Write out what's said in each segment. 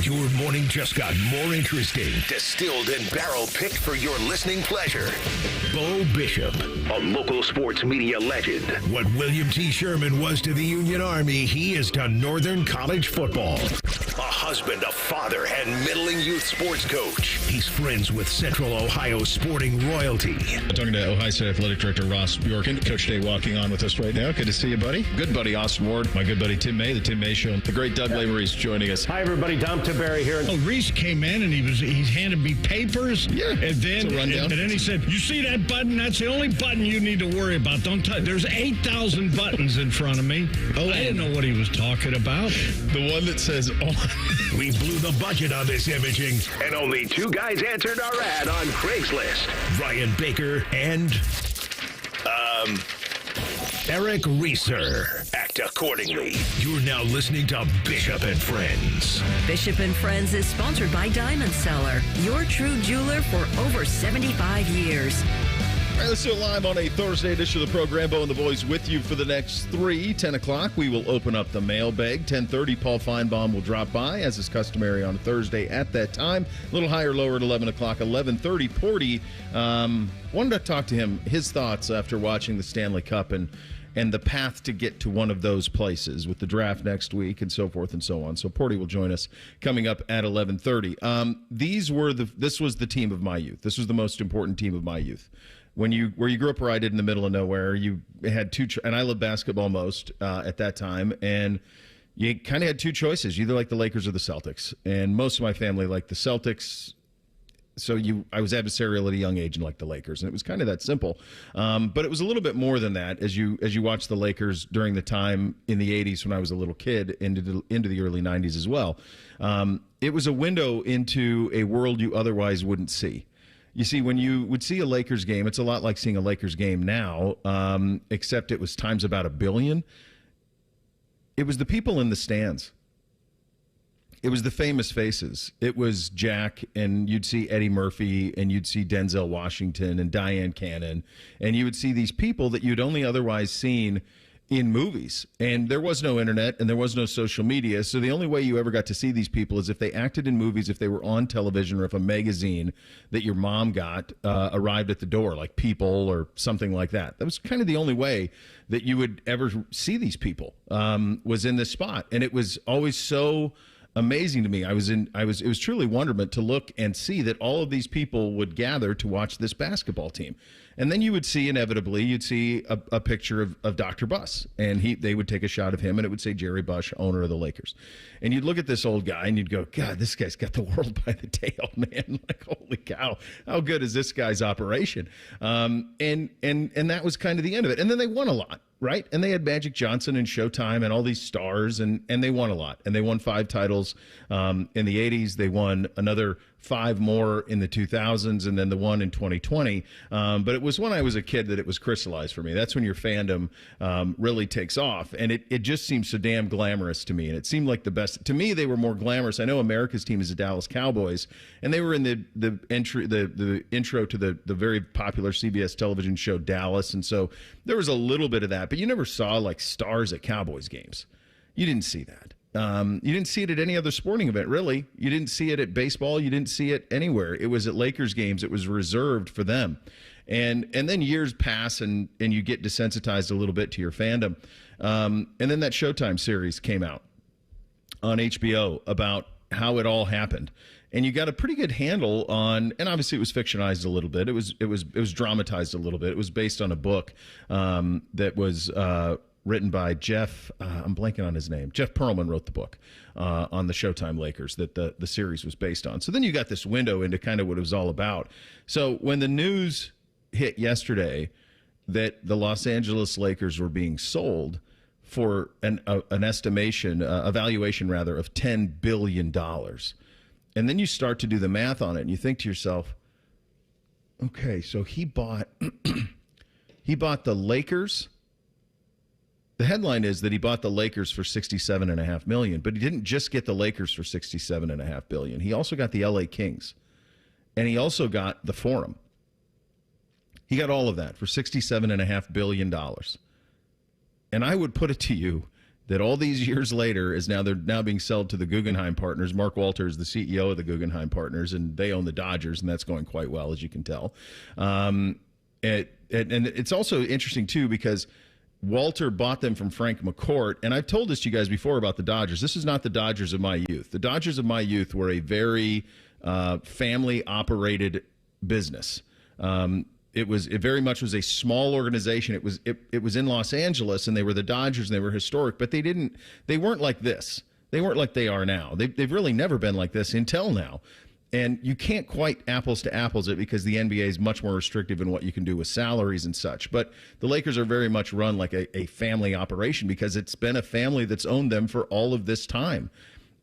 Your morning just got more interesting. Distilled and barrel-picked for your listening pleasure. Bo Bishop, a local sports media legend. What William T. Sherman was to the Union Army, he is to Northern College football. A husband, a father, and middling youth sports coach. He's friends with Central Ohio sporting royalty. I'm talking to Ohio State Athletic Director Ross Bjorken. Coach Day walking on with us right now. Good to see you, buddy. Good buddy Austin Ward. My good buddy Tim May, the Tim May Show. The great Doug Lavery's joining us. Hi, everybody. Dom Tiberi here. Oh, Reese came in and he handed me papers. Yeah, and then he said, "You see that button? That's the only button you need to worry about. Don't touch. There's 8,000 buttons in front of me." Oh, I didn't know what he was talking about. The one that says on. We blew the budget on this imaging, and only two guys answered our ad on Craigslist. Ryan Baker and Eric Reeser. Act accordingly. You're now listening to Bishop and Friends. Bishop and Friends is sponsored by Diamond Seller, your true jeweler for over 75 years. All right, let's do it live on a Thursday edition of the program. Bo and the boys with you for the next 10 o'clock. We will open up the mailbag. 10:30, Paul Finebaum will drop by, as is customary on a Thursday at that time. A little higher, lower at 11 o'clock. 11:30, Porty. Wanted to talk to him, his thoughts after watching the Stanley Cup and the path to get to one of those places with the draft next week and so forth and so on. So Porty will join us coming up at 11:30. This was the team of my youth. This was the most important team of my youth. Where you grew up, where I did in the middle of nowhere, you had and I loved basketball most at that time, and you kind of had two choices. You either like the Lakers or the Celtics, and most of my family liked the Celtics. So I was adversarial at a young age and liked the Lakers, and it was kind of that simple. But it was a little bit more than that as you watched the Lakers during the time in the 80s when I was a little kid into the early 90s as well. It was a window into a world you otherwise wouldn't see. You see, when you would see a Lakers game, it's a lot like seeing a Lakers game now, except it was times about 1 billion. It was the people in the stands. It was the famous faces. It was Jack, and you'd see Eddie Murphy, and you'd see Denzel Washington and Diane Cannon, and you would see these people that you'd only otherwise seen in movies. And there was no internet and there was no social media, so the only way you ever got to see these people is if they acted in movies, if they were on television, or if a magazine that your mom got arrived at the door, like People or something like that. That was kind of the only way that you would ever see these people, was in this spot. And it was always so amazing to me. It was truly wonderment to look and see that all of these people would gather to watch this basketball team. And then you would see, inevitably, you'd see a picture of Dr. Buss, and they would take a shot of him, and it would say Jerry Buss, owner of the Lakers. And you'd look at this old guy, and you'd go, God, this guy's got the world by the tail, man. Like, holy cow, how good is this guy's operation? And that was kind of the end of it. And then they won a lot, right? And they had Magic Johnson and Showtime and all these stars, and they won a lot. And they won 5 titles in the 80s. They won another 5 more in the 2000s, and then the one in 2020. But it was when I was a kid that it was crystallized for me. That's when your fandom really takes off. And it just seems so damn glamorous to me. And it seemed like the best. To me, they were more glamorous. I know America's team is the Dallas Cowboys, and they were in the intro to the very popular CBS television show Dallas. And so there was a little bit of that. But you never saw like stars at Cowboys games. You didn't see that. You didn't see it at any other sporting event, really. You didn't see it at baseball. You didn't see it anywhere. It was at Lakers games. It was reserved for them. And then years pass, and you get desensitized a little bit to your fandom. And then that Showtime series came out on HBO about how it all happened. And you got a pretty good handle on, and obviously it was fictionalized a little bit. It was dramatized a little bit. It was based on a book that was written by Jeff, I'm blanking on his name. Jeff Pearlman wrote the book on the Showtime Lakers that the series was based on. So then you got this window into kind of what it was all about. So when the news hit yesterday that the Los Angeles Lakers were being sold for an estimation, a valuation rather, of $10 billion. And then you start to do the math on it, and you think to yourself, okay, so he bought the Lakers. The headline is that he bought the Lakers for $67.5 million, but he didn't just get the Lakers for $67.5 billion. He also got the LA Kings, and he also got the Forum. He got all of that for $67.5 billion. And I would put it to you that all these years later is they're now being sold to the Guggenheim Partners. Mark Walter is the CEO of the Guggenheim Partners, and they own the Dodgers, and that's going quite well, as you can tell. And it's also interesting, too, because Walter bought them from Frank McCourt, and I've told this to you guys before about the Dodgers. This is not the Dodgers of my youth. The Dodgers of my youth were a very family-operated business. It very much was a small organization. It was in Los Angeles, and they were the Dodgers, and they were historic, but they weren't like this. They weren't like they are now. They've really never been like this until now. And you can't quite apples to apples it because the NBA is much more restrictive in what you can do with salaries and such. But the Lakers are very much run like a family operation because it's been a family that's owned them for all of this time.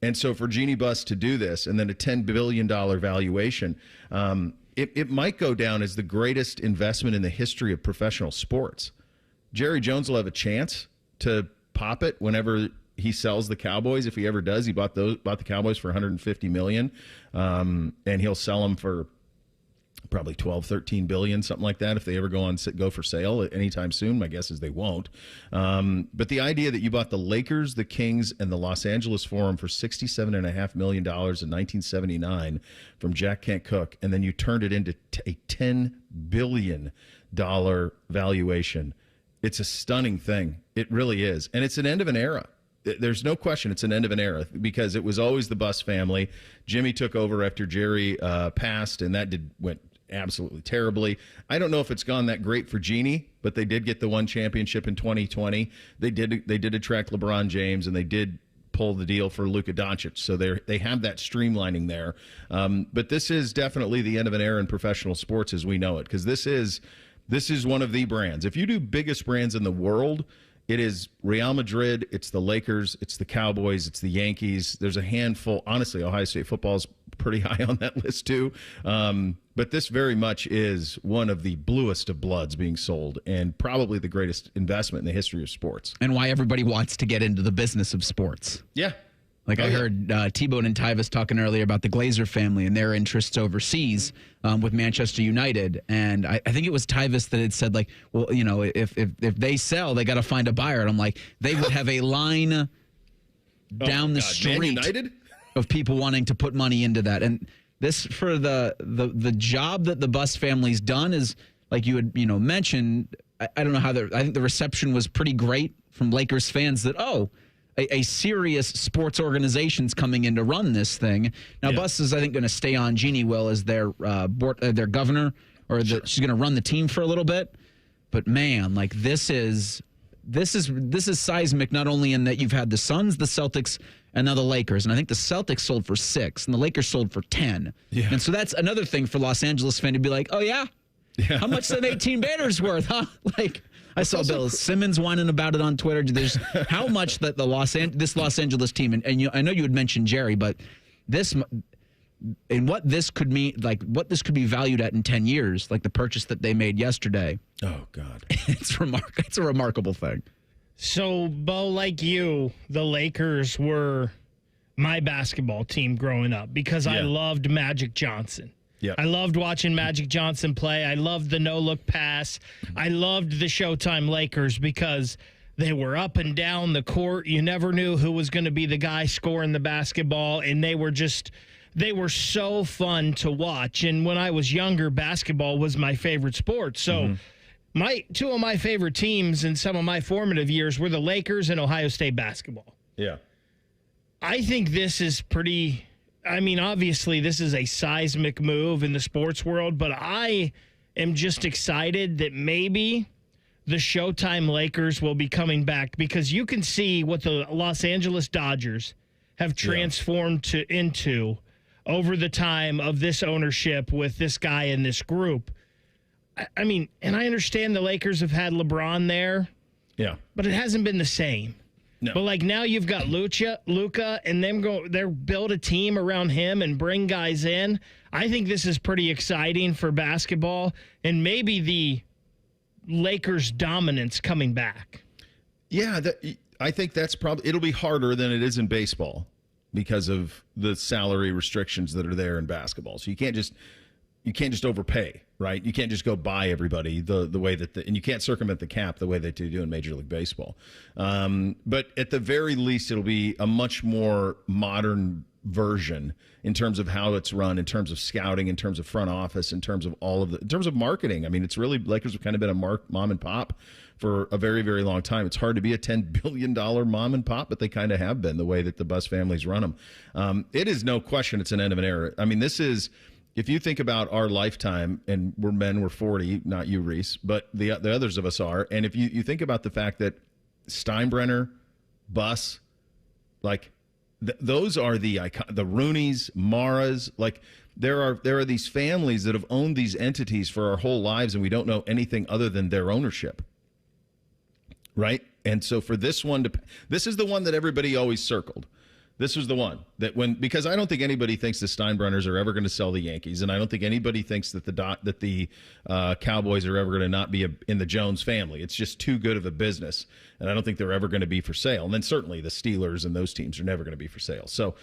And so for Jeannie Buss to do this and then a $10 billion valuation, it might go down as the greatest investment in the history of professional sports. Jerry Jones will have a chance to pop it whenever he sells the Cowboys. If he ever does, he bought the Cowboys for $150 million, and he'll sell them for probably 12, 13 billion, something like that. If they ever go for sale anytime soon, my guess is they won't. But the idea that you bought the Lakers, the Kings, and the Los Angeles Forum for $67.5 million in 1979 from Jack Kent Cooke, and then you turned it into a $10 billion valuation. It's a stunning thing. It really is. And it's an end of an era. There's no question it's an end of an era because it was always the Buss family. Jimmy took over after Jerry passed, and that went absolutely terribly. I don't know if it's gone that great for Jeannie, but they did get the one championship in 2020. They did attract LeBron James, and they did pull the deal for Luka Doncic. So they have that streamlining there. But this is definitely the end of an era in professional sports as we know it, because this is one of the brands. If you do biggest brands in the world, it is Real Madrid, it's the Lakers, it's the Cowboys, it's the Yankees. There's a handful. Honestly, Ohio State football is pretty high on that list too. But this very much is one of the bluest of bloods being sold and probably the greatest investment in the history of sports. And why everybody wants to get into the business of sports. Yeah. I heard T-Bone and Tyvus talking earlier about the Glazer family and their interests overseas with Manchester United. And I think it was Tyvus that had said, like, well, you know, if they sell, they got to find a buyer. And I'm like, they would have a line down the street of people wanting to put money into that. And this, for the job that the Buss family's done is, like you had, mentioned, I don't know how I think the reception was pretty great from Lakers fans that, a serious sports organization's coming in to run this thing. Now, Buss is, I think, going to stay on. Jeannie will as their governor, or she's going to run the team for a little bit. But man, like this is seismic. Not only in that you've had the Suns, the Celtics, and now the Lakers. And I think the Celtics sold for 6, and the Lakers sold for 10. Yeah. And so that's another thing for Los Angeles fan to be like, oh yeah, how much that 18 banners worth, huh? Like. I saw Bill Simmons whining about it on Twitter. There's how much that this Los Angeles team, and I know you had mentioned Jerry, but what this could mean, like what this could be valued at in 10 years, like the purchase that they made yesterday. Oh God, it's a remarkable thing. So, Bo, like you, the Lakers were my basketball team growing up because I loved Magic Johnson. Yep. I loved watching Magic Johnson play. I loved the no-look pass. I loved the Showtime Lakers because they were up and down the court. You never knew who was going to be the guy scoring the basketball, and they were so fun to watch. And when I was younger, basketball was my favorite sport. So two of my favorite teams in some of my formative years were the Lakers and Ohio State basketball. Yeah. I think this is pretty... I mean, obviously, this is a seismic move in the sports world, but I am just excited that maybe the Showtime Lakers will be coming back because you can see what the Los Angeles Dodgers have transformed into over the time of this ownership with this guy in this group. I mean, and I understand the Lakers have had LeBron there, but it hasn't been the same. No. But like now you've got Luka, and they're build a team around him and bring guys in. I think this is pretty exciting for basketball, and maybe the Lakers' dominance coming back. Yeah, I think that's probably it'll be harder than it is in baseball because of the salary restrictions that are there in basketball. So you can't just you can't just overpay, right? You can't just go buy everybody the way that and you can't circumvent the cap the way that they do in Major League Baseball. But at the very least, it'll be a much more modern version in terms of how it's run, in terms of scouting, in terms of front office, in terms of in terms of marketing. I mean, it's really, Lakers have kind of been a mom and pop for a very, very long time. It's hard to be a $10 billion mom and pop, but they kind of have been the way that the Buss families run them. It is no question it's an end of an era. I mean, this is, if you think about our lifetime, and we're 40, not you, Reese, but the others of us are, and if you think about the fact that Steinbrenner, Buss, like, those are the Rooneys, Maras, like there are these families that have owned these entities for our whole lives, and we don't know anything other than their ownership, right? And so for this one this is the one that everybody always circled. This was the one that because I don't think anybody thinks the Steinbrenners are ever going to sell the Yankees, and I don't think anybody thinks that the Cowboys are ever going to not be in the Jones family. It's just too good of a business, and I don't think they're ever going to be for sale. And then certainly the Steelers and those teams are never going to be for sale. So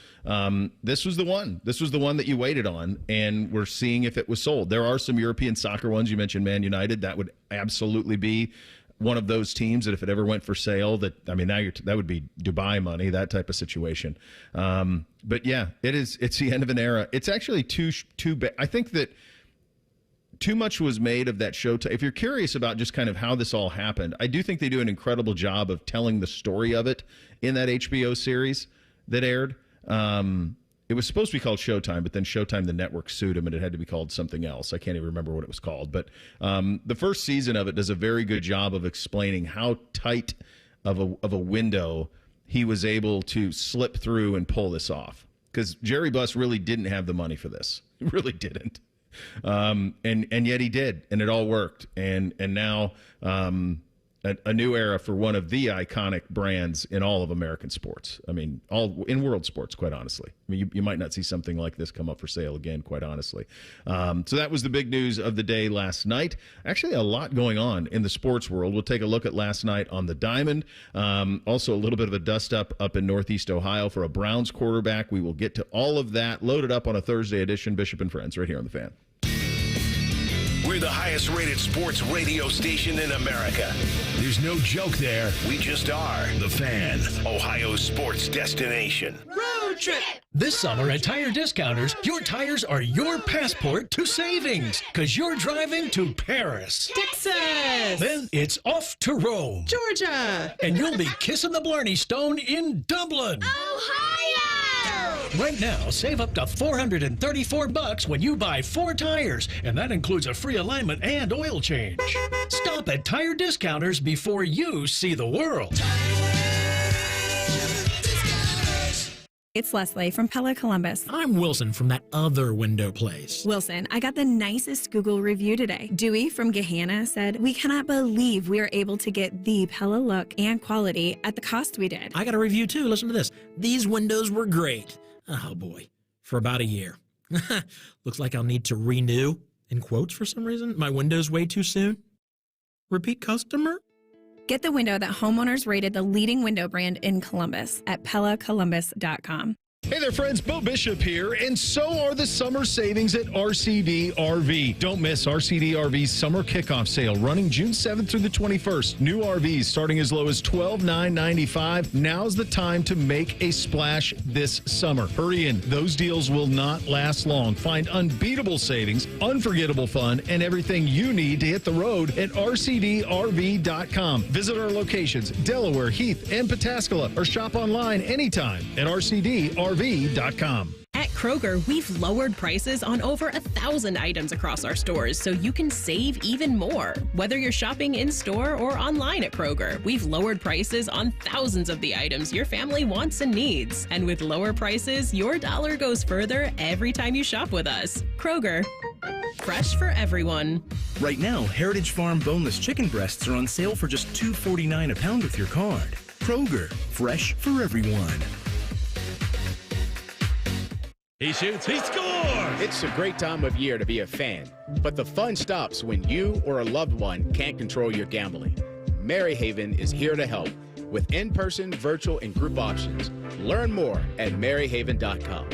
this was the one. This was the one that you waited on, and we're seeing if it was sold. There are some European soccer ones. You mentioned Man United. That would absolutely be one of those teams that if it ever went for sale, that would be Dubai money, that type of situation. But yeah, it's the end of an era. It's actually too bad. I think that too much was made of that show. If you're curious about just kind of how this all happened, I do think they do an incredible job of telling the story of it in that HBO series that aired. It was supposed to be called Showtime, but then Showtime, the network, sued him, and it had to be called something else. I can't even remember what it was called. But the first season of it does a very good job of explaining how tight of a window he was able to slip through and pull this off. Because Jerry Buss really didn't have the money for this. He really didn't. And yet he did, and it all worked. And now a new era for one of the iconic brands in all of American sports. I mean, all in world sports, quite honestly. I mean, you might not see something like this come up for sale again, quite honestly. So that was the big news of the day last night. Actually, a lot going on in the sports world. We'll take a look at last night on the Diamond. Also, a little bit of a dust-up up in Northeast Ohio for a Browns quarterback. We will get to all of that loaded up on a Thursday edition. Bishop and Friends right here on The Fan. We're the highest rated sports radio station in America. There's no joke there. We just are. The Fan, Ohio's sports destination. Road trip! This summer at Tire Discounters, your tires are your passport to savings, because you're driving to Paris, Texas, then it's off to Rome, Georgia, and you'll be kissing the Blarney Stone in Dublin, Ohio! Right now, save up to $434 when you buy 4 tires, and that includes a free alignment and oil change. Stop at Tire Discounters before you see the world. It's Leslie from Pella Columbus. I'm Wilson from that other window place. Wilson, I got the nicest Google review today. Dewey from Gahanna said, "We cannot believe we are able to get the Pella look and quality at the cost we did." I got a review too. Listen to this. These windows were great. Oh boy. For about a year. Looks like I'll need to renew, in quotes for some reason, my windows way too soon. Repeat customer? Get the window that homeowners rated the leading window brand in Columbus at PellaColumbus.com. Hey there, friends. Bo Bishop here, and so are the summer savings at RCD RV. Don't miss RCD RV's summer kickoff sale running June 7th through the 21st. New RVs starting as low as $12,995. Now's the time to make a splash this summer. Hurry in. Those deals will not last long. Find unbeatable savings, unforgettable fun, and everything you need to hit the road at RCDRV.com. Visit our locations, Delaware, Heath, and Pataskala, or shop online anytime at RCDRV.com. At Kroger, we've lowered prices on over 1,000 items across our stores so you can save even more. Whether you're shopping in-store or online at Kroger, we've lowered prices on thousands of the items your family wants and needs. And with lower prices, your dollar goes further every time you shop with us. Kroger, fresh for everyone. Right now, Heritage Farm boneless chicken breasts are on sale for just $2.49 a pound with your card. Kroger, fresh for everyone. He shoots, he scores! It's a great time of year to be a fan, but the fun stops when you or a loved one can't control your gambling. Maryhaven is here to help with in-person, virtual, and group options. Learn more at maryhaven.com.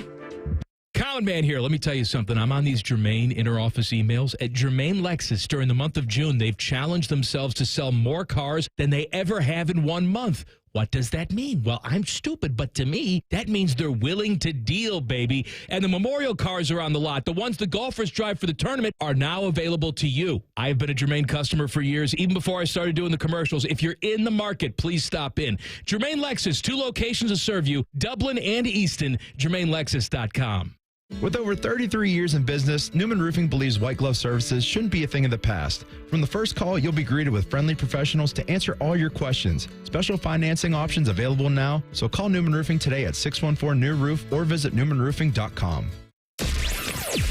Common Man here. Let me tell you something. I'm on these Germain inter-office emails. At Germain Lexus, during the month of June, they've challenged themselves to sell more cars than they ever have in 1 month. What does that mean? Well, I'm stupid, but to me, that means they're willing to deal, baby. And the memorial cars are on the lot. The ones the golfers drive for the tournament are now available to you. I have been a Germain customer for years, even before I started doing the commercials. If you're in the market, please stop in. Germain Lexus, 2 locations to serve you, Dublin and Easton, GermainLexus.com. With over 33 years in business, Newman Roofing believes white glove services shouldn't be a thing of the past. From the first call, you'll be greeted with friendly professionals to answer all your questions. Special financing options available now, so call Newman Roofing today at 614-NEW-ROOF or visit newmanroofing.com.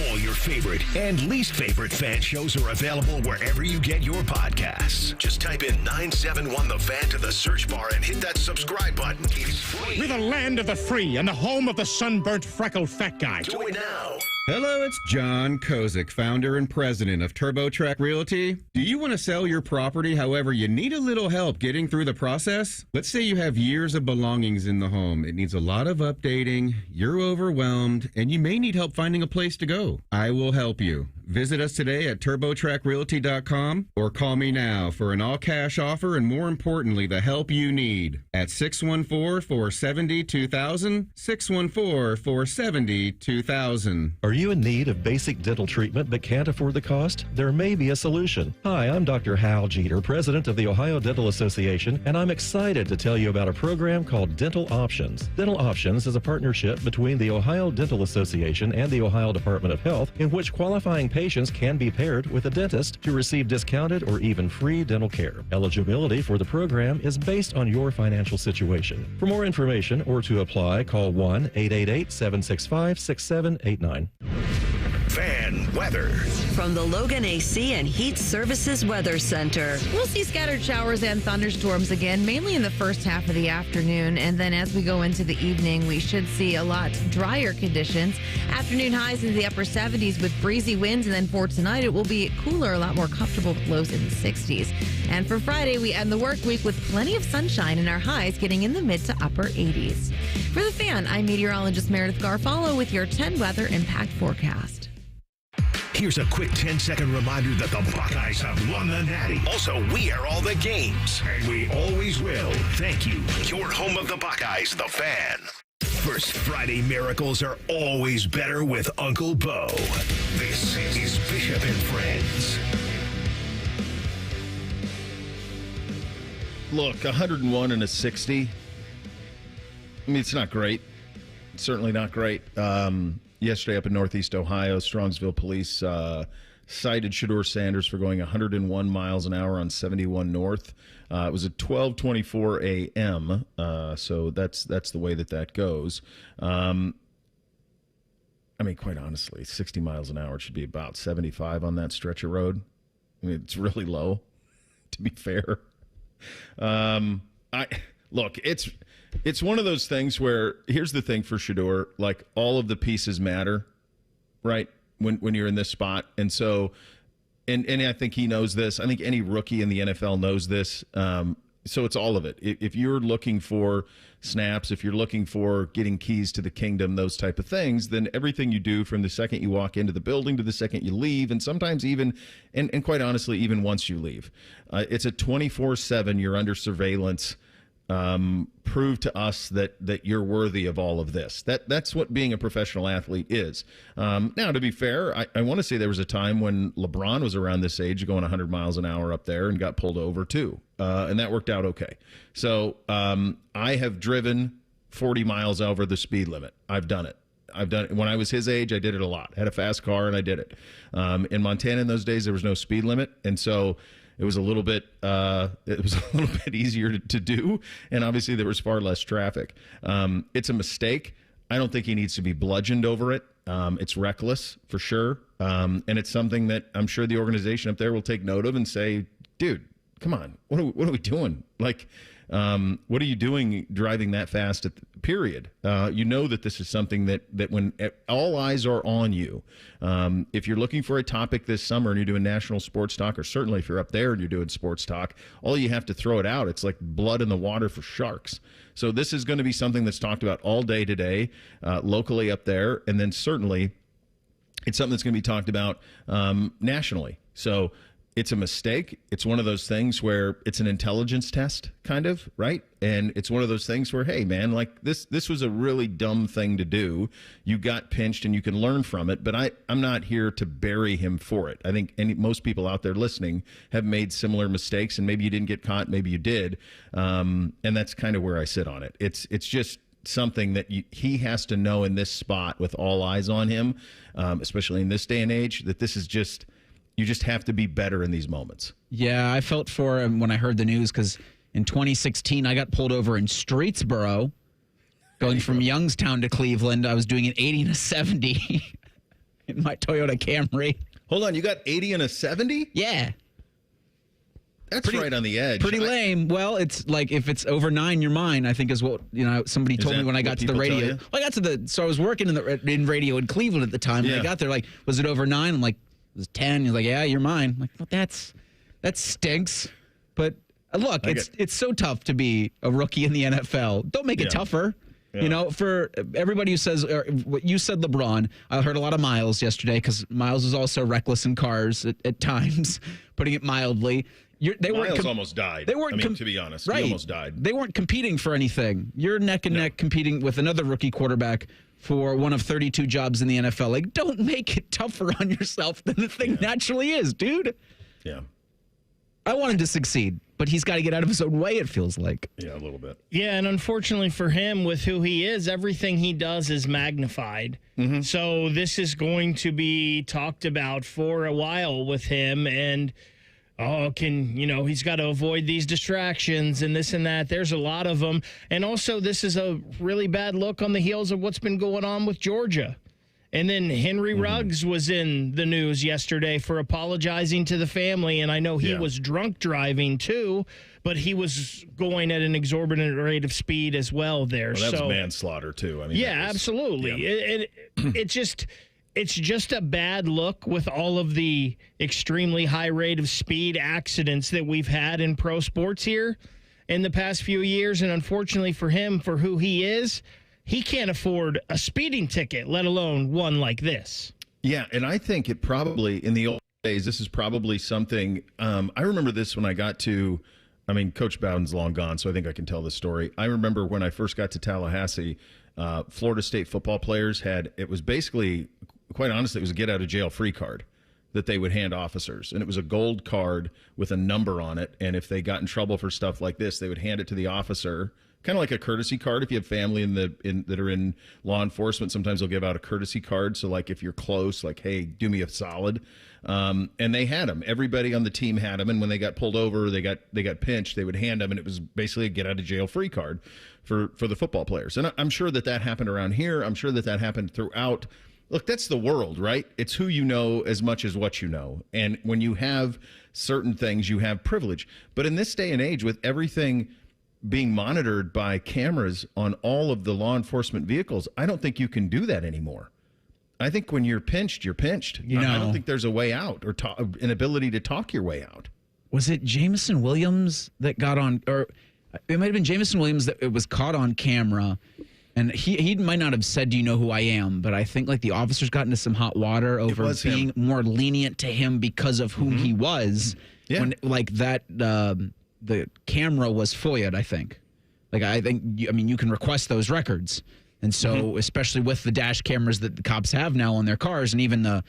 All your favorite and least favorite fan shows are available wherever you get your podcasts. Just type in 971 The Fan to the search bar and hit that subscribe button. It's free. We're the land of the free and the home of the sunburnt, freckled fat guy. Do it now. Hello, it's John Kozik, founder and president of TurboTrack Realty. Do you want to sell your property, however, you need a little help getting through the process? Let's say you have years of belongings in the home. It needs a lot of updating, you're overwhelmed, and you may need help finding a place to go. I will help you. Visit us today at TurboTrackRealty.com or call me now for an all-cash offer and, more importantly, the help you need at 614-470-2000, 614-470-2000. Are you in need of basic dental treatment but can't afford the cost? There may be a solution. Hi, I'm Dr. Hal Jeter, president of the Ohio Dental Association, and I'm excited to tell you about a program called Dental Options. Dental Options is a partnership between the Ohio Dental Association and the Ohio Department of Health in which qualifying patients can be paired with a dentist to receive discounted or even free dental care. Eligibility for the program is based on your financial situation. For more information or to apply, call 1-888-765-6789. Fan weather. From the Logan AC and Heat Services Weather Center. We'll see scattered showers and thunderstorms again, mainly in the first half of the afternoon. And then as we go into the evening, we should see a lot drier conditions. Afternoon highs in the upper 70s with breezy winds. And then for tonight, it will be cooler, a lot more comfortable with lows in the 60s. And for Friday, we end the work week with plenty of sunshine and our highs getting in the mid to upper 80s. For The Fan, I'm meteorologist Meredith Garfalo with your 10 weather impact forecast. Here's a quick 10-second reminder that the Buckeyes have won the Natty. Also, we are all the games, and we always will. Thank you. Your home of the Buckeyes, The Fan. First Friday miracles are always better with Uncle Bo. This is Bishop and Friends. Look, 101 and a 60. I mean, it's not great. It's certainly not great. Yesterday up in Northeast Ohio, Strongsville police cited Shador Sanders for going 101 miles an hour on 71 North. It was at 12:24 a.m., so that's the way that goes. I mean, quite honestly, 60 miles an hour should be about 75 on that stretch of road. I mean, it's really low, to be fair. Look, it's one of those things where, here's the thing for Shador, like, all of the pieces matter, right, when you're in this spot. And so, and I think he knows this. I think any rookie in the NFL knows this. So it's all of it. If you're looking for snaps, if you're looking for getting keys to the kingdom, those type of things, then everything you do from the second you walk into the building to the second you leave, and sometimes even, and quite honestly, even once you leave, it's a 24/7, you're under surveillance. Prove to us that you're worthy of all of this. That's what being a professional athlete is. Now, to be fair, I want to say there was a time when LeBron was around this age going 100 miles an hour up there and got pulled over too. And that worked out okay. So I have driven 40 miles over the speed limit. I've done it. When I was his age, I did it a lot. I had a fast car and I did it. In Montana in those days, there was no speed limit. And so it was a little bit easier to do, and obviously there was far less traffic. It's a mistake. I don't think he needs to be bludgeoned over it. It's reckless for sure, and it's something that I'm sure the organization up there will take note of and say, "Dude, come on, what are we doing?" Like, What are you doing driving that fast at the period? You know that this is something that when all eyes are on you, if you're looking for a topic this summer and you're doing national sports talk, or certainly if you're up there and you're doing sports talk, all you have to throw it out. It's like blood in the water for sharks. So this is going to be something that's talked about all day today, locally up there, and then certainly it's something that's going to be talked about nationally. So it's a mistake. It's one of those things where it's an intelligence test, kind of, right? And it's one of those things where, hey, man, like this was a really dumb thing to do. You got pinched and you can learn from it, but I'm not here to bury him for it. I think most people out there listening have made similar mistakes, and maybe you didn't get caught, maybe you did. And that's kind of where I sit on it. It's just something that he has to know in this spot with all eyes on him, especially in this day and age, that this is just... You just have to be better in these moments. Yeah, I felt for him when I heard the news because in 2016, I got pulled over in Streetsboro going from Youngstown to Cleveland. I was doing an 80 and a 70 in my Toyota Camry. Hold on, you got 80 and a 70? Yeah. That's right on the edge. Pretty lame. Well, it's like if it's over 9, you're mine, I think is what, somebody told me when I got to the radio. Well, I was working in radio in Cleveland at the time. Yeah. When I got there, like, was it over 9? I'm like, it was 10. He's like, yeah, you're mine. I'm like, well, that stinks. But look, it's so tough to be a rookie in the NFL. Don't make it tougher. Yeah. For everybody who says, what you said, LeBron, I heard a lot of Miles yesterday because Miles is also reckless in cars at times, putting it mildly. Miles almost died. They weren't, to be honest. Right. He almost died. They weren't competing for anything. You're neck and neck competing with another rookie quarterback for one of 32 jobs in the NFL. Like, don't make it tougher on yourself than the thing naturally is, dude. Yeah. I want him to succeed, but he's got to get out of his own way, it feels like. Yeah, a little bit. Yeah, and unfortunately for him, with who he is, everything he does is magnified. Mm-hmm. So this is going to be talked about for a while with him, and he's got to avoid these distractions and this and that. There's a lot of them. And also, this is a really bad look on the heels of what's been going on with Georgia. And then Henry Ruggs was in the news yesterday for apologizing to the family. And I know he was drunk driving, too, but he was going at an exorbitant rate of speed as well there. Well, that was manslaughter, too. Absolutely. It's just a bad look with all of the extremely high rate of speed accidents that we've had in pro sports here in the past few years. And unfortunately for him, for who he is, he can't afford a speeding ticket, let alone one like this. Yeah, and I think it probably, in the old days, this is probably something, I remember this when I got to, Coach Bowden's long gone, so I think I can tell this story. I remember when I first got to Tallahassee, Florida State football players it was basically, quite honestly, it was a get-out-of-jail-free card that they would hand officers. And it was a gold card with a number on it. And if they got in trouble for stuff like this, they would hand it to the officer, kind of like a courtesy card. If you have family that are in law enforcement, sometimes they'll give out a courtesy card. So, like, if you're close, like, hey, do me a solid. And they had them. Everybody on the team had them. And when they got pulled over, they got pinched, they would hand them. And it was basically a get-out-of-jail-free card for the football players. And I'm sure that happened around here. I'm sure that happened throughout. Look, that's the world, right? It's who you know as much as what you know. And when you have certain things, you have privilege. But in this day and age, with everything being monitored by cameras on all of the law enforcement vehicles, I don't think you can do that anymore. I think when you're pinched, you're pinched. I don't think there's a way out or an ability to talk your way out. Was it Jameson Williams that got on, or it might have been Jameson Williams that it was caught on camera? And he might not have said, do you know who I am? But I think like the officers got into some hot water over being more lenient to him because of who he was. Yeah. When like that, the camera was FOIA'd, I think. Like, I think, you can request those records. And so, especially with the dash cameras that the cops have now on their cars and even the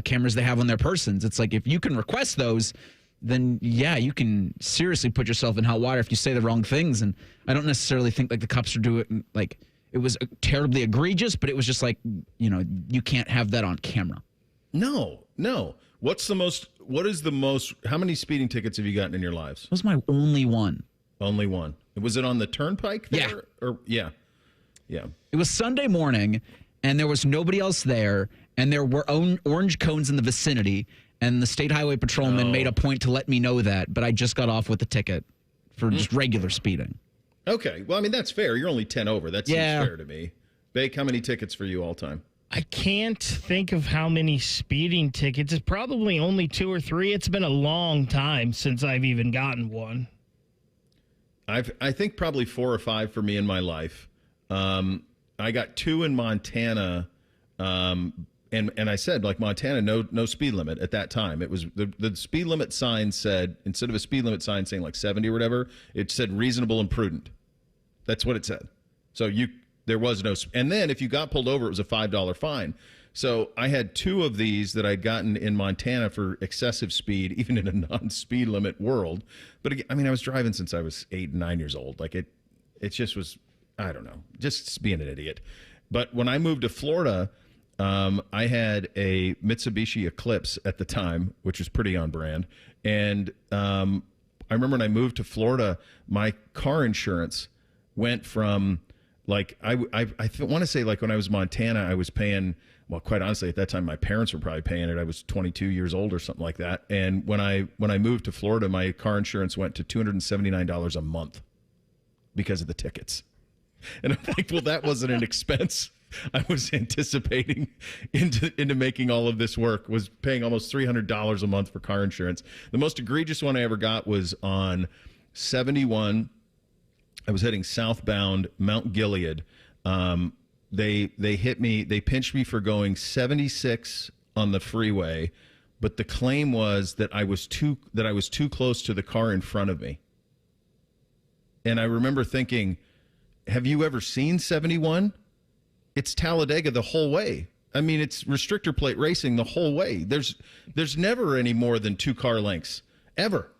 cameras they have on their persons, it's like if you can request those, then yeah, you can seriously put yourself in hot water if you say the wrong things. And I don't necessarily think like the cops are doing like, it was terribly egregious, but it was just like, you can't have that on camera. No. What is the most, how many speeding tickets have you gotten in your lives? It was my only one. Only one. Was it on the turnpike there? Yeah. Yeah. It was Sunday morning, and there was nobody else there, and there were orange cones in the vicinity, and the state highway patrolman made a point to let me know that, but I just got off with the ticket for just regular speeding. Okay. Well, I mean, that's fair. You're only 10 over. That seems fair to me. Bake, how many tickets for you all time? I can't think of how many speeding tickets. It's probably only 2 or 3. It's been a long time since I've even gotten one. I think probably 4 or 5 for me in my life. I got 2 in Montana, and I said, like, Montana, no speed limit at that time. It was the speed limit sign said, instead of a speed limit sign saying like 70 or whatever, it said reasonable and prudent. That's what it said. So there was no, and then if you got pulled over, it was a $5 fine. So I had 2 of these that I'd gotten in Montana for excessive speed, even in a non-speed limit world. But I mean, I was driving since I was 8 and 9 years old. Like it just was, I don't know, just being an idiot. But when I moved to Florida, I had a Mitsubishi Eclipse at the time, which was pretty on brand. And I remember when I moved to Florida, my car insurance went from, like, I want to say, like, when I was in Montana, I was paying, well, quite honestly, at that time, my parents were probably paying it. I was 22 years old or something like that. And when I moved to Florida, my car insurance went to $279 a month because of the tickets. And I'm like, well, that wasn't an expense I was anticipating into making all of this work. Was paying almost $300 a month for car insurance. The most egregious one I ever got was on 71. I was heading southbound Mount Gilead. They hit me. They pinched me for going 76 on the freeway, but the claim was that I was too close to the car in front of me. And I remember thinking, have you ever seen 71? It's Talladega the whole way. I mean, it's restrictor plate racing the whole way. There's never any more than 2 car lengths, ever.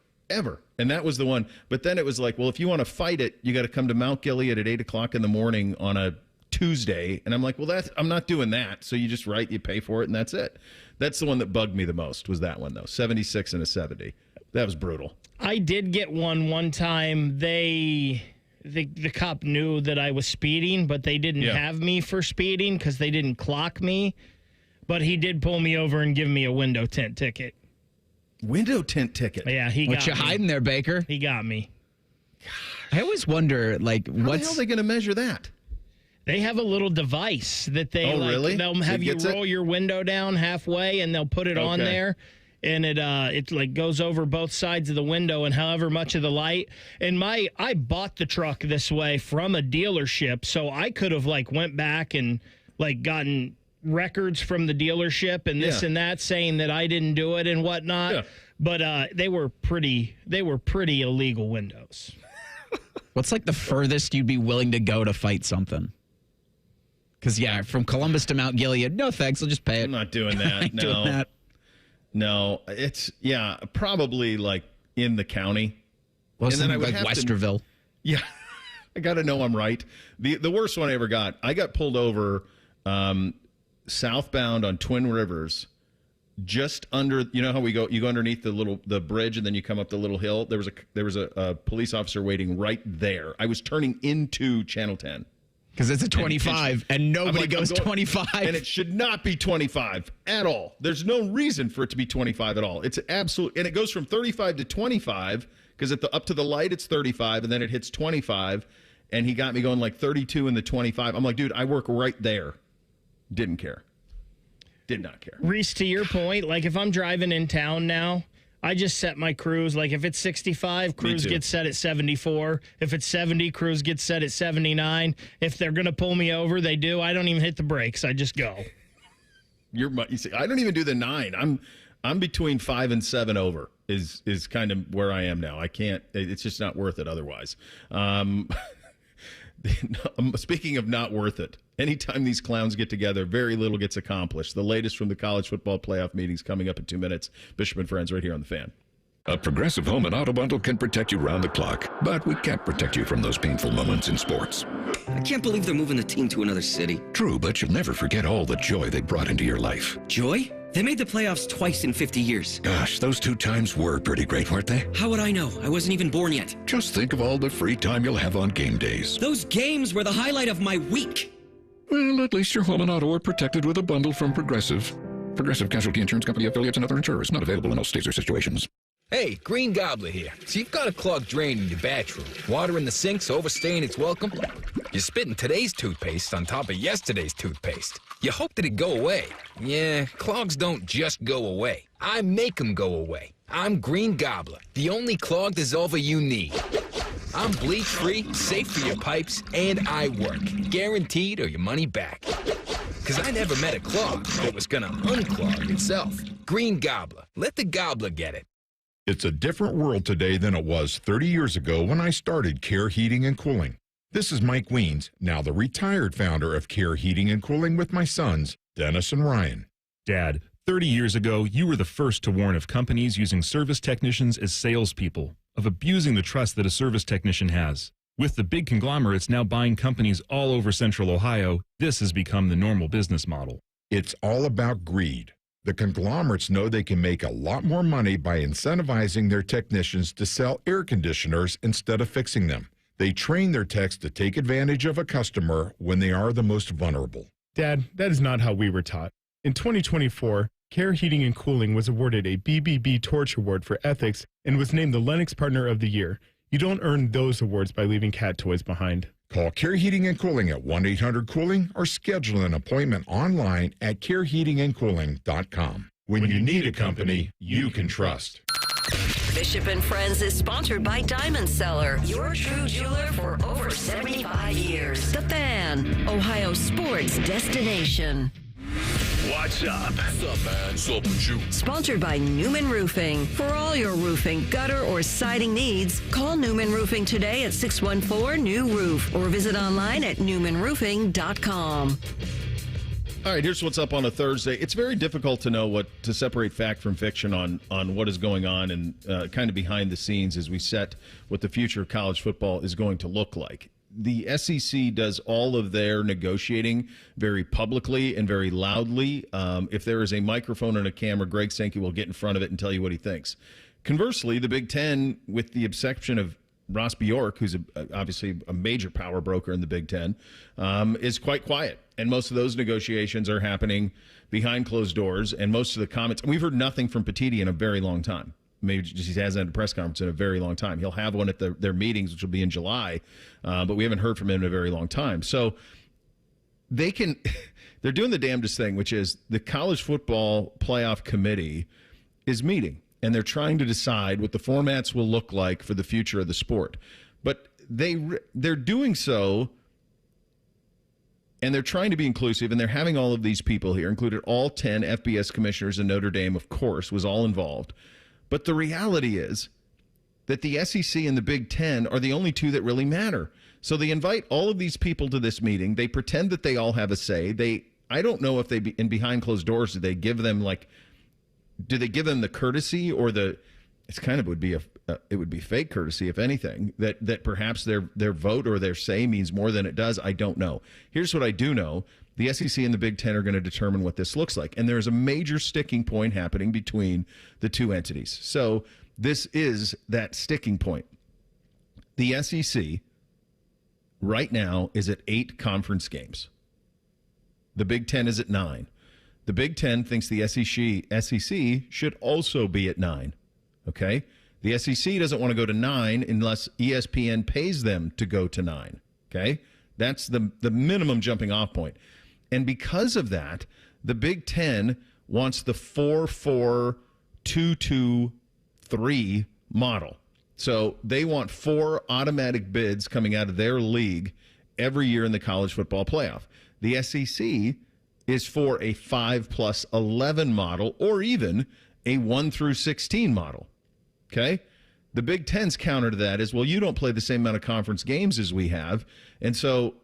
And that was the one. But then it was like, well, if you want to fight it, you got to come to Mount Gilead at 8 o'clock in the morning on a Tuesday. And I'm like, well, I'm not doing that. So you just write, you pay for it, and that's it. That's the one that bugged me the most, was that one, though. 76 and a 70. That was brutal. I did get one time. The cop knew that I was speeding, but they didn't have me for speeding because they didn't clock me. But he did pull me over and give me a window tint ticket. Window tint ticket? Yeah, he got me. What you hiding there, Baker? He got me. I always wonder, like, how the hell are they going to measure that? They have a little device that they really? They'll have you roll your window down halfway, and they'll put it on there. And it like goes over both sides of the window and however much of the light. And I bought the truck this way from a dealership, so I could have like went back and like gotten records from the dealership and this and that saying that I didn't do it and whatnot. Yeah. But they were pretty illegal windows. What's like the furthest you'd be willing to go to fight something? Because from Columbus to Mount Gilead, no thanks, I'll just pay it. I'm not doing that. Doing that. No, it's, probably like in the county. Well, and then I would like Westerville. I got to know I'm right. The worst one I ever got, I got pulled over southbound on Twin Rivers, just under, you know how you go underneath the bridge and then you come up the little hill. There was a police officer waiting right there. I was turning into Channel 10. Because it's a 25, and nobody goes 25. And it should not be 25 at all. There's no reason for it to be 25 at all. It's absolute, and it goes from 35 to 25, because up to the light, it's 35, and then it hits 25, and he got me going like 32 in the 25. I'm like, dude, I work right there. Didn't care. Did not care. Reese, to your point, like if I'm driving in town now, I just set my cruise. Like if it's 65, cruise gets set at 74. If it's 70, cruise gets set at 79. If they're going to pull me over, they do. I don't even hit the brakes. I just go. You see, I don't even do the 9. I'm between 5 and 7 over is kind of where I am now. I can't. It's just not worth it otherwise. Speaking of not worth it, anytime these clowns get together, very little gets accomplished. The latest from the college football playoff meetings coming up in 2 minutes. Bishop and Friends right here on The Fan. A Progressive Home and Auto Bundle can protect you round the clock, but we can't protect you from those painful moments in sports. I can't believe they're moving the team to another city. True, but you'll never forget all the joy they brought into your life. Joy? They made the playoffs twice in 50 years. Gosh, those 2 times were pretty great, weren't they? How would I know? I wasn't even born yet. Just think of all the free time you'll have on game days. Those games were the highlight of my week. Well, at least your home and auto are protected with a bundle from Progressive. Progressive Casualty Insurance Company, affiliates, and other insurers. Not available in all states or situations. Hey, Green Gobbler here. So you've got a clogged drain in your bathroom. Water in the sink's overstaying its welcome. You're spitting today's toothpaste on top of yesterday's toothpaste. You hope that it go away. Yeah, clogs don't just go away. I make them go away. I'm Green Gobbler, the only clog dissolver you need. I'm bleach-free, safe for your pipes, and I work. Guaranteed or your money back. Because I never met a clog that was going to unclog itself. Green Gobbler. Let the gobbler get it. It's a different world today than it was 30 years ago when I started Care Heating and Cooling. This is Mike Weens, now the retired founder of Care Heating and Cooling with my sons, Dennis and Ryan. Dad, 30 years ago, you were the first to warn of companies using service technicians as salespeople, of abusing the trust that a service technician has. With the big conglomerates now buying companies all over Central Ohio, this has become the normal business model. It's all about greed. The conglomerates know they can make a lot more money by incentivizing their technicians to sell air conditioners instead of fixing them. They train their techs to take advantage of a customer when they are the most vulnerable. Dad, that is not how we were taught. In 2024, Care Heating and Cooling was awarded a BBB Torch Award for ethics and was named the Lennox Partner of the Year. You don't earn those awards by leaving cat toys behind. Call Care Heating and Cooling at 1-800-COOLING or schedule an appointment online at careheatingandcooling.com. When you need a company you can trust. Bishop and Friends is sponsored by Diamond Seller, your true jeweler for over 75 years. The Fan, Ohio sports destination. What's up? What's up, man? What's up with you? Sponsored by Newman Roofing. For all your roofing, gutter, or siding needs, call Newman Roofing today at 614-NEW-ROOF or visit online at newmanroofing.com. All right, here's what's up on a Thursday. It's very difficult to know what to separate fact from fiction on what is going on and kind of behind the scenes as we set what the future of college football is going to look like. The SEC does all of their negotiating very publicly and very loudly. If there is a microphone and a camera, Greg Sankey will get in front of it and tell you what he thinks. Conversely, the Big Ten, with the exception of Ross Bjork, who's obviously a major power broker in the Big Ten, is quite quiet. And most of those negotiations are happening behind closed doors. And most of the comments, and we've heard nothing from Petitti in a very long time. Maybe he hasn't had a press conference in a very long time. He'll have one at their meetings, which will be in July, but we haven't heard from him in a very long time. So they're doing the damnedest thing, which is the College Football Playoff Committee is meeting, and they're trying to decide what the formats will look like for the future of the sport. But they're doing so, and they're trying to be inclusive, and they're having all of these people here, included all 10 FBS commissioners and Notre Dame, of course, was all involved. But the reality is that the SEC and the Big Ten are the only two that really matter. So they invite all of these people to this meeting. They pretend that they all have a say. I don't know if in behind closed doors, do they give them the courtesy or it would be fake courtesy, if anything, that perhaps their vote or their say means more than it does. I don't know. Here's what I do know. The SEC and the Big Ten are going to determine what this looks like. And there's a major sticking point happening between the two entities. So this is that sticking point. The SEC right now is at 8 conference games. The Big Ten is at 9. The Big Ten thinks the SEC should also be at 9. Okay? The SEC doesn't want to go to 9 unless ESPN pays them to go to 9. Okay? That's the minimum jumping off point. And because of that, the Big Ten wants the 4-4-2-2-3 model. So they want 4 automatic bids coming out of their league every year in the college football playoff. The SEC is for a 5+11 model or even a 1-16 model. Okay? The Big Ten's counter to that is, well, you don't play the same amount of conference games as we have, and so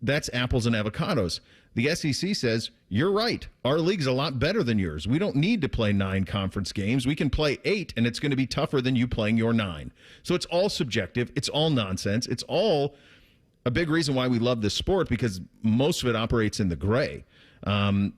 that's apples and avocados. The SEC says, you're right. Our league's a lot better than yours. We don't need to play 9 conference games. We can play 8, and it's going to be tougher than you playing your 9. So it's all subjective. It's all nonsense. It's all a big reason why we love this sport, because most of it operates in the gray. And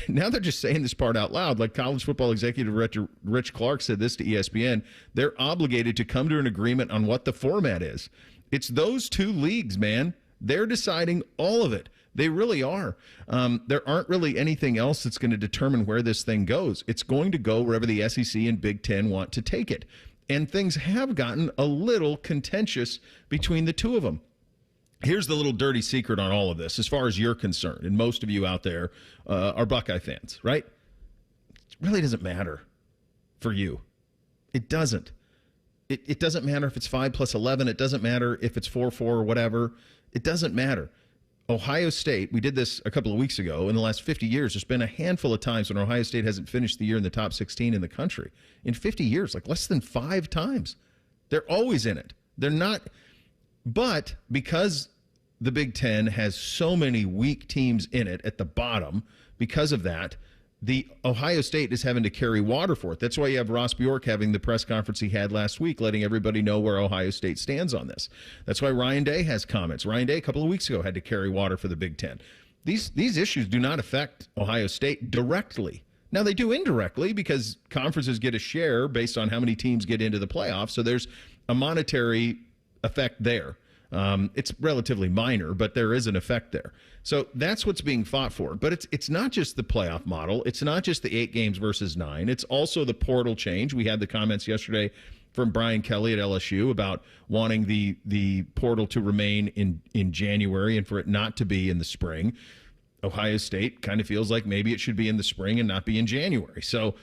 now they're just saying this part out loud. Like college football executive director Rich Clark said this to ESPN. They're obligated to come to an agreement on what the format is. It's those two leagues, man. They're deciding all of it. They really are. There aren't really anything else that's going to determine where this thing goes. It's going to go wherever the SEC and Big Ten want to take it. And things have gotten a little contentious between the two of them. Here's the little dirty secret on all of this, as far as you're concerned, and most of you out there are Buckeye fans, right? It really doesn't matter for you. It doesn't. It doesn't matter if it's 5 plus 11. It doesn't matter if it's 4-4 or whatever. It doesn't matter. Ohio State, we did this a couple of weeks ago. In the last 50 years, there's been a handful of times when Ohio State hasn't finished the year in the top 16 in the country. In 50 years, like less than 5 times. They're always in it. They're not. But because the Big Ten has so many weak teams in it at the bottom, because of that, the Ohio State is having to carry water for it. That's why you have Ross Bjork having the press conference he had last week, letting everybody know where Ohio State stands on this. That's why Ryan Day has comments. Ryan Day, a couple of weeks ago, had to carry water for the Big Ten. These issues do not affect Ohio State directly. Now, they do indirectly because conferences get a share based on how many teams get into the playoffs, so there's a monetary effect there. It's relatively minor, but there is an effect there. So that's what's being fought for. But it's not just the playoff model. It's not just the 8 games versus 9. It's also the portal change. We had the comments yesterday from Brian Kelly at LSU about wanting the portal to remain in January and for it not to be in the spring. Ohio State kind of feels like maybe it should be in the spring and not be in January. So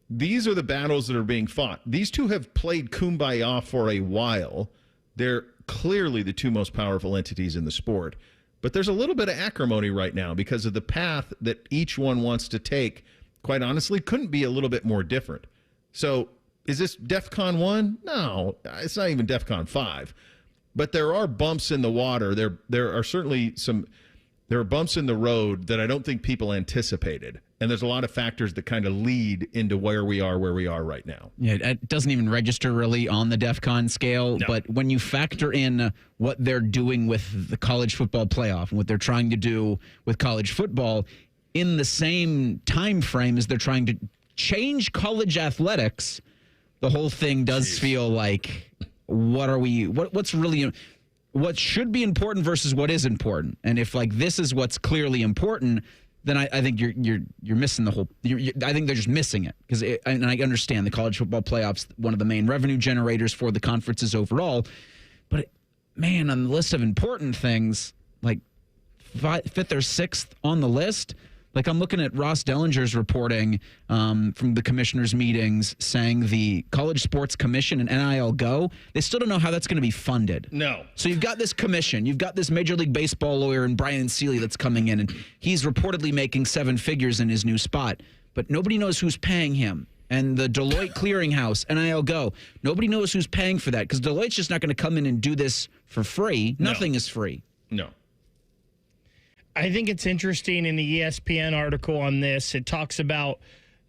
these are the battles that are being fought. These two have played kumbaya for a while. They're clearly the two most powerful entities in the sport. But there's a little bit of acrimony right now because of the path that each one wants to take, quite honestly, couldn't be a little bit more different. So is this DEFCON 1? No, it's not even DEFCON 5. But there are bumps in the water. There are certainly there are bumps in the road that I don't think people anticipated. And there's a lot of factors that kind of lead into where we are right now. Yeah, it doesn't even register really on the DEFCON scale. No. But when you factor in what they're doing with the college football playoff and what they're trying to do with college football in the same time frame as they're trying to change college athletics, the whole thing does feel like, what's really, what should be important versus what is important. And if like this is what's clearly important, then I think you're missing the whole. I think they're just missing it because and I understand the college football playoffs, one of the main revenue generators for the conferences overall. But man, on the list of important things, like 5th or 6th on the list. Like I'm looking at Ross Dellinger's reporting from the commissioners' meetings saying the College Sports Commission and NIL Go, they still don't know how that's going to be funded. No. So you've got this commission, you've got this Major League Baseball lawyer and Brian Seeley that's coming in, and he's reportedly making 7 figures in his new spot, but nobody knows who's paying him. And the Deloitte Clearinghouse, NIL Go, nobody knows who's paying for that because Deloitte's just not going to come in and do this for free. Nothing is free. No. I think it's interesting in the ESPN article on this, it talks about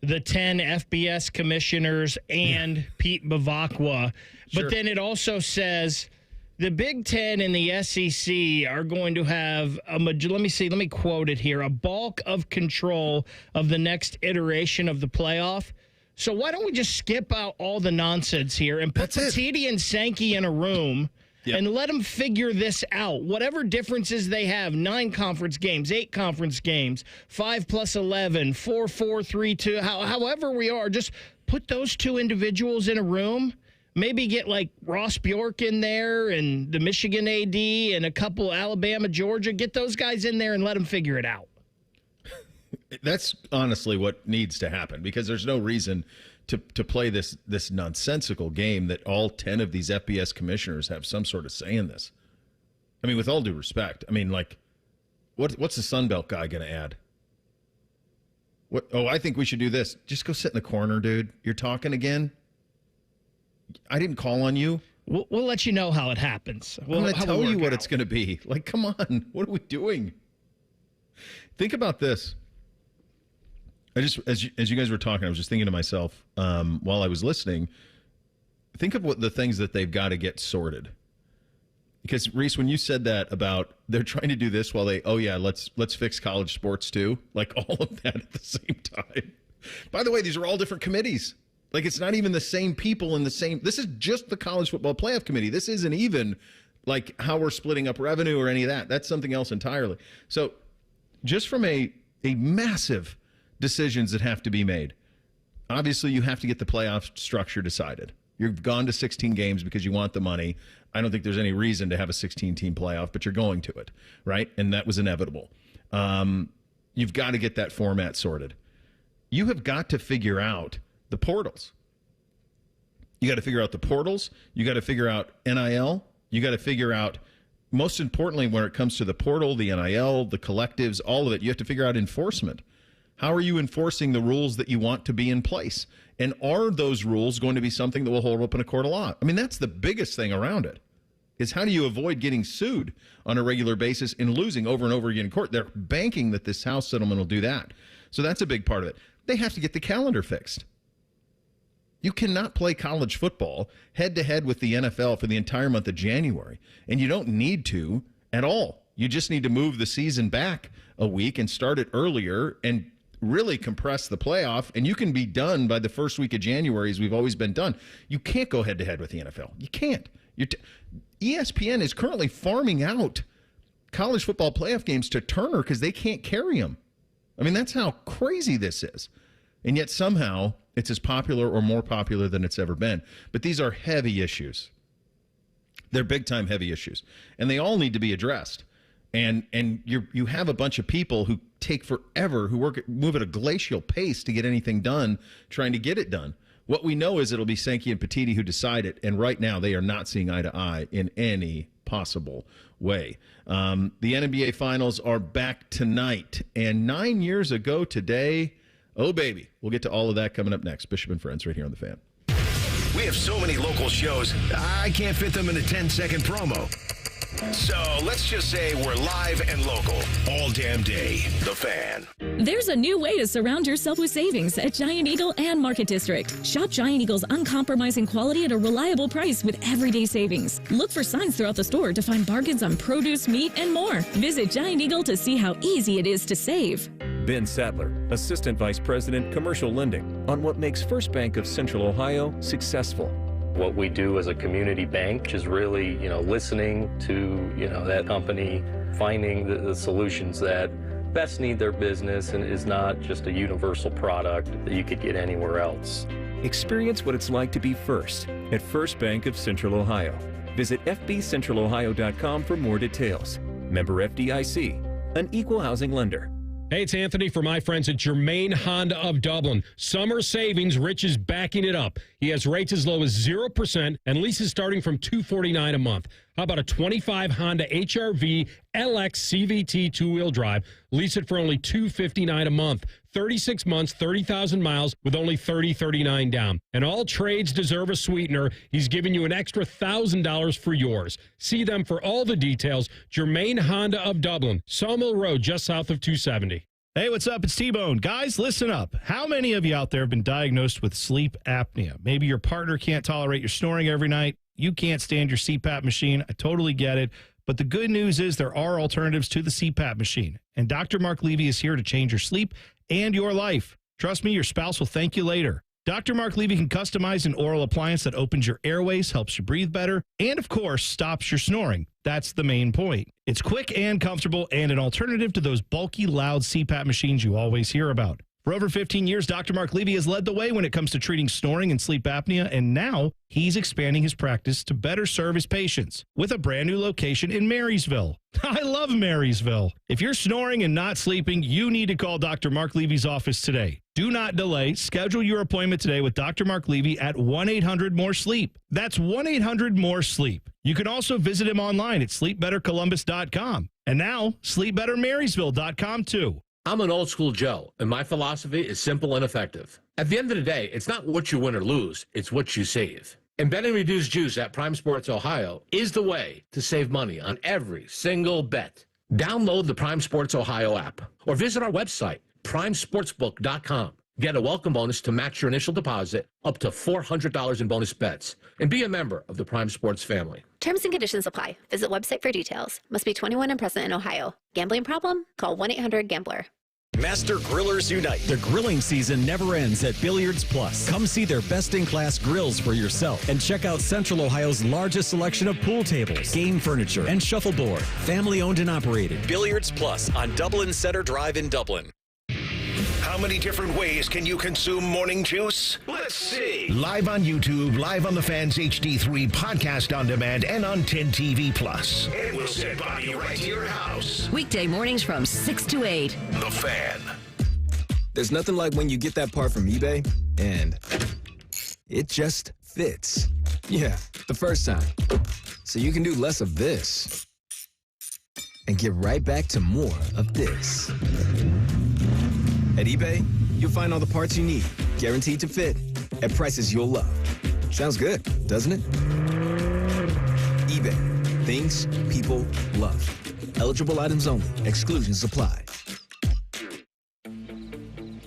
the 10 FBS commissioners and Pete Bavacqua. Sure. But then it also says the Big Ten and the SEC are going to have, let me quote it here, a bulk of control of the next iteration of the playoff. So why don't we just skip out all the nonsense here and put Petiti and Sankey in a room and let them figure this out. Whatever differences they have, 9 conference games, 8 conference games, 5 plus 11, 4, 4, 3, 2, however we are, just put those 2 individuals in a room. Maybe get like Ross Bjork in there and the Michigan AD and a couple Alabama, Georgia. Get those guys in there and let them figure it out. That's honestly what needs to happen because there's no reason to play this nonsensical game that all 10 of these FBS commissioners have some sort of say in this. I mean, with all due respect, I mean, like, what's the Sun Belt guy going to add? What? Oh, I think we should do this. Just go sit in the corner, dude. You're talking again? I didn't call on you. We'll let you know how it happens. I'm going to tell you what it's going to be. Like, come on. What are we doing? Think about this. As you guys were talking, I was just thinking to myself while I was listening, think of what the things that they've got to get sorted. Because, Reese, when you said that about they're trying to do this while let's fix college sports too, like all of that at the same time. By the way, these are all different committees. Like, it's not even the same people in the same. This is just the College Football Playoff Committee. This isn't even like how we're splitting up revenue or any of that. That's something else entirely. So just from a massive decisions that have to be made. Obviously, you have to get the playoff structure decided. You've gone to 16 games because you want the money. I don't think there's any reason to have a 16-team playoff, but you're going to it, right? And that was inevitable. You've got to get that format sorted. You have got to figure out the portals. You got to figure out the portals. You got to figure out NIL. You got to figure out, most importantly, when it comes to the portal, the NIL, the collectives, all of it, you have to figure out enforcement. How are you enforcing the rules that you want to be in place? And are those rules going to be something that will hold up in a court of law? I mean, that's the biggest thing around it, is how do you avoid getting sued on a regular basis and losing over and over again in court? They're banking that this House settlement will do that. So that's a big part of it. They have to get the calendar fixed. You cannot play college football head-to-head with the NFL for the entire month of January, and you don't need to at all. You just need to move the season back a week and start it earlier and really compress the playoff, and you can be done by the first week of January, as we've always been done. You can't go head-to-head with the NFL. You can't. ESPN is currently farming out college football playoff games to Turner because they can't carry them. I mean, that's how crazy this is. And yet somehow it's as popular or more popular than it's ever been. But these are heavy issues. They're big-time heavy issues. And they all need to be addressed. And you have a bunch of people who take forever, who move at a glacial pace to get anything done, trying to get it done. What we know is it'll be Sankey and Petiti who decide it, and right now they are not seeing eye to eye in any possible way. The NBA Finals are back tonight, and 9 years ago today, oh baby, we'll get to all of that coming up next. Bishop and Friends right here on The Fan. We have so many local shows, I can't fit them in a 10-second promo. So let's just say we're live and local all damn day. The Fan. There's a new way to surround yourself with savings at Giant Eagle and Market District. Shop Giant Eagle's uncompromising quality at a reliable price with everyday savings. Look for signs throughout the store to find bargains on produce, meat, and more. Visit Giant Eagle to see how easy it is to save. Ben Sadler, Assistant Vice President, Commercial Lending, on what makes First Bank of Central Ohio successful. What we do as a community bank is really, listening to, that company, finding the solutions that best need their business and is not just a universal product that you could get anywhere else. Experience what it's like to be first at First Bank of Central Ohio. Visit fbcentralohio.com for more details. Member FDIC, an equal housing lender. Hey, it's Anthony for my friends at Germain Honda of Dublin. Summer savings, Rich is backing it up. He has rates as low as 0% and leases starting from $249 a month. How about a 25 Honda HR-V LX CVT two-wheel drive? Lease it for only $259 a month. 36 months, 30,000 miles with only $30.39 down. And all trades deserve a sweetener. He's giving you an extra $1,000 for yours. See them for all the details. Germain Honda of Dublin, Sawmill Road, just south of 270. Hey, what's up? It's T-Bone. Guys, listen up. How many of you out there have been diagnosed with sleep apnea? Maybe your partner can't tolerate your snoring every night. You can't stand your CPAP machine. I totally get it. But the good news is there are alternatives to the CPAP machine. And Dr. Mark Levy is here to change your sleep and your life. Trust me, your spouse will thank you later. Dr. Mark Levy can customize an oral appliance that opens your airways, helps you breathe better, and of course, stops your snoring. That's the main point. It's quick and comfortable and an alternative to those bulky, loud CPAP machines you always hear about. For over 15 years, Dr. Mark Levy has led the way when it comes to treating snoring and sleep apnea, and now he's expanding his practice to better serve his patients with a brand new location in Marysville. I love Marysville. If you're snoring and not sleeping, you need to call Dr. Mark Levy's office today. Do not delay. Schedule your appointment today with Dr. Mark Levy at 1-800-MORE-SLEEP. That's 1-800-MORE-SLEEP. You can also visit him online at sleepbettercolumbus.com. And now, sleepbettermarysville.com too. I'm an old school Joe, and my philosophy is simple and effective. At the end of the day, it's not what you win or lose, it's what you save. And bet and reduce juice at Prime Sports Ohio is the way to save money on every single bet. Download the Prime Sports Ohio app or visit our website, primesportsbook.com. Get a welcome bonus to match your initial deposit up to $400 in bonus bets. And be a member of the Prime Sports family. Terms and conditions apply. Visit website for details. Must be 21 and present in Ohio. Gambling problem? Call 1-800-GAMBLER. Master Grillers Unite. The grilling season never ends at Billiards Plus. Come see their best-in-class grills for yourself and check out Central Ohio's largest selection of pool tables, game furniture, and shuffleboard. Family-owned and operated. Billiards Plus on Dublin Center Drive in Dublin. How many different ways can you consume morning juice? Let's see. Live on YouTube, live on the Fans HD3 podcast on demand, and on 10 TV Plus. And we'll send Bobby right to your house. Weekday mornings from 6 to 8. The Fan. There's nothing like when you get that part from eBay and it just fits. Yeah, the first time. So you can do less of this and get right back to more of this. At eBay, you'll find all the parts you need, guaranteed to fit, at prices you'll love. Sounds good, doesn't it? eBay, things people love. Eligible items only. Exclusions apply.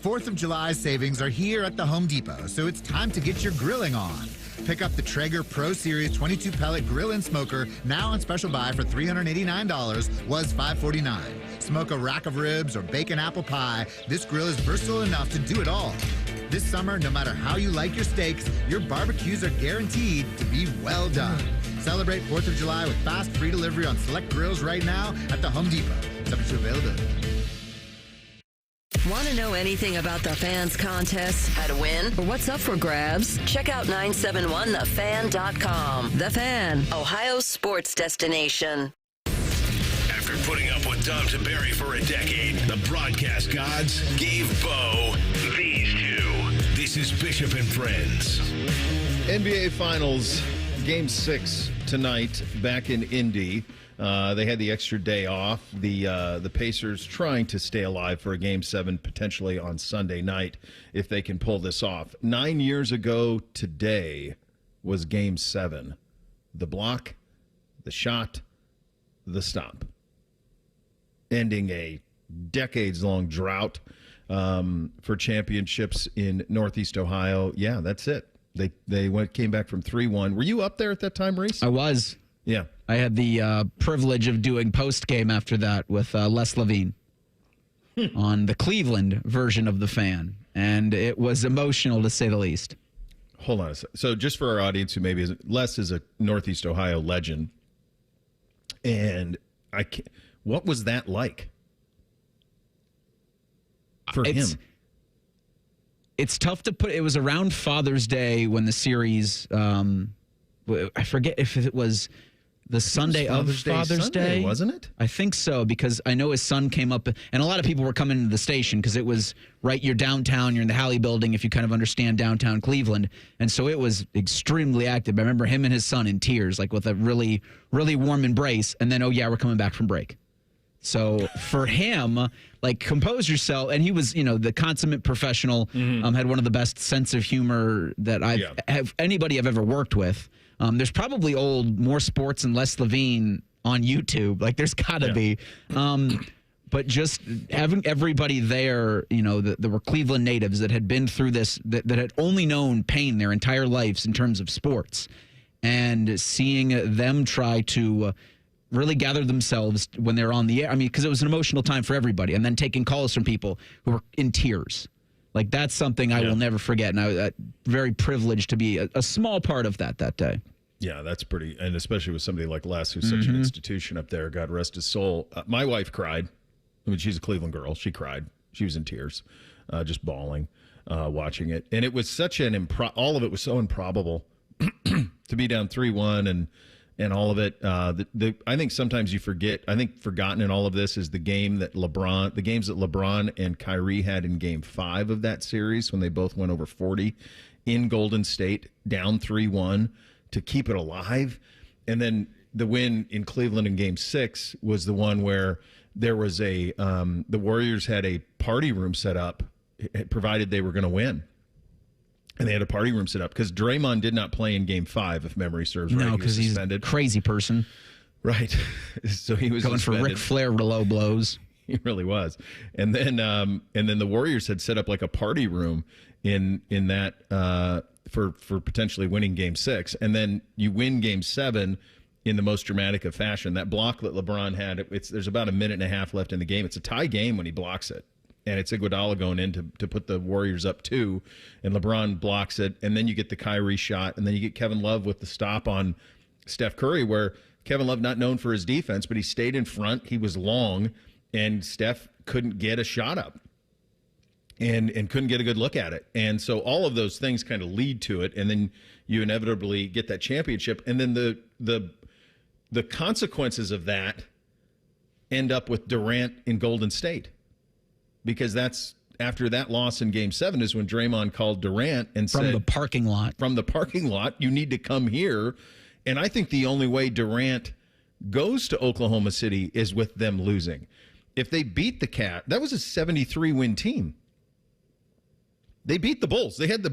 4th of July savings are here at the Home Depot, so it's time to get your grilling on. Pick up the Traeger Pro Series 22 pellet grill and smoker, now on special buy for $389, was $549. Smoke a rack of ribs or bake an apple pie. This grill is versatile enough to do it all. This summer, no matter how you like your steaks, your barbecues are guaranteed to be well done. Celebrate 4th of July with fast free delivery on select grills right now at the Home Depot. Subject to availability. Want to know anything about the Fans contest, how to win, or what's up for grabs? Check out 971thefan.com. The Fan, Ohio's sports destination. After putting up with Dom Barry for a decade, the broadcast gods gave Bo these two. This is Bishop and Friends. NBA Finals, Game 6 tonight back in Indy. They had the extra day off. The Pacers trying to stay alive for a Game 7 potentially on Sunday night if they can pull this off. 9 years ago today was Game 7. The block, the shot, the stop. Ending a decades-long drought for championships in Northeast Ohio. Yeah, that's it. They came back from 3-1. Were you up there at that time, Reese? I was. Yeah. I had the privilege of doing post-game after that with Les Levine on the Cleveland version of The Fan, and it was emotional to say the least. Hold on a second. So just for our audience who maybe isn't, Les is a Northeast Ohio legend, and what was that like for him? It's tough to put. It was around Father's Day when the series, I forget if it was the Sunday of Father's Day, wasn't it? I think so, because I know his son came up, and a lot of people were coming into the station because it was right. You're downtown. You're in the Halley Building, if you kind of understand downtown Cleveland, and so it was extremely active. I remember him and his son in tears, like with a really, really warm embrace, and then, oh yeah, we're coming back from break. So for him, like, compose yourself, and he was, the consummate professional. Had one of the best sense of humor that anybody I've ever worked with. There's probably more sports and Les Levine on YouTube. Like, there's got to be. But just having everybody there, there were Cleveland natives that had been through this, that had only known pain their entire lives in terms of sports. And seeing them try to really gather themselves when they're on the air. I mean, because it was an emotional time for everybody. And then taking calls from people who were in tears. Like, that's something I will never forget. And I was very privileged to be a small part of that day. Yeah, that's pretty, and especially with somebody like Les, who's such an institution up there. God rest his soul. My wife cried. I mean, she's a Cleveland girl. She cried. She was in tears, just bawling, watching it. And it was such all of it was so improbable to be down 3-1 and all of it. I think sometimes you forget. I think forgotten in all of this is the games that LeBron and Kyrie had in Game 5 of that series when they both went over 40 in Golden State, down 3-1 to keep it alive. And then the win in Cleveland in Game 6 was the one where there was the Warriors had a party room set up, provided they were going to win. And they had a party room set up because Draymond did not play in Game 5, if memory serves right. No, because he's a crazy person. Right. So he was going suspended. for Ric Flair low blows. He really was. And then the Warriors had set up like a party room in that for potentially winning Game 6. And then you win Game 7 in the most dramatic of fashion. That block that LeBron had, there's about a minute and a half left in the game. It's a tie game when he blocks it. and it's Iguodala going in to put the Warriors up 2, and LeBron blocks it, and then you get the Kyrie shot, and then you get Kevin Love with the stop on Steph Curry, where Kevin Love not known for his defense, but he stayed in front, he was long, and Steph couldn't get a shot up and couldn't get a good look at it. And so all of those things kind of lead to it, and then you inevitably get that championship, and then the consequences of that end up with Durant in Golden State, because that's after that loss in Game 7 is when Draymond called Durant and said, from the parking lot, you need to come here. And I think the only way Durant goes to Oklahoma City is with them losing. If they beat the Cavs, that was a 73-win team. They beat the Bulls. They had the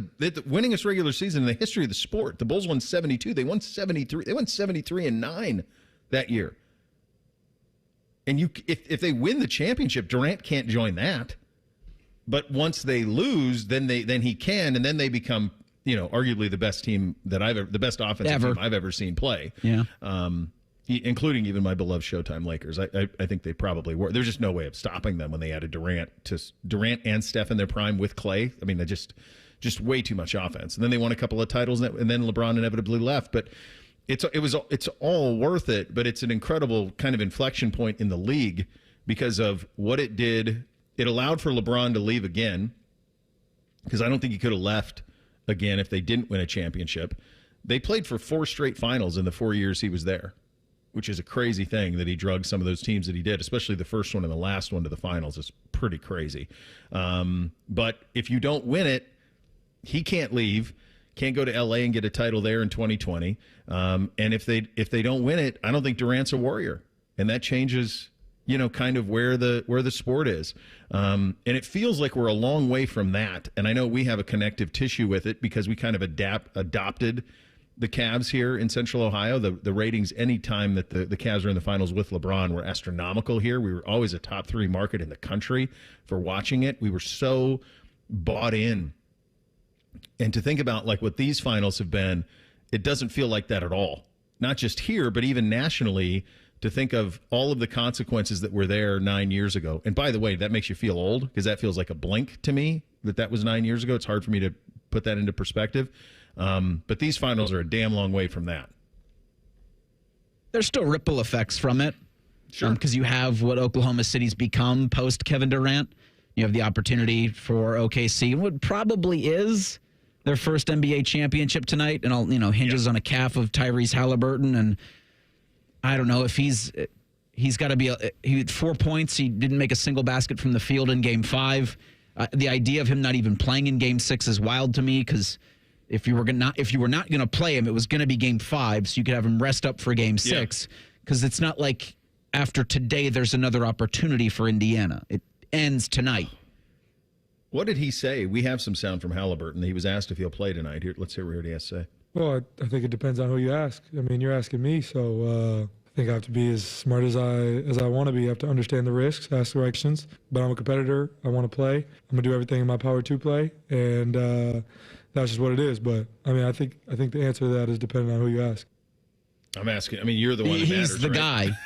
winningest regular season in the history of the sport. The Bulls won 72. They won 73. They won 73-9 that year. And if they win the championship, Durant can't join that. But once they lose, then he can, and then they become, arguably the best team the best offensive team I've ever seen play. Yeah. Including even my beloved Showtime Lakers. I think they probably were. There's just no way of stopping them when they added Durant and Steph in their prime with Clay. I mean, they just way too much offense. And then they won a couple of titles, and then LeBron inevitably left. But it's all worth it. But it's an incredible kind of inflection point in the league because of what it did. It allowed for LeBron to leave again, because I don't think he could have left again if they didn't win a championship. They played for 4 straight finals in the 4 years he was there, which is a crazy thing that he drugged some of those teams that he did, especially the first one and the last one to the finals is pretty crazy. But if you don't win it, he can't leave, can't go to L.A. and get a title there in 2020. And if they don't win it, I don't think Durant's a Warrior. And that changes, kind of where the sport is. And it feels like we're a long way from that. And I know we have a connective tissue with it because we kind of adopted the Cavs here in Central Ohio. The ratings any time that the Cavs are in the finals with LeBron were astronomical here. We were always a top 3 market in the country for watching it. We were so bought in. And to think about like what these finals have been, it doesn't feel like that at all. Not just here, but even nationally, to think of all of the consequences that were there 9 years ago. And by the way, that makes you feel old because that feels like a blink to me that was 9 years ago. It's hard for me to put that into perspective. But these finals are a damn long way from that. There's still ripple effects from it. Sure. Because you have what Oklahoma City's become post Kevin Durant. You have the opportunity for OKC, what probably is their first NBA championship tonight, and all hinges on a calf of Tyrese Halliburton. And I don't know if he's got to be. He had 4 points. He didn't make a single basket from the field in Game 5. The idea of him not even playing in Game 6 is wild to me because if you were not going to play him, it was going to be Game 5, so you could have him rest up for Game 6. Because it's not like after today there's another opportunity for Indiana. It ends tonight. What did he say? We have some sound from Halliburton. He was asked if he'll play tonight. Here, let's hear what he has to say. Well, I think it depends on who you ask. I mean, you're asking me, so I think I have to be as smart as I want to be. I have to understand the risks, ask the right questions. But I'm a competitor. I want to play. I'm gonna do everything in my power to play, and that's just what it is. But I mean, I think the answer to that is depending on who you ask. I'm asking. I mean, you're the one. That He's matters, the right? guy.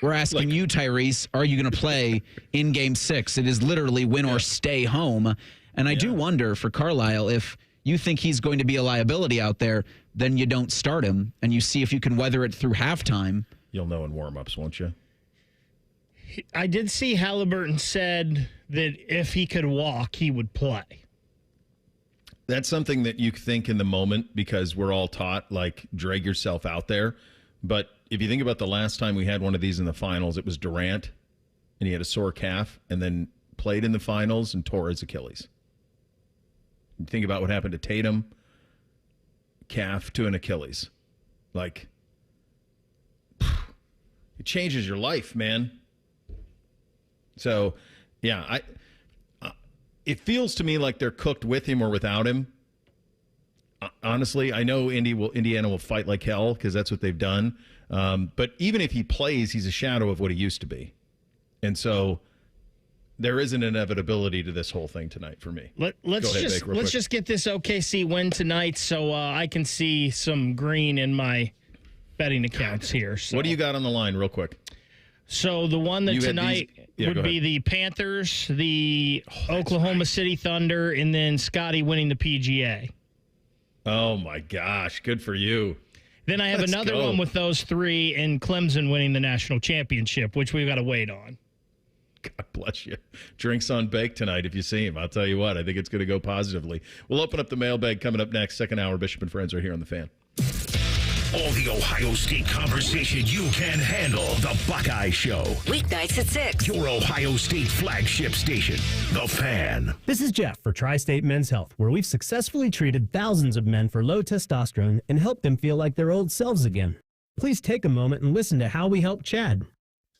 We're asking you, Tyrese, are you going to play in Game 6? It is literally win or stay home. And I do wonder for Carlisle, if you think he's going to be a liability out there, then you don't start him, and you see if you can weather it through halftime. You'll know in warm-ups, won't you? I did see Halliburton said that if he could walk, he would play. That's something that you think in the moment because we're all taught, like, drag yourself out there. But if you think about the last time we had one of these in the finals, it was Durant, and he had a sore calf, and then played in the finals and tore his Achilles. You think about what happened to Tatum, calf to an Achilles. Like, it changes your life, man. So, yeah, it feels to me like they're cooked with him or without him. Honestly, I know Indiana will fight like hell because that's what they've done. But even if he plays, he's a shadow of what he used to be. And so there is an inevitability to this whole thing tonight for me. Let's just get this OKC win tonight so I can see some green in my betting accounts here. So. What do you got on the line real quick? So the one that tonight would be the Panthers, the Oklahoma City Thunder, and then Scotty winning the PGA. Oh, my gosh. Good for you. Then I have another one with those three and Clemson winning the national championship, which we've got to wait on. God bless you. Drinks on bake tonight if you see him. I'll tell you what, I think it's going to go positively. We'll open up the mailbag coming up next. Second hour, Bishop and Friends are here on The Fan. All the Ohio State conversation you can handle. The Buckeye Show. Weeknights at 6. Your Ohio State flagship station. The Fan. This is Jeff for Tri-State Men's Health, where we've successfully treated thousands of men for low testosterone and helped them feel like their old selves again. Please take a moment and listen to how we help Chad.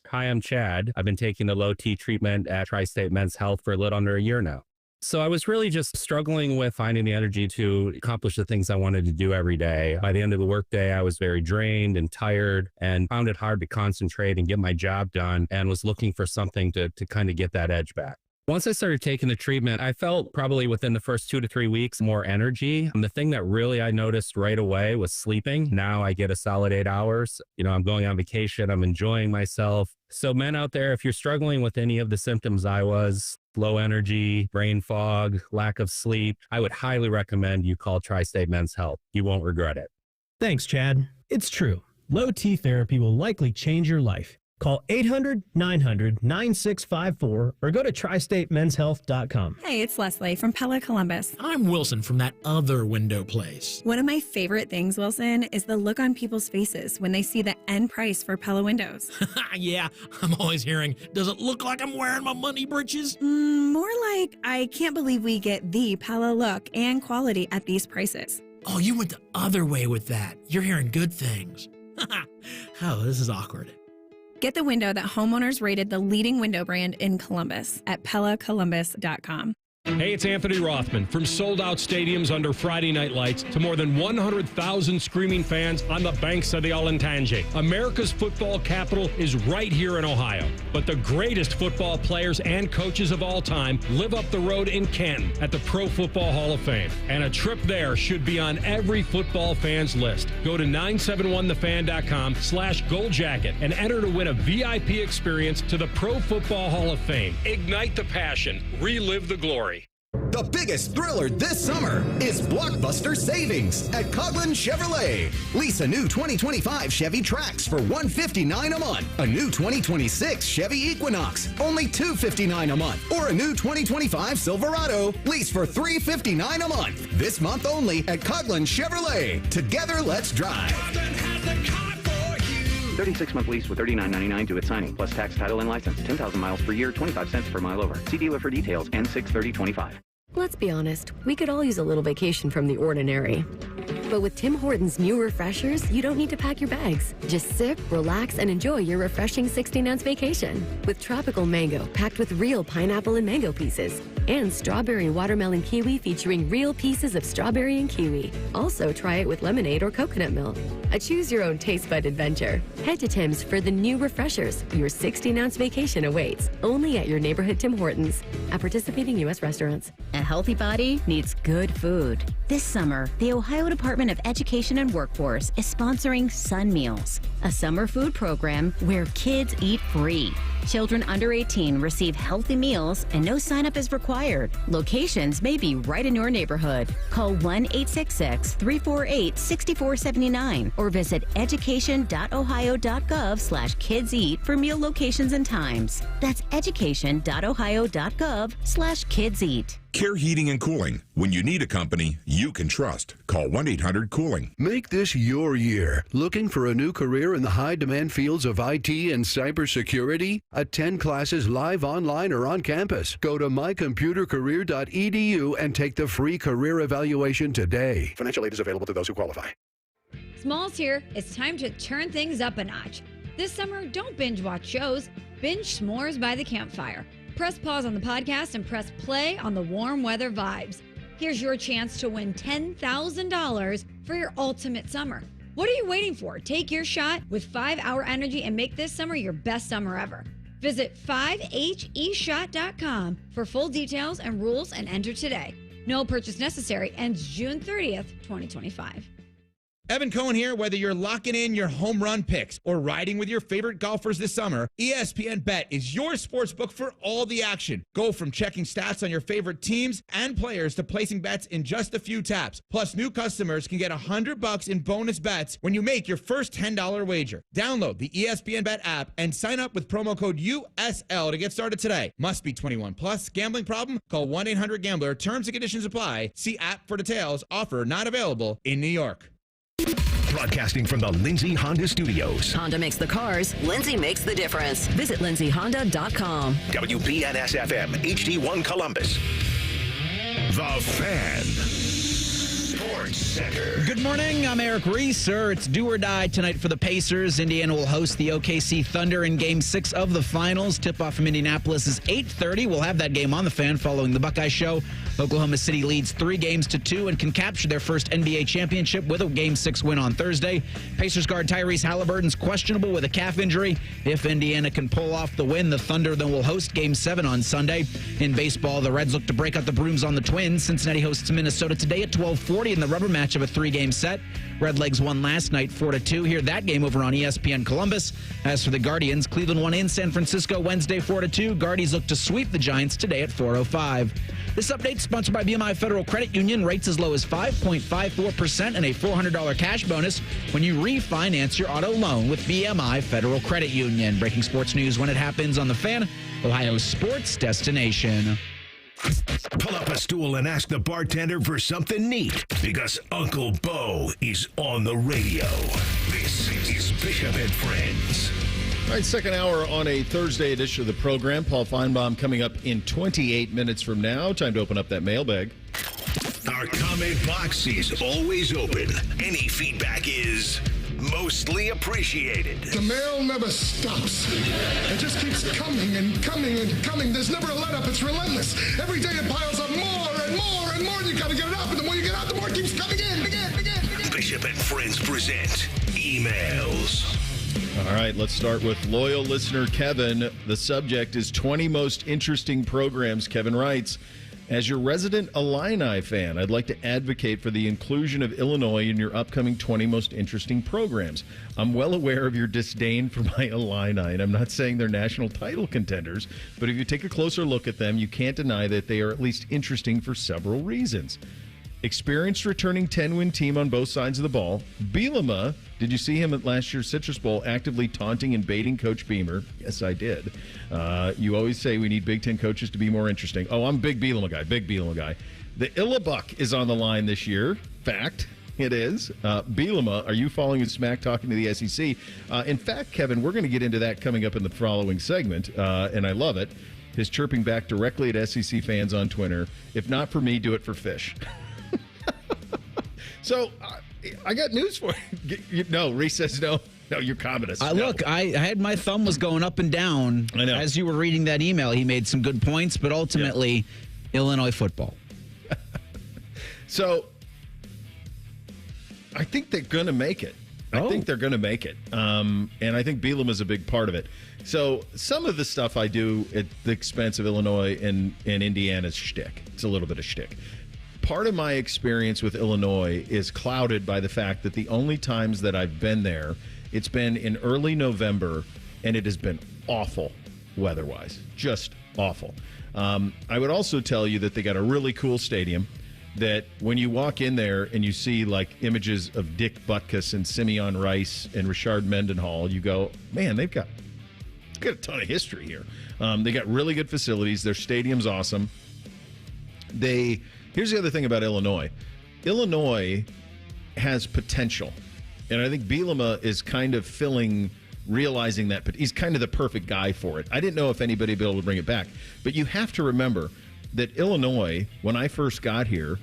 Hi, I'm Chad. I've been taking the low T treatment at Tri-State Men's Health for a little under a year now. So I was really just struggling with finding the energy to accomplish the things I wanted to do every day. By the end of the workday, I was very drained and tired and found it hard to concentrate and get my job done and was looking for something to kind of get that edge back. Once I started taking the treatment, I felt probably within the first 2 to 3 weeks more energy. And the thing that really I noticed right away was sleeping. Now I get a solid 8 hours. I'm going on vacation. I'm enjoying myself. So men out there, if you're struggling with any of the symptoms I was, low energy, brain fog, lack of sleep, I would highly recommend you call Tri-State Men's Health. You won't regret it. Thanks, Chad. It's true. Low T therapy will likely change your life. Call 800-900-9654 or go to tristatemenshealth.com. Hey, it's Leslie from Pella Columbus. I'm Wilson from that other window place. One of my favorite things, Wilson, is the look on people's faces when they see the end price for Pella windows. Yeah, I'm always hearing, does it look like I'm wearing my money britches? More like, I can't believe we get the Pella look and quality at these prices. Oh, you went the other way with that. You're hearing good things. Oh, this is awkward. Get the window that homeowners rated the leading window brand in Columbus at PellaColumbus.com. Hey, it's Anthony Rothman. From sold-out stadiums under Friday night lights to more than 100,000 screaming fans on the banks of the Olentangy. America's football capital is right here in Ohio. But the greatest football players and coaches of all time live up the road in Canton at the Pro Football Hall of Fame. And a trip there should be on every football fan's list. Go to 971thefan.com/goldjacket and enter to win a VIP experience to the Pro Football Hall of Fame. Ignite the passion. Relive the glory. The biggest thriller this summer is blockbuster savings at Coughlin Chevrolet. Lease a new 2025 Chevy Trax for $159 a month. A new 2026 Chevy Equinox, only $259 a month. Or a new 2025 Silverado, lease for $359 a month. This month only at Coughlin Chevrolet. Together, let's drive. 36-month lease with $39.99 due at signing, plus tax, title, and license. 10,000 miles per year, 25 cents per mile over. See dealer for details. N63025. Let's be honest, we could all use a little vacation from the ordinary. But with Tim Hortons' new refreshers, you don't need to pack your bags. Just sip, relax, and enjoy your refreshing 16-ounce vacation. With tropical mango packed with real pineapple and mango pieces. And strawberry watermelon kiwi featuring real pieces of strawberry and kiwi. Also, try it with lemonade or coconut milk. A choose-your-own taste bud adventure. Head to Tim's for the new refreshers. Your 16-ounce vacation awaits. Only at your neighborhood Tim Hortons. At participating U.S. restaurants. A healthy body needs good food. This summer, the Ohio Department of Education and Workforce is sponsoring Sun Meals, a summer food program where kids eat free. Children under 18 receive healthy meals and no sign-up is required. Locations may be right in your neighborhood. Call 1-866-348-6479 or visit education.ohio.gov/kidseat for meal locations and times. That's education.ohio.gov/kidseat. Care Heating and Cooling. When you need a company you can trust, call 1-800-COOLING. Make this your year. Looking for a new career in the high-demand fields of IT and cybersecurity? Attend classes live, online, or on campus. Go to mycomputercareer.edu and take the free career evaluation today. Financial aid is available to those who qualify. Smalls here. It's time to turn things up a notch. This summer, don't binge watch shows. Binge s'mores by the campfire. Press pause on the podcast and press play on the warm weather vibes. Here's your chance to win $10,000 for your ultimate summer. What are you waiting for? Take your shot with 5-Hour Energy and make this summer your best summer ever. Visit 5heshot.com for full details and rules and enter today. No purchase necessary. Ends June 30th, 2025. Evan Cohen here. Whether you're locking in your home run picks or riding with your favorite golfers this summer, ESPN Bet is your sportsbook for all the action. Go from checking stats on your favorite teams and players to placing bets in just a few taps. Plus, new customers can get $100 in bonus bets when you make your first $10 wager. Download the ESPN Bet app and sign up with promo code USL to get started today. Must be 21 plus. Gambling problem? Call 1-800-GAMBLER. Terms and conditions apply. See app for details. Offer not available in New York. Broadcasting from the Lindsay Honda Studios. Honda makes the cars. Lindsay makes the difference. Visit lindsayhonda.com. WBNS-FM, HD1 Columbus. The Fan. Sports Center. Good morning. I'm Eric Reeser. It's do or die tonight for the Pacers. Indiana will host the OKC Thunder in Game 6 of the Finals. Tip-off from Indianapolis is 8:30. We'll have that game on the Fan following the Buckeye Show. Oklahoma City leads 3-2 and can capture their first NBA championship with a Game 6 win on Thursday. Pacers guard Tyrese Halliburton's questionable with a calf injury. If Indiana can pull off the win, the Thunder then will host Game 7 on Sunday. In baseball, the Reds look to break out the brooms on the Twins. Cincinnati hosts Minnesota today at 12:40 in the rubber match of a 3-game set. Redlegs won last night 4-2. Hear that game over on ESPN Columbus. As for the Guardians, Cleveland won in San Francisco Wednesday 4-2. Guardians look to sweep the Giants today at 4:05. This update sponsored by BMI Federal Credit Union. Rates as low as 5.54% and a $400 cash bonus when you refinance your auto loan with BMI Federal Credit Union. Breaking sports news when it happens on the Fan, Ohio's sports destination. Pull up a stool and ask the bartender for something neat, because Uncle Bo is on the radio. This is Bishop and Friends. All right, second hour on a Thursday edition of the program. Paul Finebaum coming up in 28 minutes from now. Time to open up that mailbag. Our comment box is always open. Any feedback is mostly appreciated. The mail never stops. It just keeps coming and coming and coming. There's never a let up. It's relentless. Every day it piles up more and more and more. And you got to get it up. And the more you get out, the more it keeps coming in. Bishop and Friends present emails. All right, let's start with loyal listener Kevin. The subject is 20 most interesting programs. Kevin writes, as your resident Illini fan, I'd like to advocate for the inclusion of Illinois in your upcoming 20 most interesting programs. I'm well aware of your disdain for my Illini, and I'm not saying they're national title contenders, but if you take a closer look at them, you can't deny that they are at least interesting for several reasons. Experienced returning 10-win team on both sides of the ball. Bielema, did you see him at last year's Citrus Bowl actively taunting and baiting Coach Beamer? Yes, I did. You always say we need Big Ten coaches to be more interesting. Oh, I'm a big Bielema guy. The Illabuck is on the line this year. Fact, it is. Bielema, are you following his smack talking to the SEC? In fact, Kevin, we're going to get into that coming up in the following segment, and I love it. His chirping back directly at SEC fans on Twitter. If not for me, do it for Fish. So, I got news for you. No, Reese says no. No, you're communist. No. Look, I had my thumb was going up and down. I know. As you were reading that email, he made some good points, but ultimately, Illinois football. So, I think they're going to make it. I think they're going to make it. And I think Bielema is a big part of it. So, some of the stuff I do at the expense of Illinois and Indiana's shtick. It's a little bit of shtick. Part of my experience with Illinois is clouded by the fact that the only times that I've been there, it's been in early November, and it has been awful weather-wise. Just awful. I would also tell you that they got a really cool stadium that when you walk in there and you see like images of Dick Butkus and Simeon Rice and Richard Mendenhall, you go, man, they've got a ton of history here. They got really good facilities. Their stadium's awesome. Here's the other thing about Illinois. Illinois has potential. And I think Bielema is kind of realizing that, but he's kind of the perfect guy for it. I didn't know if anybody would be able to bring it back. But you have to remember that Illinois, when I first got here,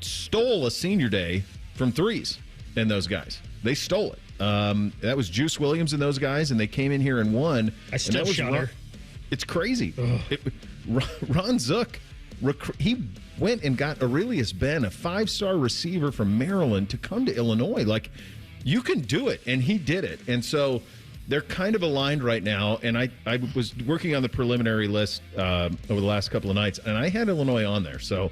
stole a senior day from threes and those guys. They stole it. That was Juice Williams and those guys, and they came in here and won. I still shudder. It's crazy. Ron Zook, he went and got Aurelius Ben, a 5-star receiver from Maryland, to come to Illinois. Like, you can do it, and he did it. And so they're kind of aligned right now, and I was working on the preliminary list over the last couple of nights, and I had Illinois on there. So,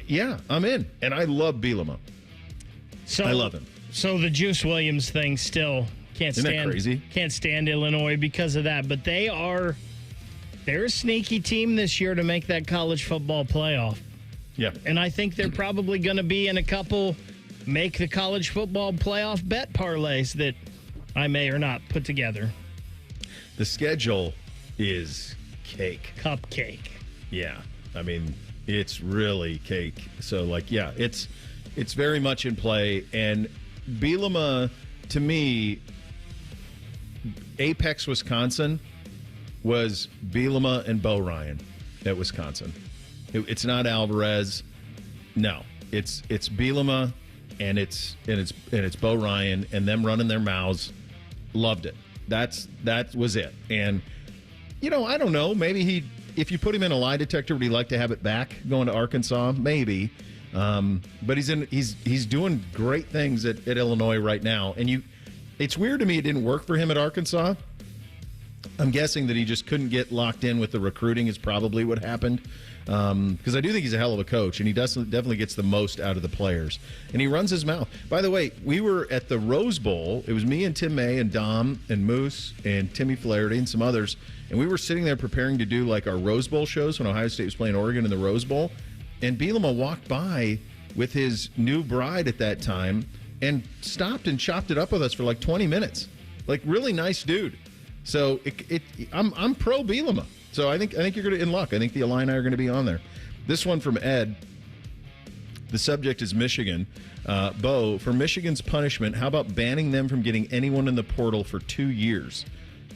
yeah, I'm in, and I love Bielema. So, I love him. So the Juice Williams thing still can't Isn't that stand. crazy? Can't stand Illinois because of that. But they're a sneaky team this year to make that college football playoff. Yeah. And I think they're probably going to be in a couple make the college football playoff bet parlays that I may or not put together. The schedule is cake. Cupcake. Yeah. I mean, it's really cake. So, it's very much in play. And Bielema, to me, Apex, Wisconsin, was Bielema and Bo Ryan at Wisconsin. It's not Alvarez. No. It's Bielema and it's Bo Ryan and them running their mouths. Loved it. That was it. And I don't know. Maybe if you put him in a lie detector, would he like to have it back going to Arkansas? Maybe. But he's doing great things at Illinois right now. And it's weird to me it didn't work for him at Arkansas. I'm guessing that he just couldn't get locked in with the recruiting is probably what happened. Because I do think he's a hell of a coach, and he definitely gets the most out of the players. And he runs his mouth. By the way, we were at the Rose Bowl. It was me and Tim May and Dom and Moose and Timmy Flaherty and some others. And we were sitting there preparing to do our Rose Bowl shows when Ohio State was playing Oregon in the Rose Bowl. And Bielema walked by with his new bride at that time and stopped and chopped it up with us for 20 minutes. Really nice dude. So I'm pro Bielema. So I think you're going to in luck. I think the Illini are going to be on there. This one from Ed. The subject is Michigan. Bo, for Michigan's punishment, how about banning them from getting anyone in the portal for 2 years?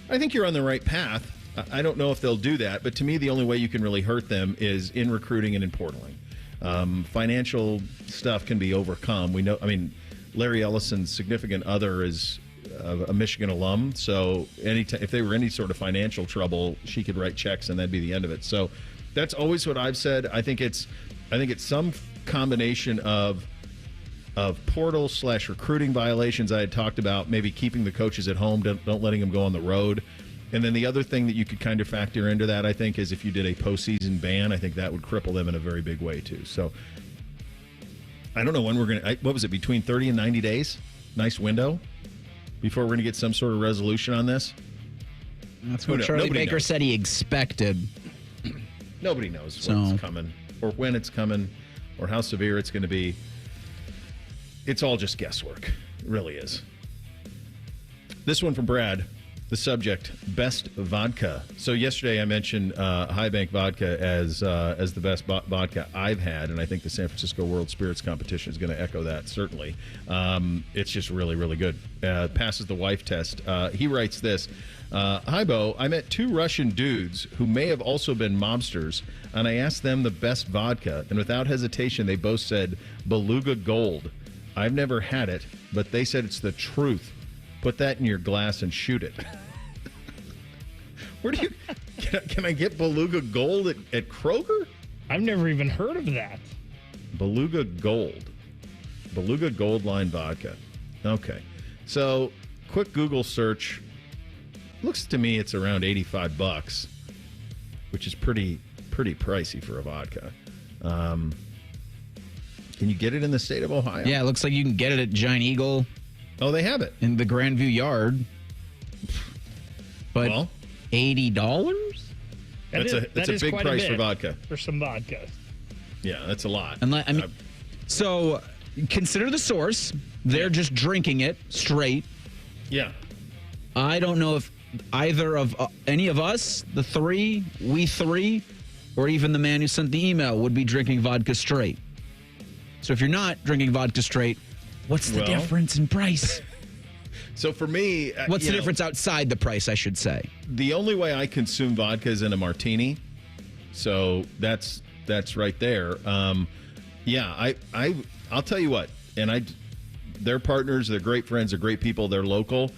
I think you're on the right path. I don't know if they'll do that, but to me, the only way you can really hurt them is in recruiting and in portaling. Financial stuff can be overcome. We know. I mean, Larry Ellison's significant other is a Michigan alum, so if they were any sort of financial trouble, she could write checks and that'd be the end of it. So that's always what I've said. I think it's some combination of portal / recruiting violations I had talked about, maybe keeping the coaches at home, don't letting them go on the road. And then the other thing that you could kind of factor into that, I think, is if you did a postseason ban, I think that would cripple them in a very big way too. So I don't know when we're going to, what was it, between 30 and 90 days? Nice window before we're going to get some sort of resolution on this. That's what Charlie Baker said he expected. Nobody knows when it's coming or when it's coming or how severe it's going to be. It's all just guesswork. It really is. This one from Brad. The subject, best vodka. So yesterday I mentioned High Bank Vodka as the best vodka I've had, and I think the San Francisco World Spirits Competition is going to echo that, certainly. It's just really, really good. Passes the wife test. He writes this, Hi, Bo. I met 2 Russian dudes who may have also been mobsters, and I asked them the best vodka, and without hesitation they both said Beluga Gold. I've never had it, but they said it's the truth. Put that in your glass and shoot it. Where do you can I get Beluga Gold at Kroger? I've never even heard of that. Beluga Gold line vodka. Okay, so quick Google search. Looks to me it's around $85, which is pretty pricey for a vodka. Can you get it in the state of Ohio? Yeah, it looks like you can get it at Giant Eagle. Oh, they have it in the Grandview Yard. But $80? That's a big price for vodka. For some vodka. Yeah, that's a lot. And so consider the source. They're just drinking it straight. Yeah. I don't know if either of any of us, we three, or even the man who sent the email would be drinking vodka straight. So if you're not drinking vodka straight, what's the difference in price? So for me... what's the difference outside the price, I should say? The only way I consume vodka is in a martini. So that's right there. I'll tell you what. And they're partners. They're great friends. They're great people. They're local.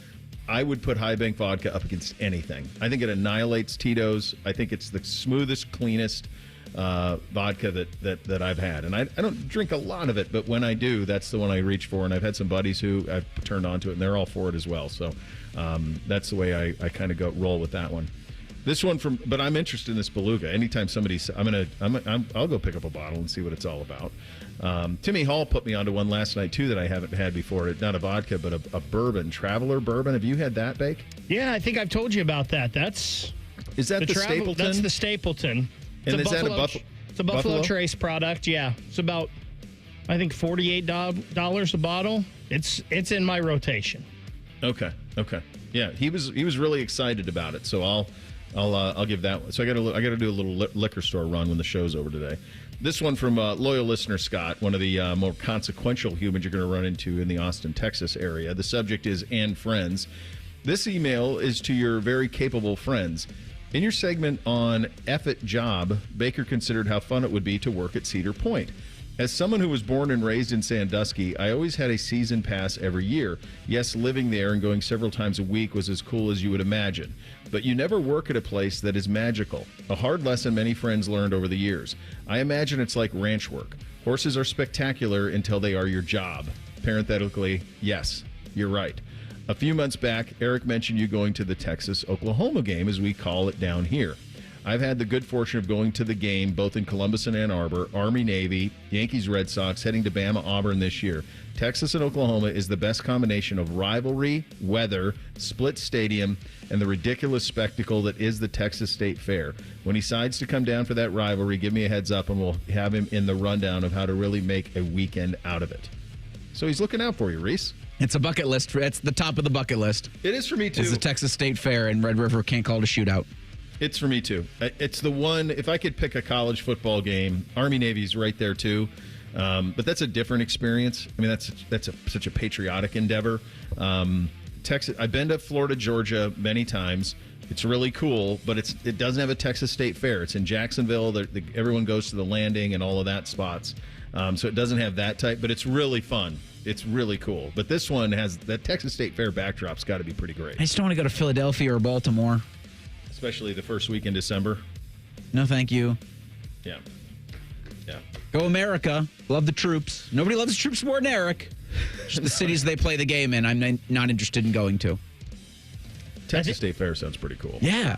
I would put High Bank Vodka up against anything. I think it annihilates Tito's. I think it's the smoothest, cleanest vodka that I've had. And I don't drink a lot of it, but when I do, that's the one I reach for. And I've had some buddies who I've turned on to it, and they're all for it as well. So that's the way I kind of roll with that one. This one but I'm interested in this beluga. Anytime I'll go pick up a bottle and see what it's all about. Timmy Hall put me onto one last night too that I haven't had before. Not a vodka, but a bourbon, Traveler bourbon. Have you had that, Bake? Yeah, I think I've told you about that. Is that the Stapleton? That's the Stapleton. And is that a Buffalo? It's a Buffalo Trace product. Yeah, it's about I think $48 a bottle. It's in my rotation. Okay. Yeah, he was really excited about it. So I'll give that one. So I got to do a little liquor store run when the show's over today. This one from loyal listener Scott, one of the more consequential humans you're going to run into in the Austin, Texas area. The subject is "and friends." This email is to your very capable friends. In your segment on F It Job, Baker considered how fun it would be to work at Cedar Point. As someone who was born and raised in Sandusky, I always had a season pass every year. Yes, living there and going several times a week was as cool as you would imagine. But you never work at a place that is magical. A hard lesson many friends learned over the years. I imagine it's like ranch work. Horses are spectacular until they are your job. Parenthetically, yes, you're right. A few months back, Eric mentioned you going to the Texas-Oklahoma game, as we call it down here. I've had the good fortune of going to the game both in Columbus and Ann Arbor, Army-Navy, Yankees-Red Sox, heading to Bama-Auburn this year. Texas and Oklahoma is the best combination of rivalry, weather, split stadium, and the ridiculous spectacle that is the Texas State Fair. When he decides to come down for that rivalry, give me a heads up and we'll have him in the rundown of how to really make a weekend out of it. So he's looking out for you, Reese. It's a bucket list. It's the top of the bucket list. It is for me, too. It's the Texas State Fair, and Red River can't call it a shootout. It's for me, too. It's the one, if I could pick a college football game, Army-Navy's right there, too. But that's a different experience. I mean, that's such a patriotic endeavor. Texas. I've been to Florida, Georgia many times. It's really cool, but it doesn't have a Texas State Fair. It's in Jacksonville. Everyone goes to the landing and all of that spots. So it doesn't have that type, but it's really fun. It's really cool. But this one has that Texas State Fair backdrop's got to be pretty great. I just don't want to go to Philadelphia or Baltimore. Especially the first week in December. No, thank you. Yeah. Go America. Love the troops. Nobody loves the troops more than Eric. Just the cities they play the game in, I'm not interested in going to. Texas State Fair sounds pretty cool. Yeah.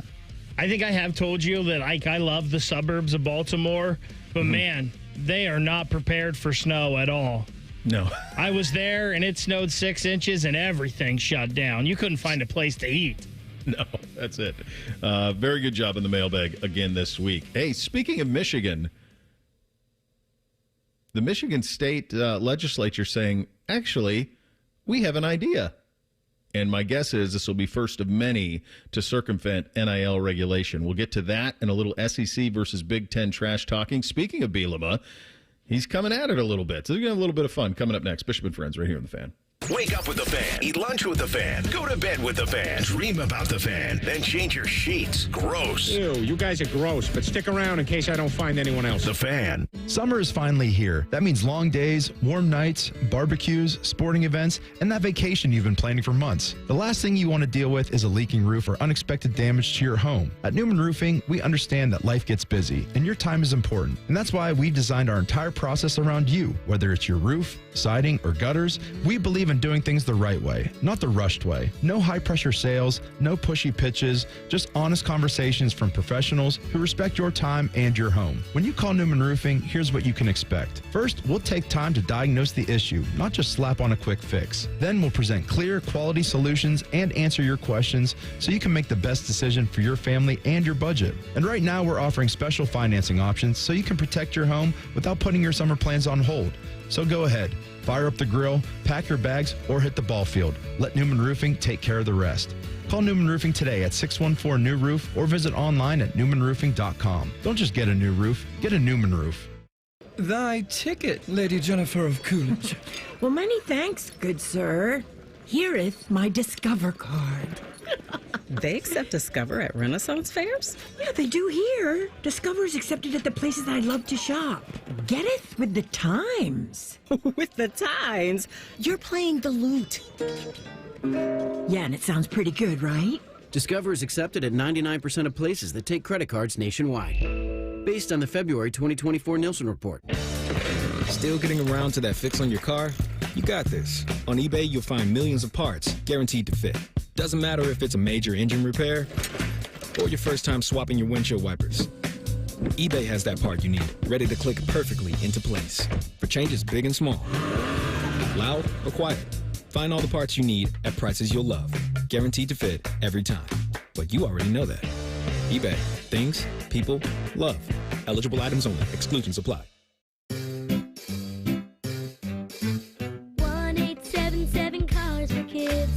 I think I have told you that I love the suburbs of Baltimore, but man, they are not prepared for snow at all. No. I was there and it snowed 6 inches and everything shut down. You couldn't find a place to eat. No, that's it. Very good job in the mailbag again this week. Hey, speaking of Michigan, the Michigan State legislature saying, actually, we have an idea. And my guess is this will be first of many to circumvent NIL regulation. We'll get to that and a little SEC versus Big Ten trash talking. Speaking of Bielema, he's coming at it a little bit. So we're going to have a little bit of fun coming up next. Bishop and Friends right here on The Fan. Wake up with the Fan. Eat lunch with the Fan. Go to bed with the Fan. Dream about the Fan. Then change your sheets. Gross. Ew, you guys are gross, but stick around in case I don't find anyone else. The Fan. Summer is finally here. That means long days, warm nights, barbecues, sporting events, and that vacation you've been planning for months. The last thing you want to deal with is a leaking roof or unexpected damage to your home. At Newman Roofing, we understand that life gets busy, and your time is important. And that's why we designed our entire process around you. Whether it's your roof, siding, or gutters, we believe in doing things the right way, not the rushed way. No high-pressure sales, no pushy pitches, just honest conversations from professionals who respect your time and your home. When you call Newman Roofing, here's what you can expect. First, we'll take time to diagnose the issue, not just slap on a quick fix. Then we'll present clear, quality solutions and answer your questions so you can make the best decision for your family and your budget. And right now, we're offering special financing options so you can protect your home without putting your summer plans on hold. So go ahead, fire up the grill, pack your bags, or hit the ball field. Let Newman Roofing take care of the rest. Call Newman Roofing today at 614-NEW-ROOF or visit online at newmanroofing.com. Don't just get a new roof, get a Newman roof. Thy ticket, Lady Jennifer of Coolidge. Well, many thanks, good sir. Here'th my Discover card. They accept Discover at Renaissance fairs? Yeah, they do here. Discover's accepted at the places I love to shop. Getteth with the times. With the times? You're playing the lute. Yeah, and it sounds pretty good, right? Discover is accepted at 99% of places that take credit cards nationwide. Based on the February 2024 Nielsen report. Still getting around to that fix on your car? You got this. On eBay, you'll find millions of parts guaranteed to fit. Doesn't matter if it's a major engine repair or your first time swapping your windshield wipers. eBay has that part you need, ready to click perfectly into place for changes big and small. Loud or quiet, find all the parts you need at prices you'll love. Guaranteed to fit every time. But you already know that. eBay. Things, people, love. Eligible items only. Exclusions apply. 1-877 Cars for Kids.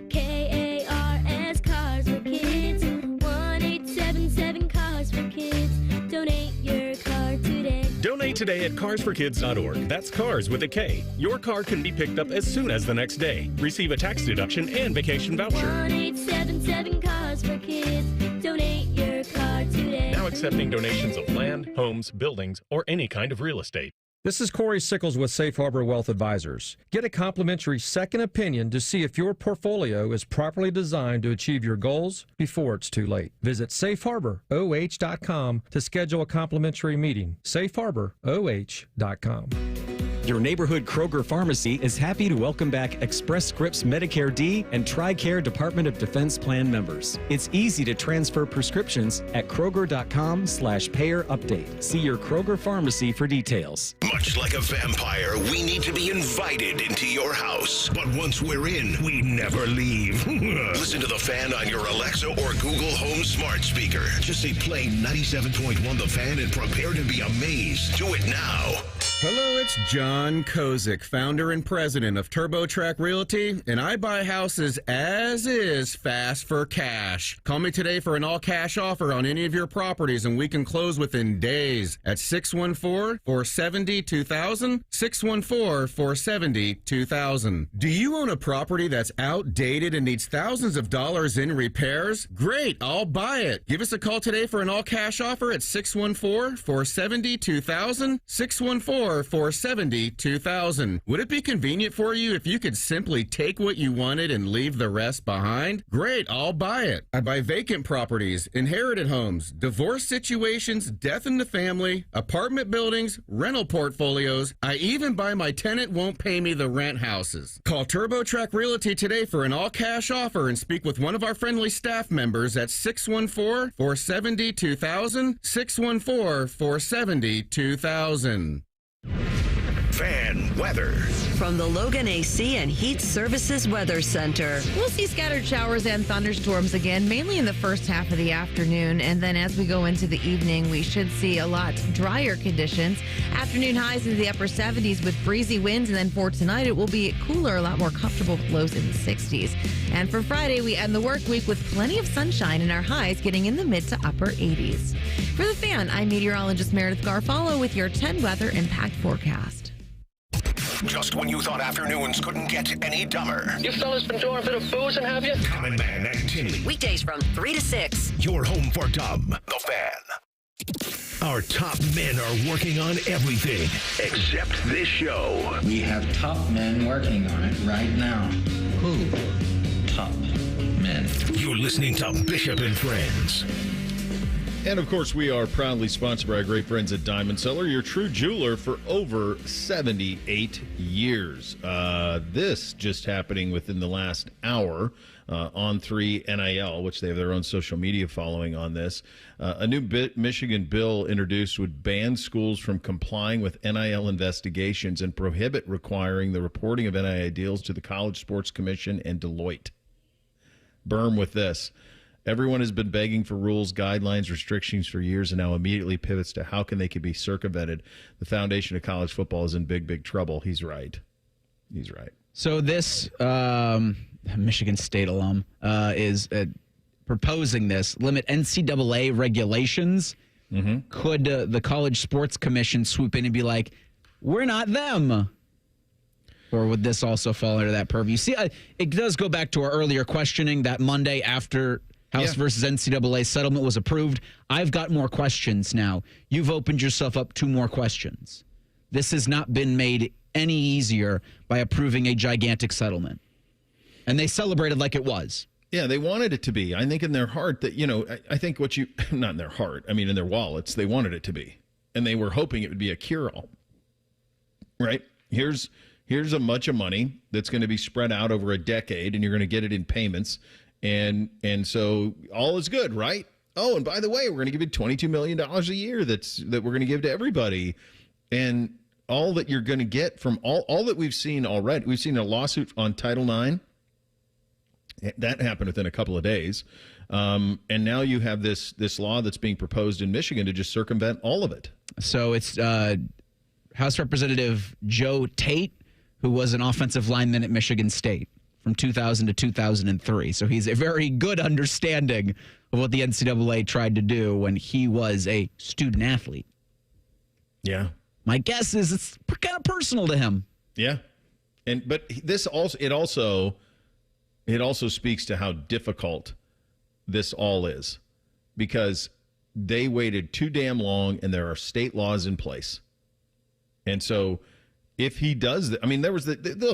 KARS Cars for Kids. 1-877 Cars for Kids. Donate your car today. Donate today at carsforkids.org. That's cars with a K. Your car can be picked up as soon as the next day. Receive a tax deduction and vacation voucher. 1-877 Cars for Kids. Donate your car today. Now accepting donations of land, homes, buildings, or any kind of real estate. This is Corey Sickles with Safe Harbor Wealth Advisors. Get a complimentary second opinion to see if your portfolio is properly designed to achieve your goals before it's too late. Visit safeharboroh.com to schedule a complimentary meeting. safeharboroh.com. Your neighborhood Kroger pharmacy is happy to welcome back Express Scripts Medicare D and TRICARE Department of Defense Plan members. It's easy to transfer prescriptions at Kroger.com/payer update. See your Kroger pharmacy for details. Much like a vampire, we need to be invited into your house. But once we're in, we never leave. Listen to The Fan on your Alexa or Google Home smart speaker. Just say play 97.1 The Fan and prepare to be amazed. Do it now. Hello, it's John Kozik, founder and president of TurboTrack Realty, and I buy houses as is, fast for cash. Call me today for an all-cash offer on any of your properties, and we can close within days at 614-470-2000, 614-470-2000. Do you own a property that's outdated and needs thousands of dollars in repairs? Great, I'll buy it. Give us a call today for an all-cash offer at 614-470-2000, 614-470-2000. Would it be convenient for you if you could simply take what you wanted and leave the rest behind? Great, I'll buy it. I buy vacant properties, inherited homes, divorce situations, death in the family, apartment buildings, rental portfolios. I even buy my tenant won't pay me the rent houses. Call TurboTrack Realty today for an all-cash offer and speak with one of our friendly staff members at 614-470-2000, 614-470-2000. Fan weather. From the Logan AC and Heat Services Weather Center. We'll see scattered showers and thunderstorms again, mainly in the first half of the afternoon. And then as we go into the evening, we should see a lot drier conditions. Afternoon highs in the upper 70s with breezy winds. And then for tonight, it will be cooler, a lot more comfortable with lows in the 60s. And for Friday, we end the work week with plenty of sunshine and our highs getting in the mid to upper 80s. For The Fan, I'm meteorologist Meredith Garfalo with your 10 weather impact forecast. Just when you thought afternoons couldn't get any dumber. You fellas been doing a bit of boozing, have you? Common Man and Tinley. Weekdays from 3 to 6. Your home for dumb. The Fan. Our top men are working on everything except this show. We have top men working on it right now. Who? Top men. You're listening to Bishop and Friends. And, of course, we are proudly sponsored by our great friends at Diamond Cellar, your true jeweler for over 78 years. This just happening within the last hour on 3 NIL, which they have their own social media following on this. A new Michigan bill introduced would ban schools from complying with NIL investigations and prohibit requiring the reporting of NIL deals to the College Sports Commission and Deloitte. Berm with this. Everyone has been begging for rules, guidelines, restrictions for years, and now immediately pivots to how can they could be circumvented. The foundation of college football is in big, big trouble. He's right. He's right. So this Michigan State alum is proposing this, limit NCAA regulations. Mm-hmm. Could the College Sports Commission swoop in and be like, we're not them? Or would this also fall under that purview? See, it does go back to our earlier questioning that Monday after House versus NCAA settlement was approved. I've got more questions now. You've opened yourself up to more questions. This has not been made any easier by approving a gigantic settlement. And they celebrated like it was. Yeah, they wanted it to be. I think in their heart that, I think not in their heart, I mean in their wallets, they wanted it to be. And they were hoping it would be a cure-all. Right? Here's a bunch of money that's going to be spread out over a decade, and you're going to get it in payments. And so all is good, right? oh, and by the way, we're going to give you $22 million a year that we're going to give to everybody. And all that you're going to get from all that we've seen already. We've seen a lawsuit on Title IX. That happened within a couple of days. And now you have this law that's being proposed in Michigan to just circumvent all of it. So it's House Representative Joe Tate, who was an offensive lineman at Michigan State from 2000 to 2003. So he's a very good understanding of what the NCAA tried to do when he was a student athlete. Yeah. My guess is it's kind of personal to him. Yeah. But this also speaks to how difficult this all is, because they waited too damn long and there are state laws in place. And so if he does, I mean, there was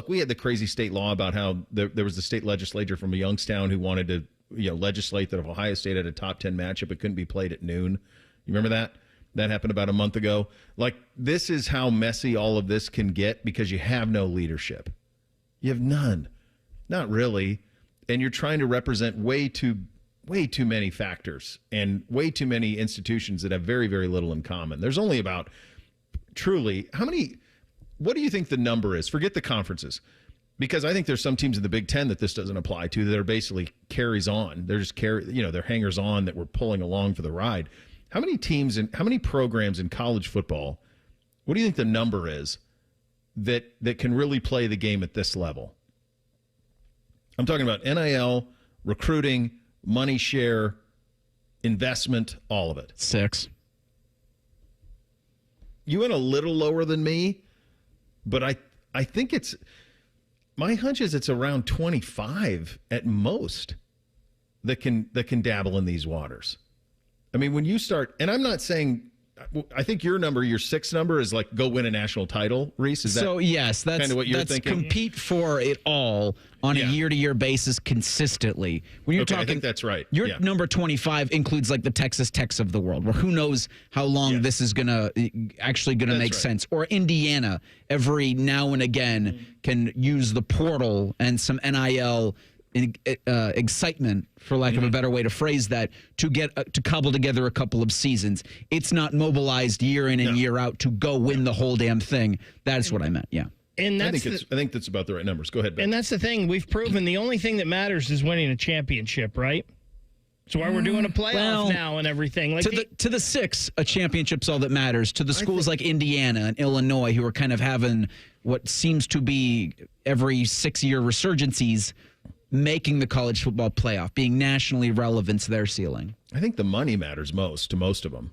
we had the crazy state law about how there was the state legislature from Youngstown who wanted to, legislate that if Ohio State had a top 10 matchup, it couldn't be played at noon. You remember that? That happened about a month ago. Like, this is how messy all of this can get because you have no leadership. You have none. Not really. And you're trying to represent way too many factors and way too many institutions that have very, very little in common. There's only about, truly, what do you think the number is? Forget the conferences. Because I think there's some teams in the Big Ten that this doesn't apply to that are basically carries on. They're just they're hangers on that we're pulling along for the ride. How many teams and how many programs in college football, what do you think the number is that can really play the game at this level? I'm talking about NIL, recruiting, money share, investment, all of it. 6. You went a little lower than me, but I think my hunch is it's around 25 at most that can dabble in these waters. I mean, when you start, and I'm not saying, I think your 6th number is like go win a national title, Reese. Is that yes, that's kind of what you're thinking? Compete for it all on a year-to-year basis consistently. When you're talking, I think that's right. Your number 25 includes like the Texas Techs of the world, where who knows how long this is actually gonna make sense. Or Indiana, every now and again can use the portal and some NIL excitement, for lack of a better way to phrase that, to get to cobble together a couple of seasons. It's not mobilized year in and year out to go win the whole damn thing. That's what I meant. Yeah. And I think that's about the right numbers. Go ahead, Ben. And that's the thing. We've proven the only thing that matters is winning a championship, right? That's why we're doing a playoff now and everything. Like to the 6, a championship's all that matters. To the schools like Indiana and Illinois, who are kind of having what seems to be every 6-year resurgencies, making the college football playoff, being nationally relevant to their ceiling. I think the money matters most to most of them.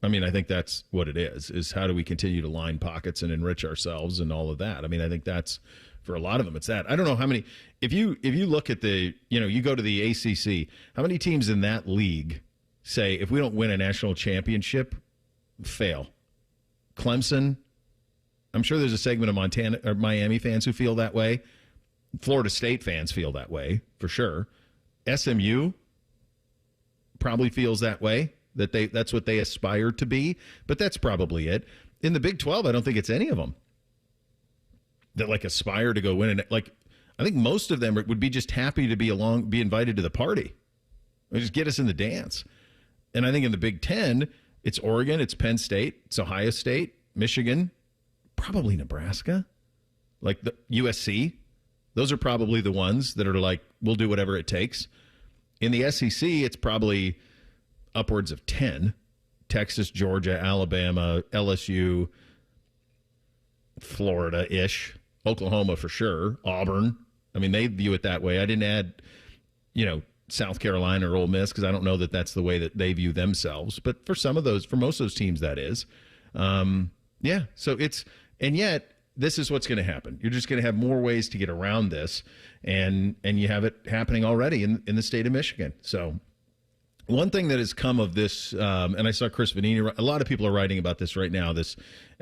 I mean, I think that's what it is how do we continue to line pockets and enrich ourselves and all of that. I mean, I think that's, for a lot of them, it's that. I don't know how many, if you look at you go to the ACC, how many teams in that league say, if we don't win a national championship, fail? Clemson, I'm sure there's a segment of Montana or Miami fans who feel that way. Florida State fans feel that way, for sure. SMU probably feels that way, that's what they aspire to be, but that's probably it. In the Big 12, I don't think it's any of them that aspire to go win. And I think most of them would be just happy to be invited to the party. Just get us in the dance. And I think in the Big 10, it's Oregon, it's Penn State, it's Ohio State, Michigan, probably Nebraska, like the USC. Those are probably the ones that are like, we'll do whatever it takes. In the SEC, it's probably upwards of 10. Texas, Georgia, Alabama, LSU, Florida-ish, Oklahoma for sure, Auburn. I mean, they view it that way. I didn't add, South Carolina or Ole Miss because I don't know that that's the way that they view themselves. But for most of those teams, that is. So and yet, this is what's going to happen. You're just going to have more ways to get around this, and you have it happening already in the state of Michigan. So one thing that has come of this, and I saw Chris Vanini, a lot of people are writing about this right now, this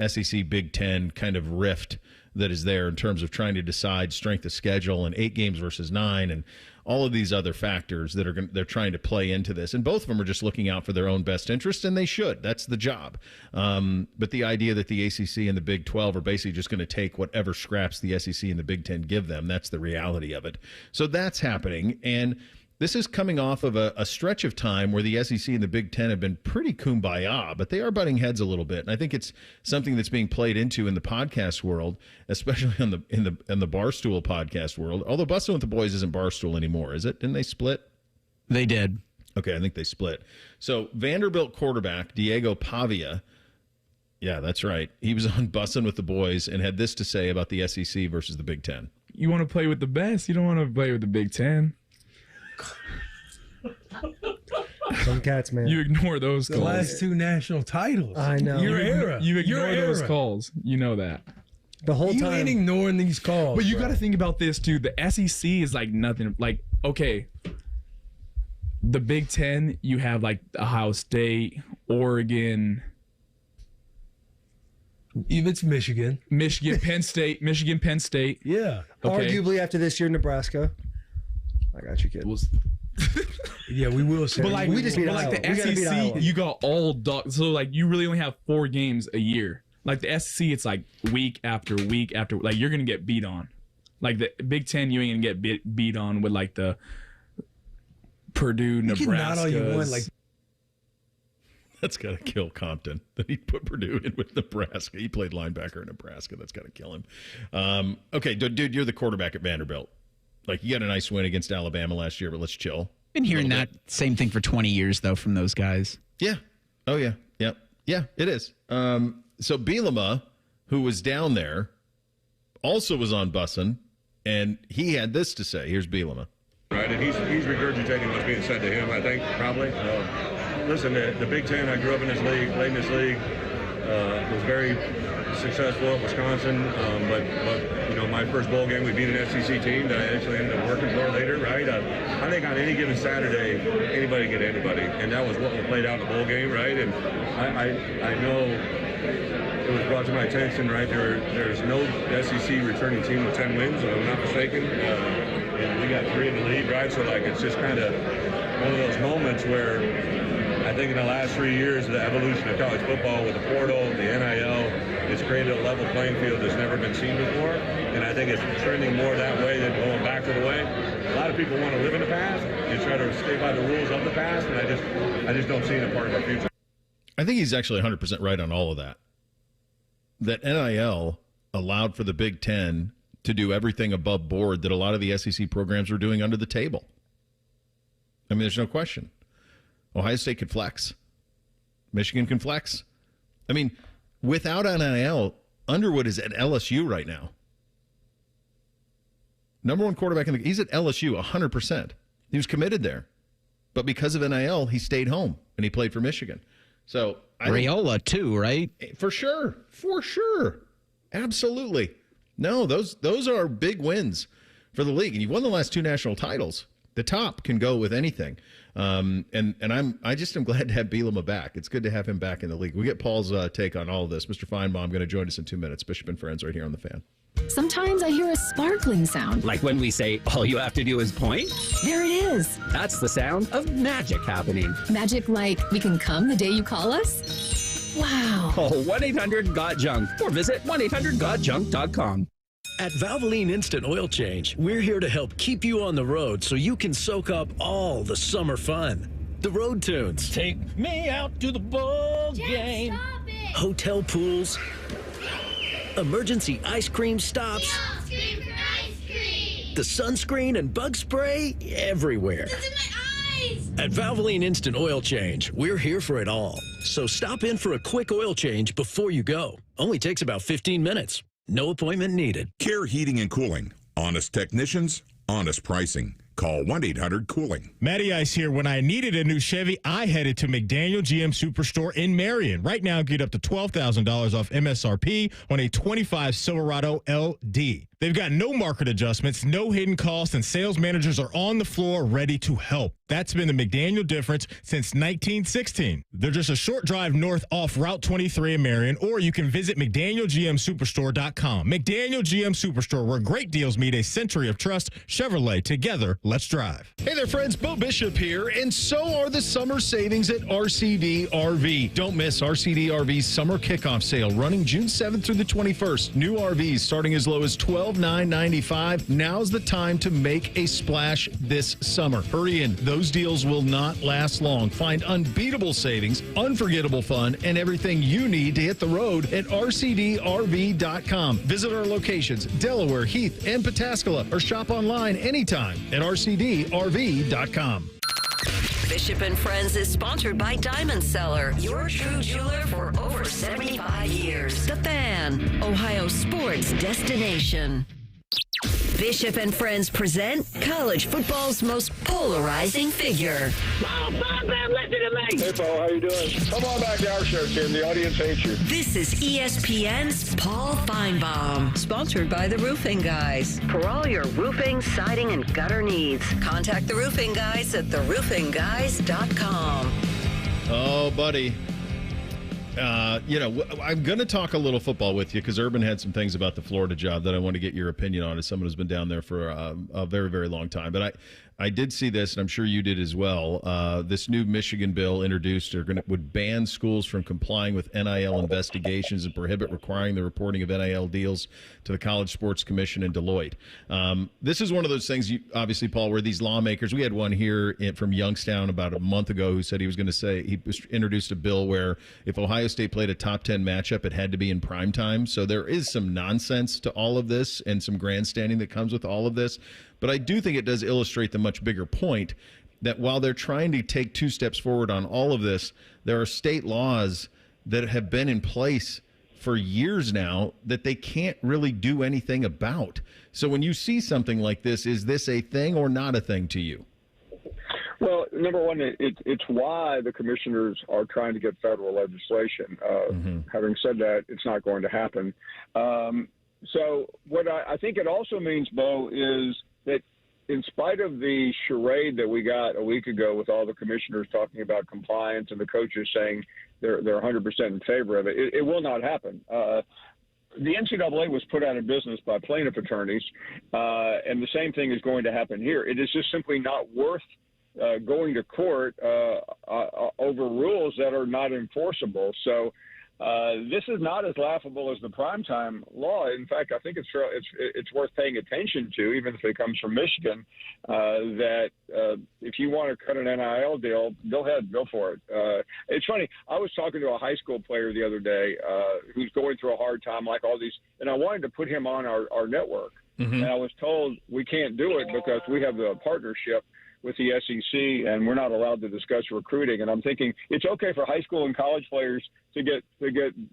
SEC Big Ten kind of rift that is there in terms of trying to decide strength of schedule and 8 games versus 9 and all of these other factors that they're trying to play into this. And both of them are just looking out for their own best interest, and they should. That's the job. But the idea that the ACC and the Big 12 are basically just going to take whatever scraps the SEC and the Big 10 give them, that's the reality of it. So that's happening. And This is coming off of a stretch of time where the SEC and the Big Ten have been pretty kumbaya, but they are butting heads a little bit. And I think it's something that's being played into in the podcast world, especially in the Barstool podcast world. Although Bustin' with the Boys isn't Barstool anymore, is it? Didn't they split? They did. Okay, I think they split. So Vanderbilt quarterback Diego Pavia, yeah, that's right. He was on Bussin' with the Boys and had this to say about the SEC versus the Big Ten. You want to play with the best. You don't want to play with the Big Ten. Some cats, man. You ignore those calls. The last 2 national titles. I know. You ignore those calls. You know that. The whole You time. ain't ignoring these calls. But you bro. got to think about this, too. The SEC is like nothing. Like, okay, the Big Ten, you have like Ohio State, Oregon. Even it's Michigan. Penn State. Penn State. Yeah. Okay. Arguably after this year, Nebraska. I got you, kid. Yeah, we will say. But like, we just beat like Iowa. the SEC, you got all dogs. So like, you really only have 4 games a year. Like the SEC, it's like week after week after. Like you're gonna get beat on. Like the Big Ten, you ain't gonna get beat on with like the Purdue, Nebraska. Not all you want. Like that's got to kill Compton that he put Purdue in with Nebraska. He played linebacker in Nebraska. That's got to kill him. Okay, dude, you're the quarterback at Vanderbilt. Like you got a nice win against Alabama last year, but let's chill. Been hearing that same thing for 20 years though from those guys. Yeah. Oh yeah. Yep. Yeah, it is. So Bielema, who was down there, also was on Bussin', and he had this to say. Here's Bielema. Right, and he's regurgitating what's being said to him, I think, probably. Listen, the Big Ten, I grew up in this league, played in this league, was very successful at Wisconsin, but you know, my first bowl game, we beat an SEC team that I actually ended up working for later, right? I think on any given Saturday, anybody get anybody, and that was what we played out in the bowl game, right? And I know it was brought to my attention, right? There's no SEC returning team with 10 wins, if I'm not mistaken. And we got 3 in the league, right? So like, it's just kind of one of those moments where I think in the last 3 years, the evolution of college football with the portal, the NIL, it's created a level playing field that's never been seen before. And I think it's trending more that way than going back to the way. A lot of people want to live in the past and try to stay by the rules of the past, and I just don't see it a part of our future. I think he's actually 100% right on all of that. That NIL allowed for the Big Ten to do everything above board that a lot of the SEC programs were doing under the table. I mean, there's no question. Ohio State could flex. Michigan can flex. I mean, without NIL, Underwood is at LSU right now. Number 1 quarterback in the he's at LSU 100%. He was committed there. But because of NIL, he stayed home and he played for Michigan. So Raiola too, right? For sure. For sure. Absolutely. No, those are big wins for the league. And you've won the last 2 national titles. The top can go with anything. And I just am glad to have Bielema back. It's good to have him back in the league. We get Paul's take on all of this. Mr. Finebaum going to join us in 2 minutes. Bishop and Friends right here on The Fan. Sometimes I hear a sparkling sound. Like when we say, all you have to do is point? There it is. That's the sound of magic happening. Magic like we can come the day you call us? Wow. Call 1-800-GOT-JUNK or visit 1-800-GOT-JUNK.com. At Valvoline Instant Oil Change, we're here to help keep you on the road so you can soak up all the summer fun. The road tunes. Take me out to the ball game. Hotel pools. Emergency ice cream stops. The sunscreen and bug spray everywhere. At Valvoline Instant Oil Change, we're here for it all. So stop in for a quick oil change before you go. Only takes about 15 minutes. No appointment needed. Care Heating and Cooling. Honest technicians, honest pricing. Call 1-800-COOLING. Matty Ice here. When I needed a new Chevy, I headed to McDaniel GM Superstore in Marion. Right now, get up to $12,000 off MSRP on a 25 Silverado LD. They've got no market adjustments, no hidden costs, and sales managers are on the floor ready to help. That's been the McDaniel difference since 1916. They're just a short drive north off Route 23 in Marion, or you can visit McDanielGMSuperstore.com. McDaniel GM Superstore, where great deals meet a century of trust. Chevrolet, together, let's drive. Hey there, friends. Bo Bishop here, and so are the summer savings at RCD RV. Don't miss RCD RV's summer kickoff sale running June 7th through the 21st. New RVs starting as low as $12 $12,995. Now's the time to make a splash this summer. Hurry in. Those deals will not last long. Find unbeatable savings, unforgettable fun, and everything you need to hit the road at rcdrv.com. Visit our locations, Delaware, Heath, and Pataskala, or shop online anytime at rcdrv.com. Bishop and Friends is sponsored by Diamond Seller, your true jeweler for over 75 years. The Fan, Ohio sports destination. Bishop and Friends present college football's most polarizing figure. Hey, Paul, how you doing? Come on back to our show, Tim. The audience hates you. This is ESPN's Paul Finebaum, sponsored by the Roofing Guys. For all your roofing, siding, and gutter needs, contact the Roofing Guys at theroofingguys.com. Oh, buddy. I'm going to talk a little football with you because Urban had some things about the Florida job that I want to get your opinion on as someone who's been down there for a very, very long time. But I did see this, and I'm sure you did as well. This new Michigan bill introduced would ban schools from complying with NIL investigations and prohibit requiring the reporting of NIL deals to the College Sports Commission and Deloitte. This is one of those things, obviously, Paul, where these lawmakers, we had one here from Youngstown about a month ago who said he was going to say he introduced a bill where if Ohio State played a top 10 matchup, it had to be in prime time. So there is some nonsense to all of this and some grandstanding that comes with all of this. But I do think it does illustrate the much bigger point that while they're trying to take two steps forward on all of this, there are state laws that have been in place for years now that they can't really do anything about. So when you see something like this, is this a thing or not a thing to you? Well, number one, it's why the commissioners are trying to get federal legislation. Having said that, it's not going to happen. So what I think it also means, Bo, is that in spite of the charade that we got a week ago with all the commissioners talking about compliance and the coaches saying they're 100% in favor of it, it will not happen. The NCAA was put out of business by plaintiff attorneys, and the same thing is going to happen here. It is just simply not worth going to court over rules that are not enforceable. So this is not as laughable as the primetime law. In fact, I think it's worth paying attention to, even if it comes from Michigan, that if you want to cut an NIL deal, go ahead, go for it. It's funny. I was talking to a high school player the other day who's going through a hard time like all these, and I wanted to put him on our network. And I was told we can't do it because we have the partnership with the SEC, and we're not allowed to discuss recruiting. And I'm thinking it's okay for high school and college players to get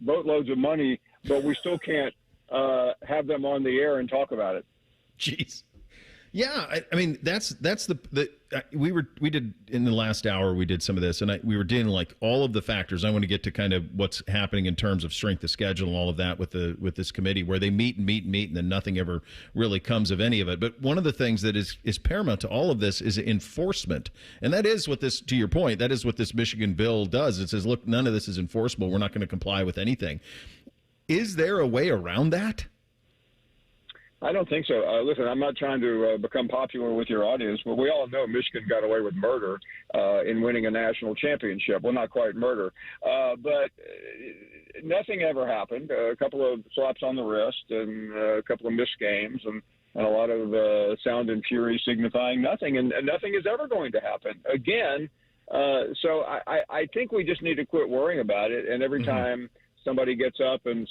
boatloads of money, but we still can't have them on the air and talk about it. Jeez. Yeah, I mean that's we did in the last hour we did some of this, and we were dealing like all of the factors. I want to get to kind of what's happening in terms of strength of schedule and all of that with this committee where they meet, and then nothing ever really comes of any of it. But one of the things that is paramount to all of this is enforcement, and that is what this, to your point, that is what this Michigan bill does. It says, look, none of this is enforceable. We're not going to comply with anything. Is there a way around that? I don't think so. Listen, I'm not trying to become popular with your audience, but we all know Michigan got away with murder in winning a national championship. Well, not quite murder, but nothing ever happened. A couple of slaps on the wrist and a couple of missed games and a lot of sound and fury signifying nothing, and nothing is ever going to happen again. So I think we just need to quit worrying about it, and every time somebody gets up and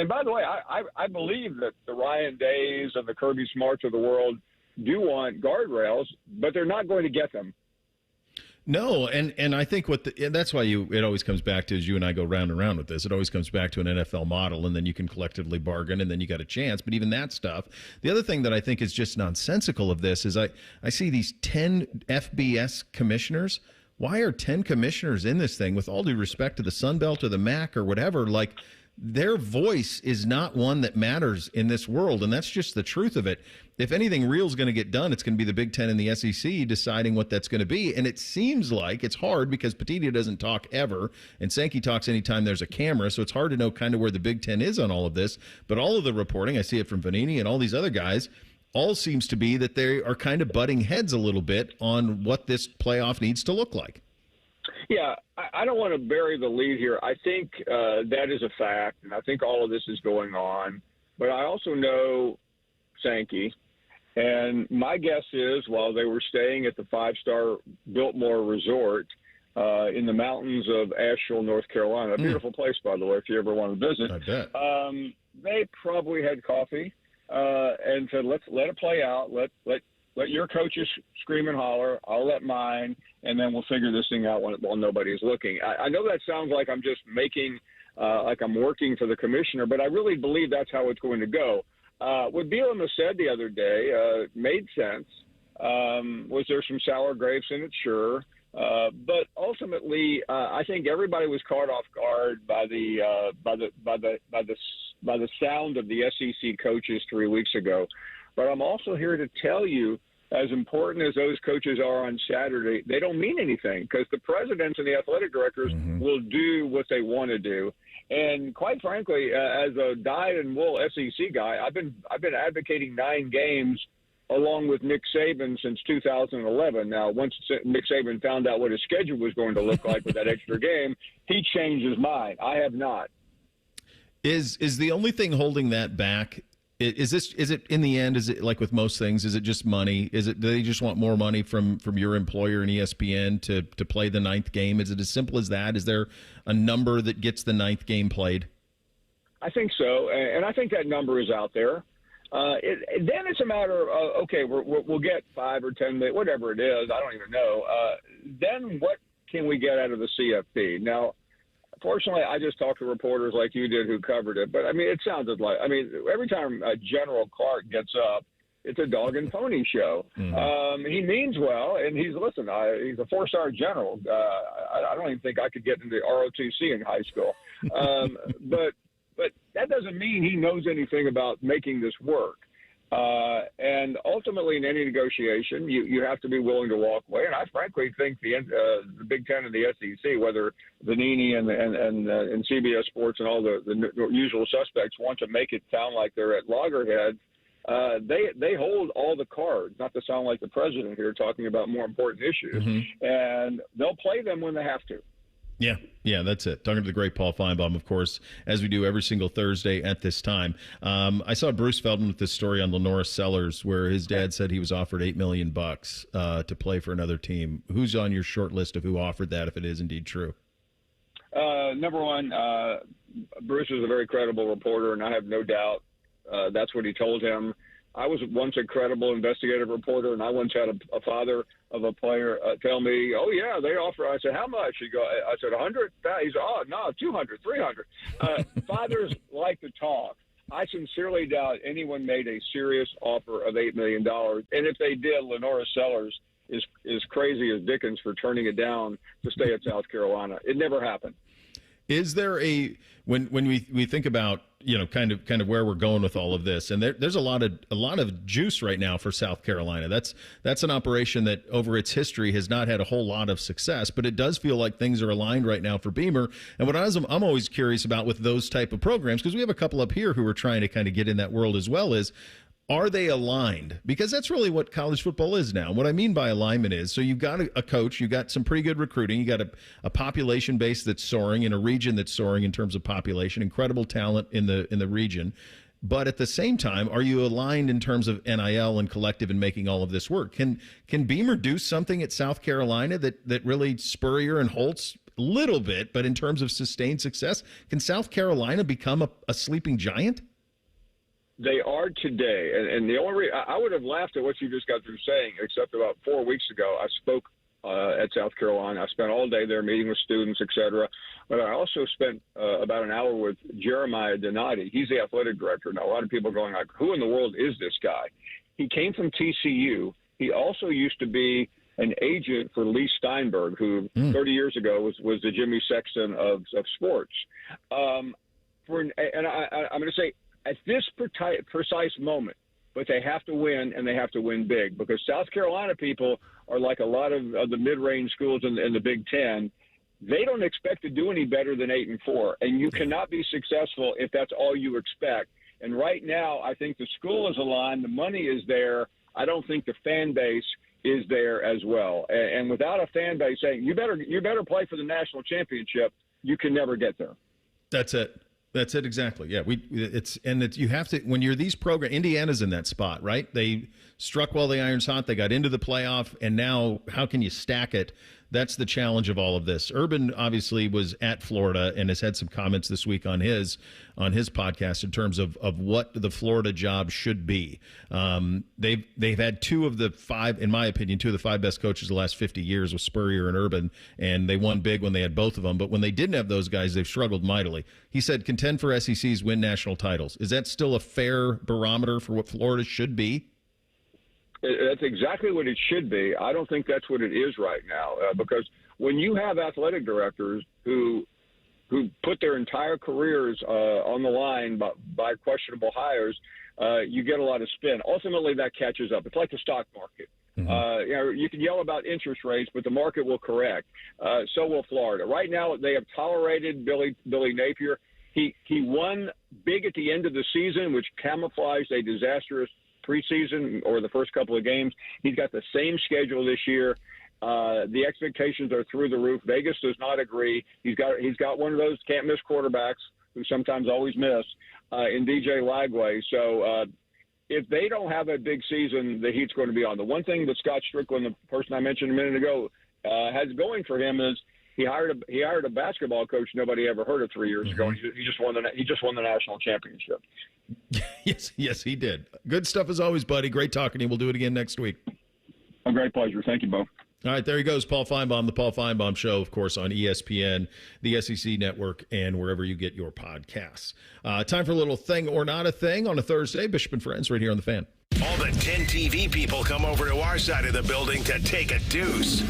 by the way, I believe that the Ryan Days and the Kirby Smarts of the world do want guardrails, but they're not going to get them. No, and I think that's why it always comes back to, as you and I go round and round with this, it always comes back to an NFL model, and then you can collectively bargain, and then you got a chance. But even that stuff, the other thing that I think is just nonsensical of this is I see these 10 FBS commissioners. Why are 10 commissioners in this thing? With all due respect to the Sun Belt or the MAC or whatever, like their voice is not one that matters in this world, and that's just the truth of it. If anything real is going to get done, it's going to be the Big Ten and the SEC deciding what that's going to be. And it seems like it's hard because Petitia doesn't talk ever, and Sankey talks anytime there's a camera, so it's hard to know kind of where the Big Ten is on all of this. But all of the reporting, I see it from Vanini and all these other guys, all seems to be that they are kind of butting heads a little bit on what this playoff needs to look like. Yeah, I don't want to bury the lead here. I think that is a fact, and I think all of this is going on. But I also know Sankey. And my guess is while they were staying at the 5-star Biltmore Resort in the mountains of Asheville, North Carolina, a beautiful place, by the way, if you ever want to visit. I bet. They probably had coffee and said, let it play out. Let your coaches scream and holler. I'll let mine, and then we'll figure this thing out while nobody's looking. I know that sounds like I'm just making like I'm working for the commissioner, but I really believe that's how it's going to go. What Bielema said the other day made sense. Was there some sour grapes in it? Sure. But ultimately, I think everybody was caught off guard by the sound of the SEC coaches 3 weeks ago. But I'm also here to tell you, as important as those coaches are on Saturday, they don't mean anything because the presidents and the athletic directors will do what they want to do. And quite frankly, as a dyed-in-wool SEC guy, I've been advocating 9 games along with Nick Saban since 2011. Now, once Nick Saban found out what his schedule was going to look like with that extra game, he changed his mind. I have not. Is the only thing holding that back? Is it in the end? Is it like with most things? Is it just money? Do they just want more money from your employer and ESPN to play the 9th game? Is it as simple as that? Is there a number that gets the 9th game played? I think so, and I think that number is out there. Then it's a matter of, okay, we'll get 5 or 10 million, whatever it is. I don't even know. Then what can we get out of the CFP? Now, fortunately, I just talked to reporters like you did who covered it. But, I mean, it sounded like – I mean, every time General Clark gets up, it's a dog and pony show. He means well, and he's a 4-star general. I don't even think I could get into ROTC in high school. But that doesn't mean he knows anything about making this work. And ultimately, in any negotiation, you have to be willing to walk away. And I frankly think the Big Ten and the SEC, whether Vanini and CBS Sports and all the usual suspects want to make it sound like they're at loggerheads, they hold all the cards, not to sound like the president here talking about more important issues. And they'll play them when they have to. Yeah, that's it. Talking to the great Paul Finebaum, of course, as we do every single Thursday at this time. I saw Bruce Feldman with this story on Lenora Sellers, where his dad said he was offered $8 million to play for another team. Who's on your short list of who offered that, if it is indeed true? Number one, Bruce is a very credible reporter, and I have no doubt that's what he told him. I was once a credible investigative reporter, and I once had a father of a player tell me, "Oh yeah, they offer." I said, "How much?" I said, 100. He's no, 200, 300. Fathers like to talk. I sincerely doubt anyone made a serious offer of $8 million, and if they did, Lenora Sellers is crazy as Dickens for turning it down to stay at South Carolina. It never happened. Is there when we think about kind of where we're going with all of this, and there's a lot of juice right now for South Carolina. That's an operation that over its history has not had a whole lot of success, but it does feel like things are aligned right now for Beamer. And what I'm always curious about with those type of programs, because we have a couple up here who are trying to kind of get in that world as well, is are they aligned? Because that's really what college football is now. What I mean by alignment is, so you've got a coach, you've got some pretty good recruiting, you got a population base that's soaring in a region that's soaring in terms of population, incredible talent in the region. But at the same time, are you aligned in terms of NIL and collective in making all of this work? Can Beamer do something at South Carolina that really Spurrier and Holtz a little bit, but in terms of sustained success, can South Carolina become a sleeping giant? They are today, and the only I would have laughed at what you just got through saying, except about 4 weeks ago, I spoke at South Carolina. I spent all day there meeting with students, et cetera. But I also spent about an hour with Jeremiah Donati. He's the athletic director. Now, a lot of people are going like, who in the world is this guy? He came from TCU. He also used to be an agent for Lee Steinberg, who 30 years ago was the Jimmy Sexton of sports. I'm going to say, at this precise moment, but they have to win, and they have to win big, because South Carolina people are like a lot of the mid-range schools in the Big Ten. They don't expect to do any better than 8-4, and you cannot be successful if that's all you expect. And right now, I think the school is aligned, the money is there. I don't think the fan base is there as well. And without a fan base saying you better play for the national championship, you can never get there. That's it. That's it exactly. Yeah, you have to when you're these program. Indiana's in that spot, right? They struck while the iron's hot. They got into the playoff, and now how can you stack it? That's the challenge of all of this. Urban obviously was at Florida and has had some comments this week on his podcast in terms of what the Florida job should be. They've had two of the five best coaches the last 50 years with Spurrier and Urban, and they won big when they had both of them. But when they didn't have those guys, they've struggled mightily. He said, contend for SECs, win national titles. Is that still a fair barometer for what Florida should be? That's exactly what it should be. I don't think that's what it is right now, because when you have athletic directors who put their entire careers on the line by questionable hires, you get a lot of spin. Ultimately, that catches up. It's like the stock market. Mm-hmm. You can yell about interest rates, but the market will correct. So will Florida. Right now, they have tolerated Billy Napier. He won big at the end of the season, which camouflaged a disastrous preseason or the first couple of games. He's got the same schedule this year. The expectations are through the roof. Vegas does not agree. He's got one of those can't miss quarterbacks who sometimes always miss in DJ Lagway. So if they don't have a big season, the heat's going to be on. The one thing that Scott Strickland, the person I mentioned a minute ago, has going for him is he hired a basketball coach nobody ever heard of 3 years ago. He just won the national championship. Yes, he did. Good stuff as always, buddy. Great talking to you. We'll do it again next week. A great pleasure. Thank you, Bo. All right, there he goes, Paul Finebaum, the Paul Finebaum Show, of course, on ESPN, the SEC Network, and wherever you get your podcasts. Time for a little thing or not a thing on a Thursday. Bishop and Friends right here on The Fan. All the 10 TV people come over to our side of the building to take a deuce.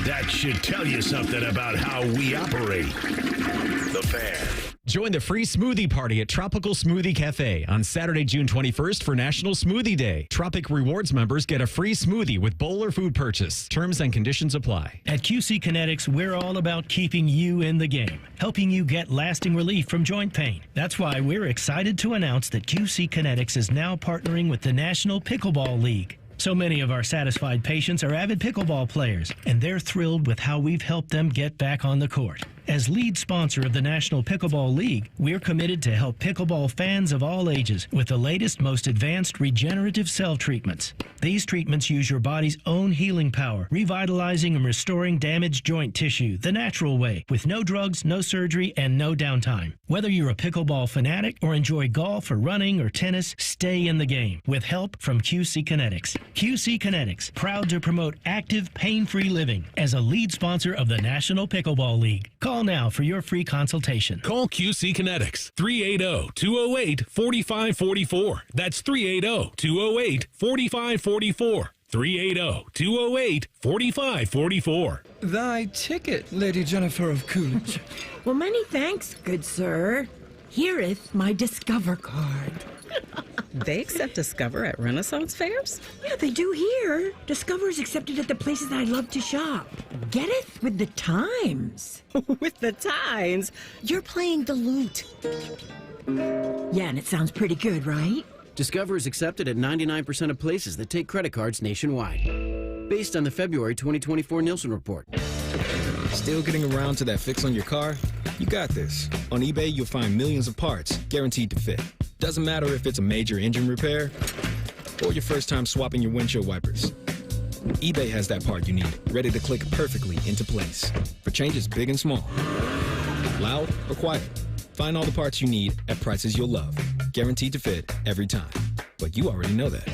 That should tell you something about how we operate. The Fan. Join the free smoothie party at Tropical Smoothie Cafe on Saturday, June 21st for National Smoothie Day. Tropic Rewards members get a free smoothie with bowl or food purchase. Terms and conditions apply. At QC Kinetics, we're all about keeping you in the game, helping you get lasting relief from joint pain. That's why we're excited to announce that QC Kinetics is now partnering with the National Pickleball League. So many of our satisfied patients are avid pickleball players, and they're thrilled with how we've helped them get back on the court. As lead sponsor of the National Pickleball League, we're committed to help pickleball fans of all ages with the latest, most advanced regenerative cell treatments. These treatments use your body's own healing power, revitalizing and restoring damaged joint tissue the natural way, with no drugs, no surgery, and no downtime. Whether you're a pickleball fanatic or enjoy golf or running or tennis, stay in the game with help from QC Kinetics. QC Kinetics, proud to promote active, pain-free living as a lead sponsor of the National Pickleball League. Call now for your free consultation. Call QC Kinetics, 380-208-4544. That's 380-208-4544. 380-208-4544. Thy ticket, Lady Jennifer of Coolidge. Well, many thanks, good sir. Here'th my Discover card. They accept Discover at Renaissance fairs? Yeah, they do here. Discover is accepted at the places I love to shop. Getteth with the times. With the times? You're playing the lute. Yeah, and it sounds pretty good, right? Discover is accepted at 99% of places that take credit cards nationwide. Based on the February 2024 Nielsen report. Still getting around to that fix on your car? You got this. On eBay, you'll find millions of parts guaranteed to fit. Doesn't matter if it's a major engine repair or your first time swapping your windshield wipers. eBay has that part you need, ready to click perfectly into place for changes big and small. Loud or quiet. Find all the parts you need at prices you'll love. Guaranteed to fit every time. But you already know that.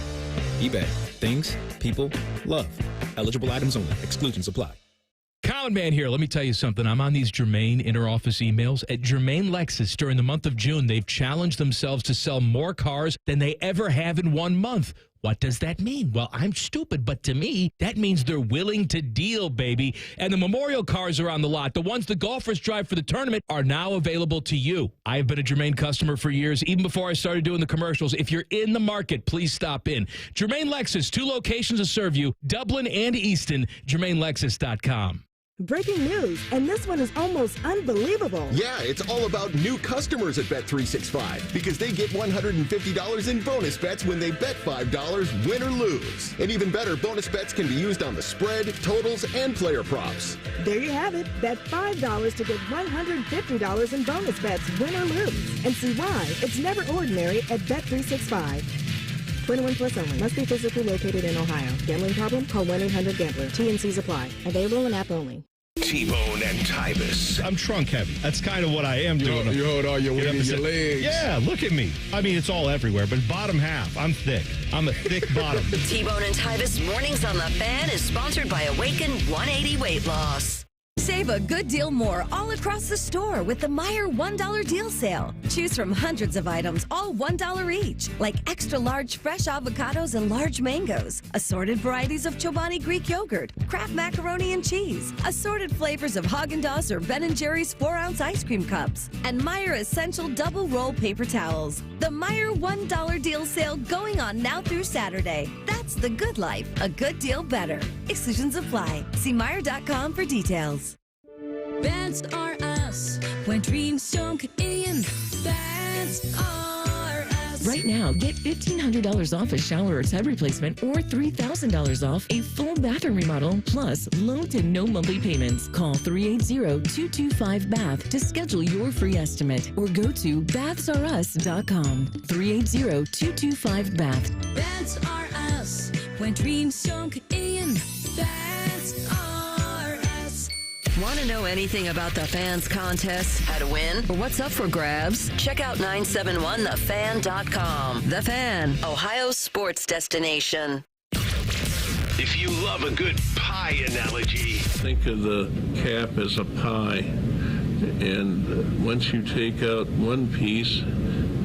eBay. Things, people, love. Eligible items only. Exclusions apply. Common Man here. Let me tell you something. I'm on these Germain inter-office emails. At Germain Lexus, during the month of June, they've challenged themselves to sell more cars than they ever have in 1 month. What does that mean? Well, I'm stupid, but to me, that means they're willing to deal, baby. And the memorial cars are on the lot. The ones the golfers drive for the tournament are now available to you. I've been a Germain customer for years, even before I started doing the commercials. If you're in the market, please stop in. Germain Lexus, 2 locations to serve you, Dublin and Easton, GermainLexus.com. Breaking news, and this one is almost unbelievable. Yeah, it's all about new customers at Bet365 because they get $150 in bonus bets when they bet $5, win or lose. And even better, bonus bets can be used on the spread, totals, and player props. There you have it. Bet $5 to get $150 in bonus bets, win or lose. And see why it's never ordinary at Bet365. 21 plus only. Must be physically located in Ohio. Gambling problem? Call 1-800-GAMBLER. T&Cs apply. Available in app only. T-Bone and Tyvis. I'm trunk heavy. That's kind of what I am doing. You hold all your weight in your legs. Yeah, look at me. I mean, it's all everywhere, but bottom half, I'm thick. I'm a thick bottom. T-Bone and Tyvis Mornings on the Fan is sponsored by Awaken 180 Weight Loss. Save a good deal more all across the store with the Meijer $1 deal sale. Choose from hundreds of items, all $1 each, like extra large fresh avocados and large mangoes, assorted varieties of Chobani Greek yogurt, Kraft macaroni and cheese, assorted flavors of Haagen-Dazs or Ben & Jerry's 4-ounce ice cream cups, and Meijer Essential Double Roll paper towels. The Meijer $1 deal sale going on now through Saturday. That's the good life, a good deal better. Exclusions apply. See Meijer.com for details. That's are us. When dreams don't get in, that's are us. Right now, get $1,500 off a shower or tub replacement or $3,000 off a full bathroom remodel, plus low to no monthly payments. Call 380-225-BATH to schedule your free estimate or go to bathsareus.com. 380-225-BATH. That's are us. When dreams don't get in, that's are us. Want to know anything about the Fans contest, how to win, or what's up for grabs? Check out 971thefan.com. The Fan, Ohio's sports destination. If you love a good pie analogy, think of the cap as a pie, and once you take out one piece,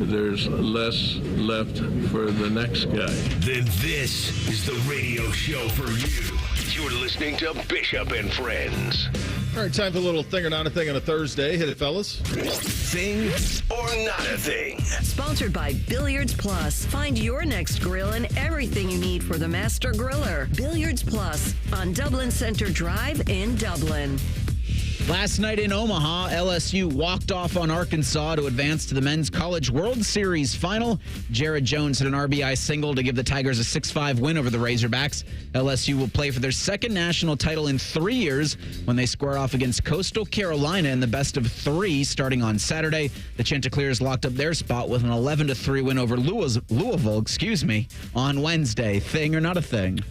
there's less left for the next guy. then this is the radio show for you. You're listening to Bishop and Friends. All right, time for a little thing or not a thing on a Thursday. Hit it, fellas. Thing or not a thing. Sponsored by Billiards Plus. Find your next grill and everything you need for the master griller. Billiards Plus on Dublin Center Drive in Dublin. Last night in Omaha, LSU walked off on Arkansas to advance to the Men's College World Series final. Jared Jones hit an RBI single to give the Tigers a 6-5 win over the Razorbacks. LSU will play for their second national title in 3 years when they square off against Coastal Carolina in the best of three starting on Saturday. The Chanticleers locked up their spot with an 11-3 win over Louisville, on Wednesday. Thing or not a thing?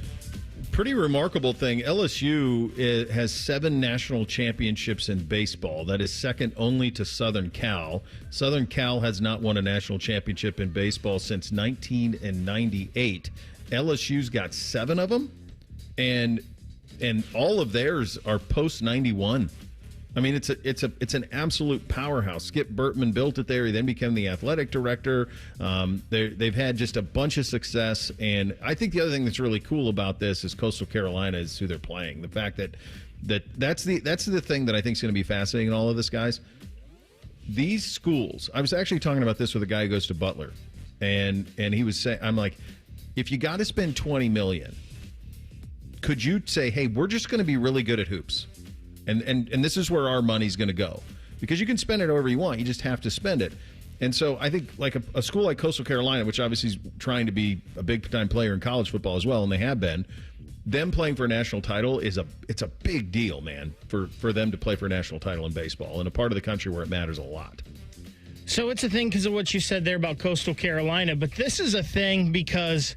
Pretty remarkable thing. LSU has 7 national championships in baseball. That is second only to Southern Cal. Southern Cal has not won a national championship in baseball since 1998. LSU's got 7 of them, and all of theirs are post 91. I mean, it's an absolute powerhouse. Skip Bertman built it there. He then became the athletic director. They've had just a bunch of success, and I think the other thing that's really cool about this is Coastal Carolina is who they're playing. The fact that's the thing that I think is going to be fascinating in all of this, guys. These schools. I was actually talking about this with a guy who goes to Butler, and he was saying, I'm like, if you got to spend $20 million, could you say, hey, we're just going to be really good at hoops? And this is where our money's going to go, because you can spend it however you want. You just have to spend it. And so I think like a school like Coastal Carolina, which obviously is trying to be a big-time player in college football as well, and they have been, them playing for a national title it's a big deal, man, for them to play for a national title in baseball in a part of the country where it matters a lot. So it's a thing because of what you said there about Coastal Carolina, but this is a thing because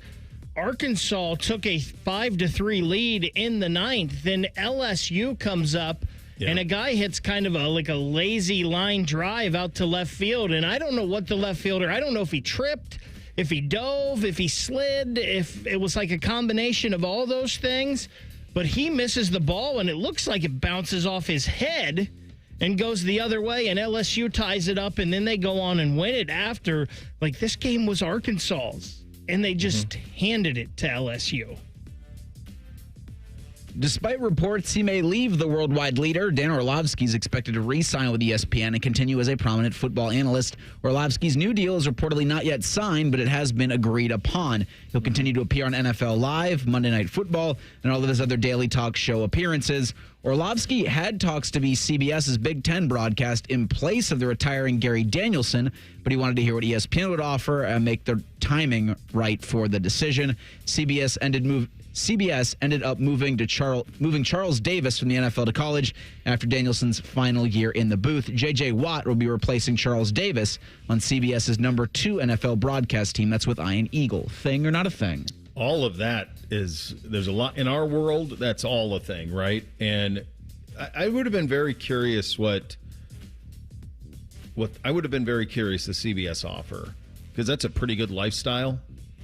Arkansas took a 5-3 lead in the ninth. Then LSU comes up, and a guy hits kind of a lazy line drive out to left field. And I don't know what the left fielder, I don't know if he tripped, if he dove, if he slid, if it was like a combination of all those things. But he misses the ball, and it looks like it bounces off his head and goes the other way, and LSU ties it up, and then they go on and win it after. Like, this game was Arkansas's. And they just handed it to LSU. Despite reports he may leave the worldwide leader, Dan Orlovsky is expected to re-sign with ESPN and continue as a prominent football analyst. Orlovsky's new deal is reportedly not yet signed, but it has been agreed upon. He'll continue to appear on NFL Live, Monday Night Football, and all of his other daily talk show appearances. Orlovsky had talks to be CBS's Big Ten broadcast in place of the retiring Gary Danielson, but he wanted to hear what ESPN would offer and make the timing right for the decision. CBS ended up moving Charles Davis from the NFL to college after Danielson's final year in the booth. J.J. Watt will be replacing Charles Davis on CBS's number 2 NFL broadcast team. That's with Ian Eagle. Thing or not a thing? All of that there's a lot in our world. That's all a thing, right? And I would have been very curious what I would have been very curious the CBS offer, because that's a pretty good lifestyle,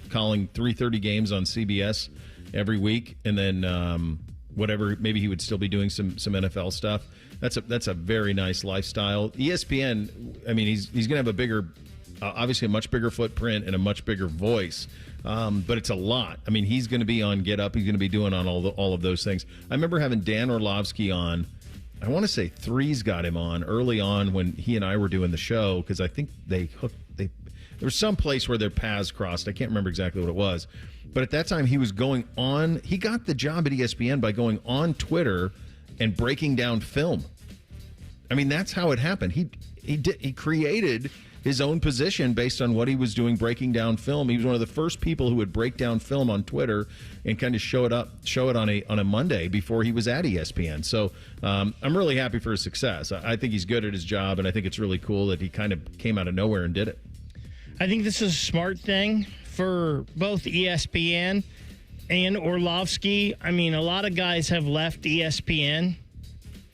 calling 3:30 games on CBS every week, and then whatever, maybe he would still be doing some NFL stuff. That's a very nice lifestyle. ESPN, I mean, he's going to have a bigger, obviously a much bigger footprint and a much bigger voice, but it's a lot. I mean, he's going to be on Get Up. He's going to be doing on all of those things. I remember having Dan Orlovsky on. I want to say Three's got him on early on when he and I were doing the show, because I think there was some place where their paths crossed. I can't remember exactly what it was. But at that time, he was going on. He got the job at ESPN by going on Twitter and breaking down film. I mean, that's how it happened. He created his own position based on what he was doing, breaking down film. He was one of the first people who would break down film on Twitter and kind of show it on a Monday before he was at ESPN. So I'm really happy for his success. I think he's good at his job, and I think it's really cool that he kind of came out of nowhere and did it. I think this is a smart thing for both ESPN and Orlovsky. I mean, a lot of guys have left ESPN,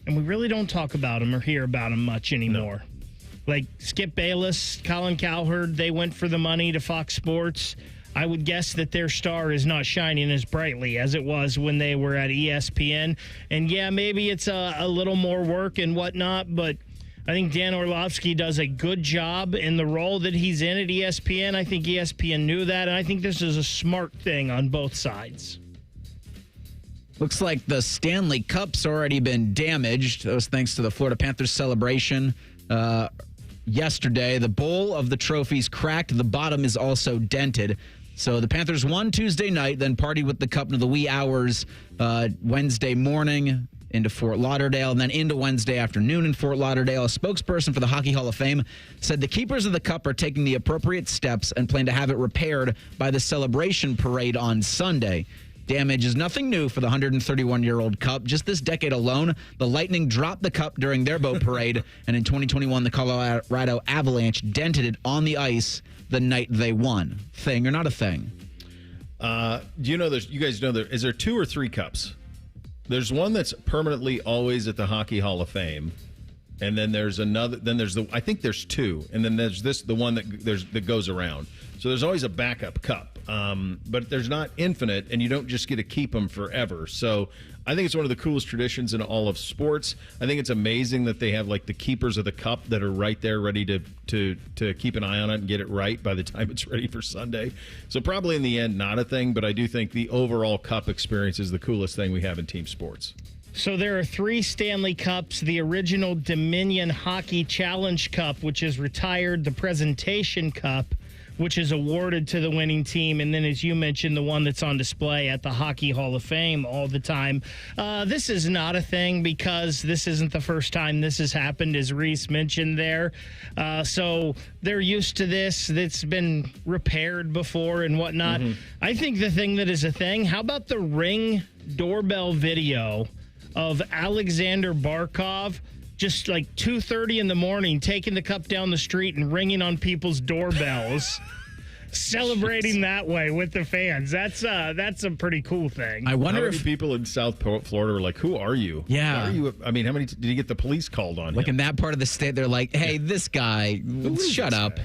and we really don't talk about them or hear about them much anymore. No. Like Skip Bayless, Colin Cowherd, they went for the money to Fox Sports. I would guess that their star is not shining as brightly as it was when they were at ESPN. And yeah, maybe it's a little more work and whatnot, but I think Dan Orlovsky does a good job in the role that he's in at ESPN. I think ESPN knew that, and I think this is a smart thing on both sides. Looks like the Stanley Cup's already been damaged. That was thanks to the Florida Panthers celebration yesterday. The bowl of the trophy's cracked. The bottom is also dented. So the Panthers won Tuesday night, then partied with the cup into the wee hours Wednesday morning into Fort Lauderdale, and then into Wednesday afternoon in Fort Lauderdale. A spokesperson for the Hockey Hall of Fame said the keepers of the cup are taking the appropriate steps and plan to have it repaired by the celebration parade on Sunday. Damage is nothing new for the 131-year-old cup. Just this decade alone, the Lightning dropped the cup during their boat parade, and in 2021, the Colorado Avalanche dented it on the ice the night they won. Thing or not a thing? Do you know you guys know is there 2 or 3 cups? There's one that's permanently always at the Hockey Hall of Fame, and then there's another. Then there's I think there's 2, and then there's the one that goes around. So there's always a backup cup, but there's not infinite, and you don't just get to keep them forever. So I think it's one of the coolest traditions in all of sports. I think it's amazing that they have like the keepers of the cup that are right there ready to keep an eye on it and get it right by the time it's ready for Sunday. So probably in the end, not a thing, but I do think the overall cup experience is the coolest thing we have in team sports. So there are 3 Stanley Cups, the original Dominion Hockey Challenge Cup, which is retired, the Presentation Cup, which is awarded to the winning team, and then, as you mentioned, the one that's on display at the Hockey Hall of Fame all the time. This is not a thing because this isn't the first time this has happened, as Reese mentioned there. So they're used to this. It's been repaired before and whatnot. Mm-hmm. I think the thing that is a thing, how about the Ring doorbell video of Alexander Barkov just like 2:30 in the morning, taking the cup down the street and ringing on people's doorbells, celebrating that way with the fans. That's a pretty cool thing. I wonder how many people in South Florida were like, "Who are you? Yeah, why are you?" I mean, how many did you get the police called on? Like him? in that part of the state, they're like, "Hey, this guy, shut up."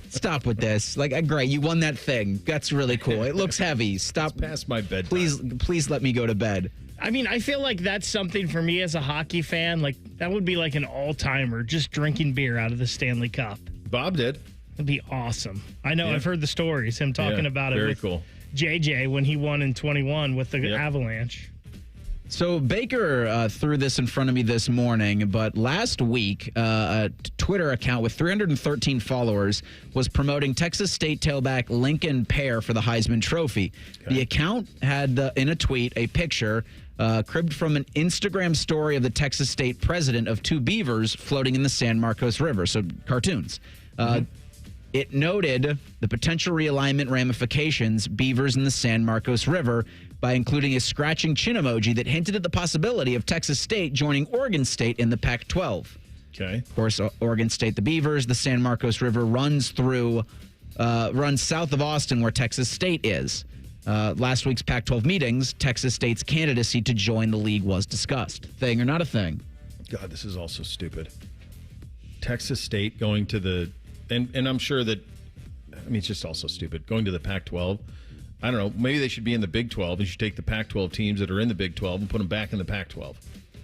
Stop with this. Like, great, you won that thing. That's really cool. It looks heavy. Stop. It's past my bedtime. Please let me go to bed. I mean, I feel like that's something for me as a hockey fan. Like, that would be like an all-timer, just drinking beer out of the Stanley Cup. Bob did. It'd be awesome. I know. Yeah. I've heard the stories. Him talking about it. Very with cool. JJ when he won in 21 with the Avalanche. So Baker threw this in front of me this morning, but last week, a Twitter account with 313 followers was promoting Texas State tailback Lincoln Pear for the Heisman Trophy. Okay. The account had, in a tweet, a picture cribbed from an Instagram story of the Texas State president of two beavers floating in the San Marcos River, so cartoons. It noted the potential realignment ramifications, beavers in the San Marcos River, by including a scratching chin emoji that hinted at the possibility of Texas State joining Oregon State in the Pac-12. Okay. Of course, Oregon State, the Beavers, the San Marcos River runs south of Austin where Texas State is. Last week's Pac-12 meetings, Texas State's candidacy to join the league was discussed. Thing or not a thing? God, this is also stupid. Texas State going to the... And I'm sure that, I mean, it's just also stupid. Going to the Pac-12, I don't know, maybe they should be in the Big 12. They should take the Pac-12 teams that are in the Big 12 and put them back in the Pac-12.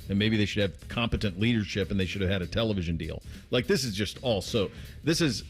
And maybe they should have competent leadership and they should have had a television deal. Like, this is just also, it's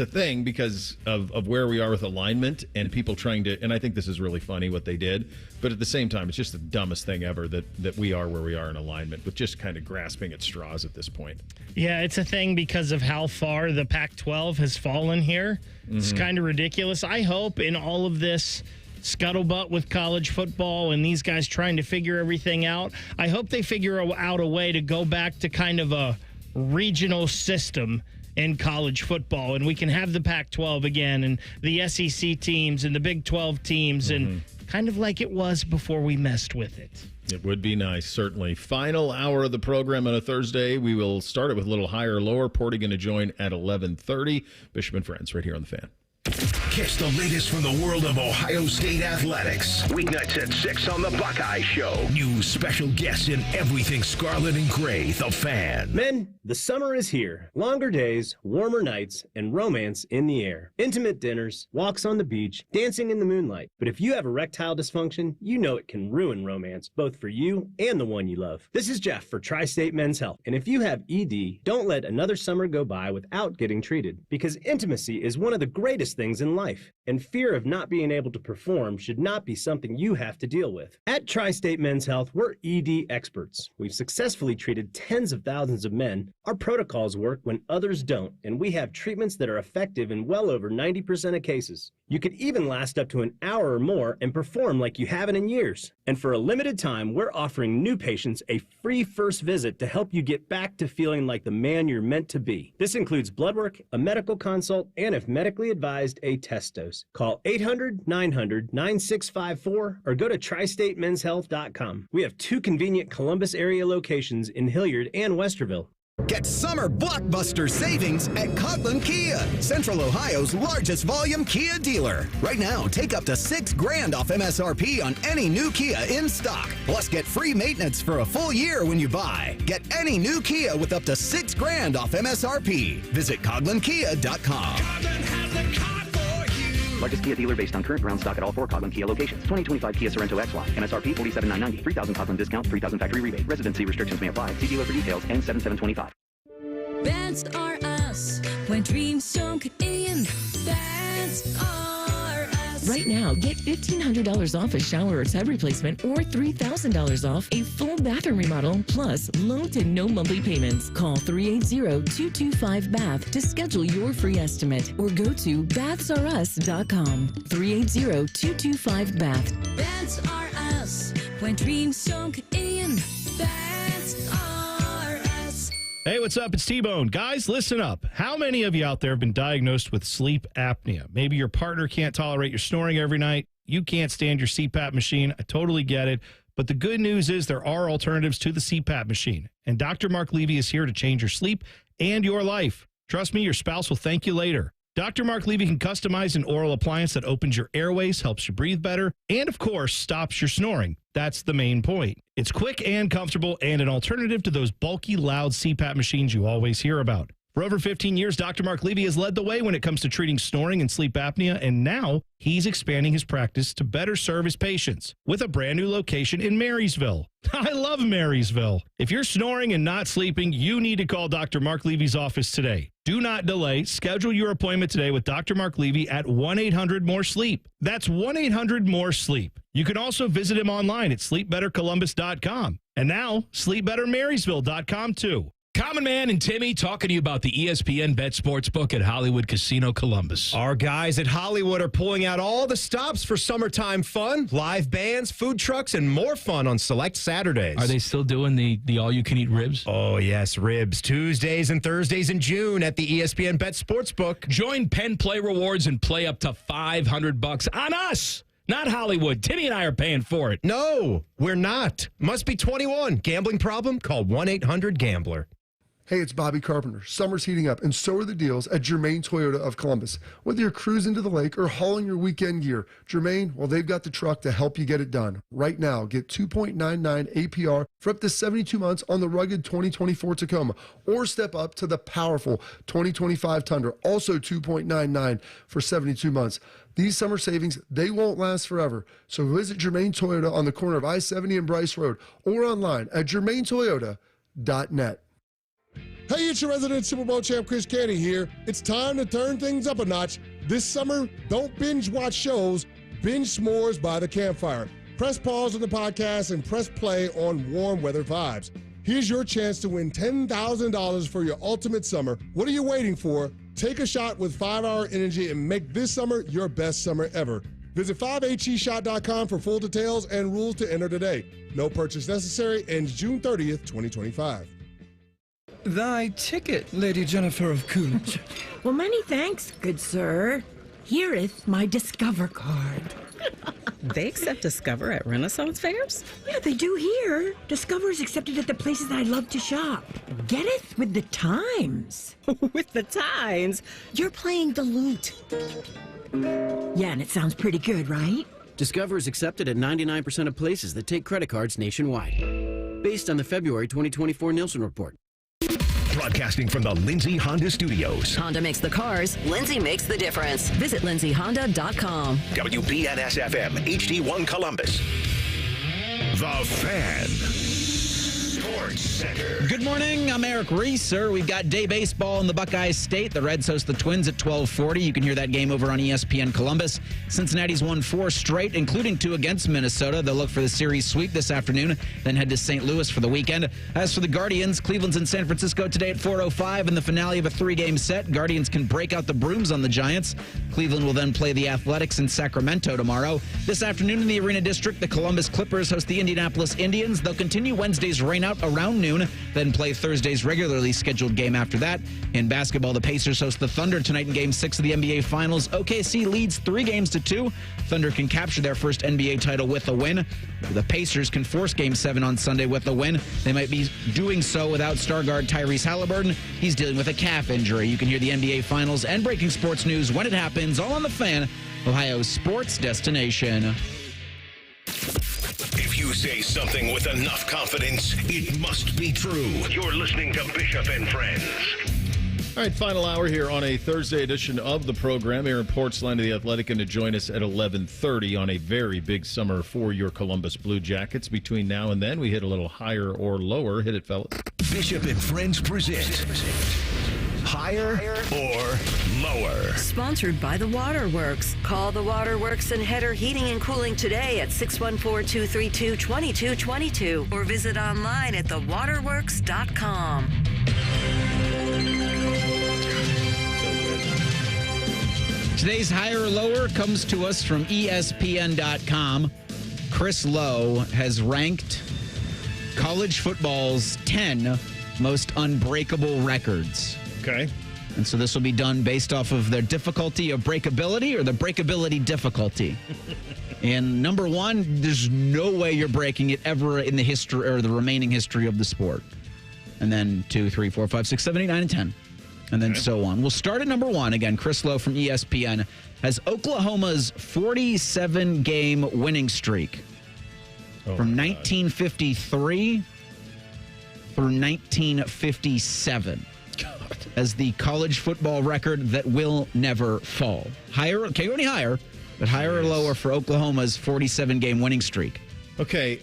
a thing because of where we are with alignment and people trying to, and I think this is really funny what they did, but at the same time, it's just the dumbest thing ever that we are where we are in alignment, with just kind of grasping at straws at this point. Yeah, it's a thing because of how far the Pac-12 has fallen here. It's kind of ridiculous. I hope in all of this scuttlebutt with college football and these guys trying to figure everything out, I hope they figure out a way to go back to kind of a regional system in college football, and we can have the Pac-12 again and the SEC teams and the Big 12 teams and kind of like it was before we messed with it. It would be nice, certainly. Final hour of the program on a Thursday. We will start it with a little higher, lower. Porty going to join at 11:30. Bishop and Friends right here on The Fan. Catch the latest from the world of Ohio State athletics. Weeknights at 6 on The Buckeye Show. New special guests in everything scarlet and gray. The Fan. Men, the summer is here. Longer days, warmer nights, and romance in the air. Intimate dinners, walks on the beach, dancing in the moonlight. But if you have erectile dysfunction, you know it can ruin romance, both for you and the one you love. This is Jeff for Tri-State Men's Health. And if you have ED, don't let another summer go by without getting treated. Because intimacy is one of the greatest things in life. And fear of not being able to perform should not be something you have to deal with. At Tri-State Men's Health, we're ED experts. We've successfully treated tens of thousands of men. Our protocols work when others don't, and we have treatments that are effective in well over 90% of cases. You could even last up to an hour or more and perform like you haven't in years. And for a limited time, we're offering new patients a free first visit to help you get back to feeling like the man you're meant to be. This includes blood work, a medical consult, and if medically advised, a test dose. Call 800-900-9654 or go to tristatemenshealth.com. We have 2 convenient Columbus area locations in Hilliard and Westerville. Get summer blockbuster savings at Coughlin Kia, Central Ohio's largest volume Kia dealer. Right now, take up to $6,000 off MSRP on any new Kia in stock. Plus, get free maintenance for a full year when you buy. Get any new Kia with up to $6,000 off MSRP. Visit CoughlinKia.com. Largest Kia dealer based on current ground stock at all 4 Coughlin Kia locations. 2025 Kia Sorento XY. MSRP $47,990. $3,000 Coughlin discount. $3,000 factory rebate. Residency restrictions may apply. See dealer for details. N7725. Bands are us. When dreams don't get in, bands are us. Right now, get $1,500 off a shower or tub replacement or $3,000 off a full bathroom remodel, plus low to no monthly payments. Call 380-225-BATH to schedule your free estimate or go to bathsareus.com. 380-225-BATH. Bands are us. When dreams don't get in, bands are us. Hey, what's up? It's T-Bone. Guys, listen up. How many of you out there have been diagnosed with sleep apnea? Maybe your partner can't tolerate your snoring every night. You can't stand your CPAP machine. I totally get it. But the good news is there are alternatives to the CPAP machine. And Dr. Mark Levy is here to change your sleep and your life. Trust me, your spouse will thank you later. Dr. Mark Levy can customize an oral appliance that opens your airways, helps you breathe better, and of course, stops your snoring. That's the main point. It's quick and comfortable and an alternative to those bulky, loud CPAP machines you always hear about. For over 15 years, Dr. Mark Levy has led the way when it comes to treating snoring and sleep apnea, and now he's expanding his practice to better serve his patients with a brand new location in Marysville. I love Marysville. If you're snoring and not sleeping, you need to call Dr. Mark Levy's office today. Do not delay. Schedule your appointment today with Dr. Mark Levy at 1-800-MORE-SLEEP. That's 1-800-MORE-SLEEP. You can also visit him online at sleepbettercolumbus.com. And now, sleepbettermarysville.com too. Common Man and Timmy talking to you about the ESPN Bet Sportsbook at Hollywood Casino Columbus. Our guys at Hollywood are pulling out all the stops for summertime fun, live bands, food trucks, and more fun on select Saturdays. Are they still doing the all-you-can-eat ribs? Oh, yes, ribs. Tuesdays and Thursdays in June at the ESPN Bet Sportsbook. Join Penn Play Rewards and play up to $500 on us. Not Hollywood. Timmy and I are paying for it. No, we're not. Must be 21. Gambling problem? Call 1-800-GAMBLER. Hey, it's Bobby Carpenter. Summer's heating up, and so are the deals at Germain Toyota of Columbus. Whether you're cruising to the lake or hauling your weekend gear, Germain, well, they've got the truck to help you get it done. Right now, get 2.99 APR for up to 72 months on the rugged 2024 Tacoma, or step up to the powerful 2025 Tundra, also 2.99 for 72 months. These summer savings, they won't last forever. So visit Germain Toyota on the corner of I-70 and Bryce Road, or online at germaintoyota.net. Hey, it's your resident Super Bowl champ, Chris Canty here. It's time to turn things up a notch. This summer, don't binge watch shows, binge s'mores by the campfire. Press pause on the podcast and press play on warm weather vibes. Here's your chance to win $10,000 for your ultimate summer. What are you waiting for? Take a shot with 5-Hour Energy and make this summer your best summer ever. Visit 5HEshot.com for full details and rules to enter today. No purchase necessary. Ends June 30th, 2025. Thy ticket, Lady Jennifer of Coolidge. Well, many thanks, good sir. Here'th my Discover card. They accept Discover at Renaissance fairs? Yeah, they do here. Discover is accepted at the places that I love to shop. Getteth with the times. With the times? You're playing the lute. Yeah, and it sounds pretty good, right? Discover is accepted at 99% of places that take credit cards nationwide. Based on the February 2024 Nielsen report. Broadcasting from the Lindsay Honda Studios. Honda makes the cars. Lindsay makes the difference. Visit lindsayhonda.com. WBNS-FM, HD1 Columbus. The Fan. Sports Center. Good morning. I'm Eric Reeser. We've got day baseball in the Buckeyes State. The Reds host the Twins at 12:40. You can hear that game over on ESPN Columbus. Cincinnati's won 4 straight, including 2 against Minnesota. They'll look for the series sweep this afternoon, then head to St. Louis for the weekend. As for the Guardians, Cleveland's in San Francisco today at 4:05 in the finale of a 3-game set. Guardians can break out the brooms on the Giants. Cleveland will then play the Athletics in Sacramento tomorrow. This afternoon in the Arena District, the Columbus Clippers host the Indianapolis Indians. They'll continue Wednesday's rainout around noon, then play Thursday's regularly scheduled game after that. In basketball, the Pacers host the Thunder tonight in Game 6 of the NBA Finals. OKC leads 3-2. Thunder can capture their first NBA title with a win. The Pacers can force Game 7 on Sunday with a win. They might be doing so without star guard Tyrese Halliburton. He's dealing with a calf injury. You can hear the NBA Finals and breaking sports news when it happens, all on The Fan, Ohio's sports destination. If you say something with enough confidence, it must be true. You're listening to Bishop and Friends. All right, final hour here on a Thursday edition of the program. Aaron Portzline of The Athletic going to join us at 11:30 on a very big summer for your Columbus Blue Jackets. Between now and then, we hit a little higher or lower. Hit it, fellas. Bishop and Friends present Higher or Lower. Sponsored by the Waterworks. Call the Waterworks and Header Heating and Cooling today at 614-232-2222 or visit online at thewaterworks.com. Today's higher or lower comes to us from ESPN.com. Chris Lowe has ranked college football's 10 most unbreakable records. Okay. And so this will be done based off of their difficulty of breakability or the breakability difficulty. And number 1, there's no way you're breaking it ever in the history or the remaining history of the sport. And then 2, 3, 4, 5, 6, 7, 8, 9, and 10. And then so on. We'll start at number 1. Again, Chris Lowe from ESPN has Oklahoma's 47-game winning streak from 1953 through 1957. God. as the college football record that will never fall? Higher, can't go any higher, but higher or lower for Oklahoma's 47-game winning streak? Okay,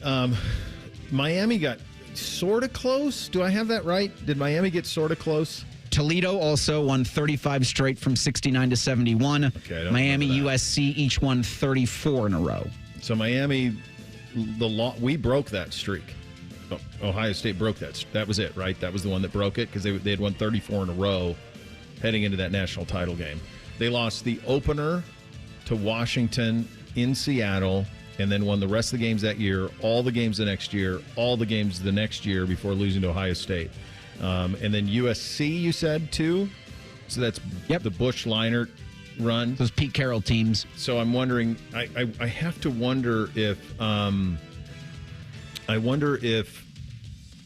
Miami got sort of close. Do I have that right? Did Miami get sort of close? Toledo also won 35 straight from 69 to 71. Okay, Miami, USC each won 34 in a row. So Miami, we broke that streak. Ohio State broke that. That was it, right? That was the one that broke it because they had won 34 in a row heading into that national title game. They lost the opener to Washington in Seattle and then won the rest of the games that year, all the games the next year, all the games the next year before losing to Ohio State. And then USC, you said, too? So that's the Bush Leinart run. Those Pete Carroll teams. So I'm wondering, I have to wonder if,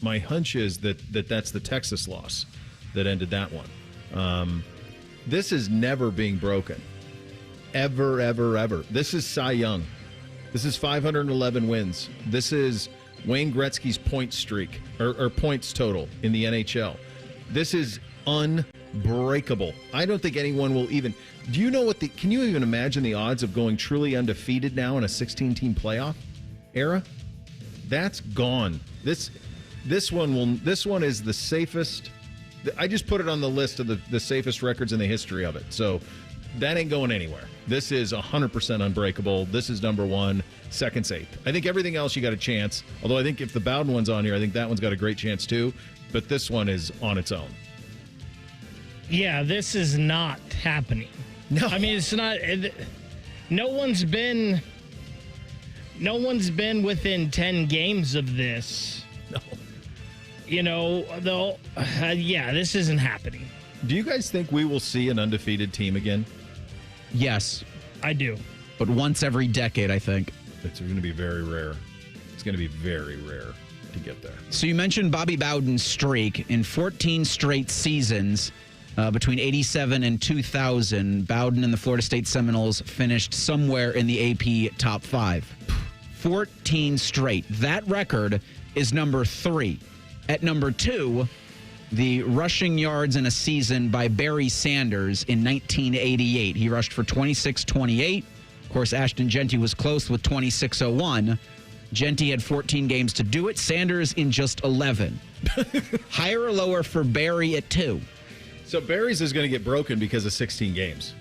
my hunch is that's the Texas loss that ended that one. This is never being broken. Ever, ever, ever. This is Cy Young. This is 511 wins. This is Wayne Gretzky's point streak or points total in the NHL. This is unbreakable. I don't think anyone will even. Do you know can you even imagine the odds of going truly undefeated now in a 16-team playoff era? That's gone. This one is the safest. I just put it on the list of the safest records in the history of it. So that ain't going anywhere. This is 100% unbreakable. This is number one. Second's eighth. I think everything else you got a chance. Although I think if the Bowden one's on here, I think that one's got a great chance too. But this one is on its own. Yeah, this is not happening. No, I mean it's not. No one's been within 10 games of this. No. You know, though. Yeah, this isn't happening. Do you guys think we will see an undefeated team again? Yes. I do. But once every decade, I think. It's going to be very rare. It's going to be very rare to get there. So you mentioned Bobby Bowden's streak. In 14 straight seasons between 87 and 2000, Bowden and the Florida State Seminoles finished somewhere in the AP top 5. 14 straight. That record is number 3. At number 2, the rushing yards in a season by Barry Sanders in 1988. He rushed for 26-28. Of course, Ashton Genty was close with 26-01. Genty had 14 games to do it. Sanders in just 11. Higher or lower for Barry at 2? So Barry's is going to get broken because of 16 games.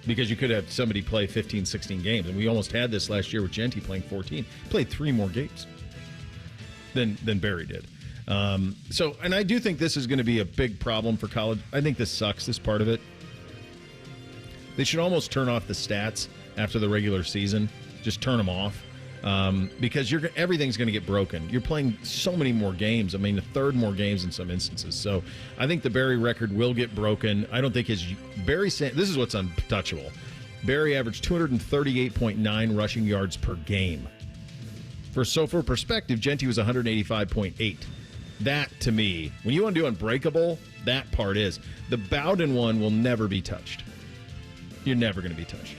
Because you could have somebody play 15, 16 games. And we almost had this last year with Genty playing 14. He played 3 more games than Barry did. And I do think this is going to be a big problem for college. I think this sucks, this part of it. They should almost turn off the stats after the regular season. Just turn them off. Because everything's going to get broken. You're playing so many more games. I mean, a third more games in some instances. So I think the Barry record will get broken. I don't think this is what's untouchable. Barry averaged 238.9 rushing yards per game. For perspective, Genty was 185.8. That, to me, when you want to do unbreakable, that part is. The Bowden one will never be touched. You're never going to be touched.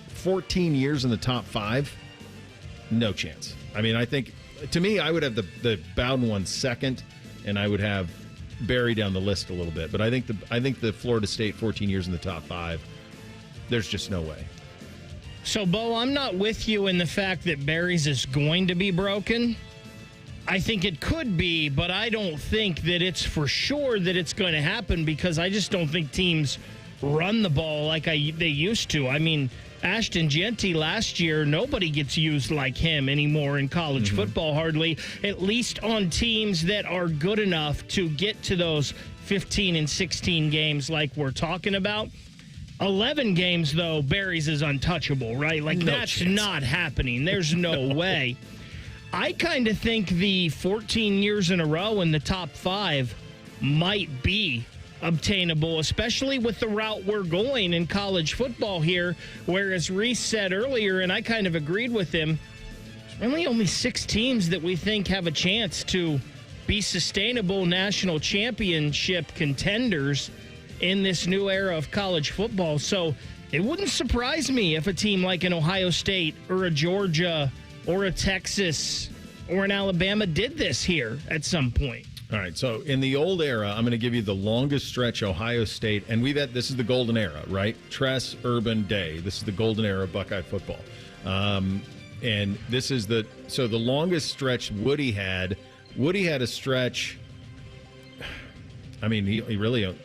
14 years in the top 5, no chance. I mean, I think, to me, I would have the Bowden one second, and I would have Barry down the list a little bit. But I think the Florida State 14 years in the top 5, there's just no way. So, Bo, I'm not with you in the fact that Barry's is going to be broken. I think it could be, but I don't think that it's for sure that it's going to happen because I just don't think teams run the ball like they used to. I mean, Ashton Genty last year, nobody gets used like him anymore in college football, hardly, at least on teams that are good enough to get to those 15 and 16 games like we're talking about. 11 games, though, Barry's is untouchable, right? Like, that's not happening. There's no way. I kind of think the 14 years in a row in the top 5 might be obtainable, especially with the route we're going in college football here, where, as Reese said earlier, and I kind of agreed with him, there's really only 6 teams that we think have a chance to be sustainable national championship contenders in this new era of college football. So it wouldn't surprise me if a team like an Ohio State or a Georgia or a Texas or an Alabama did this here at some point. All right, so in the old era, I'm going to give you the longest stretch Ohio State, and this is the golden era, right? Tress, Urban, Day. This is the golden era of Buckeye football. And this is the longest stretch Woody had a stretch. I mean, he really,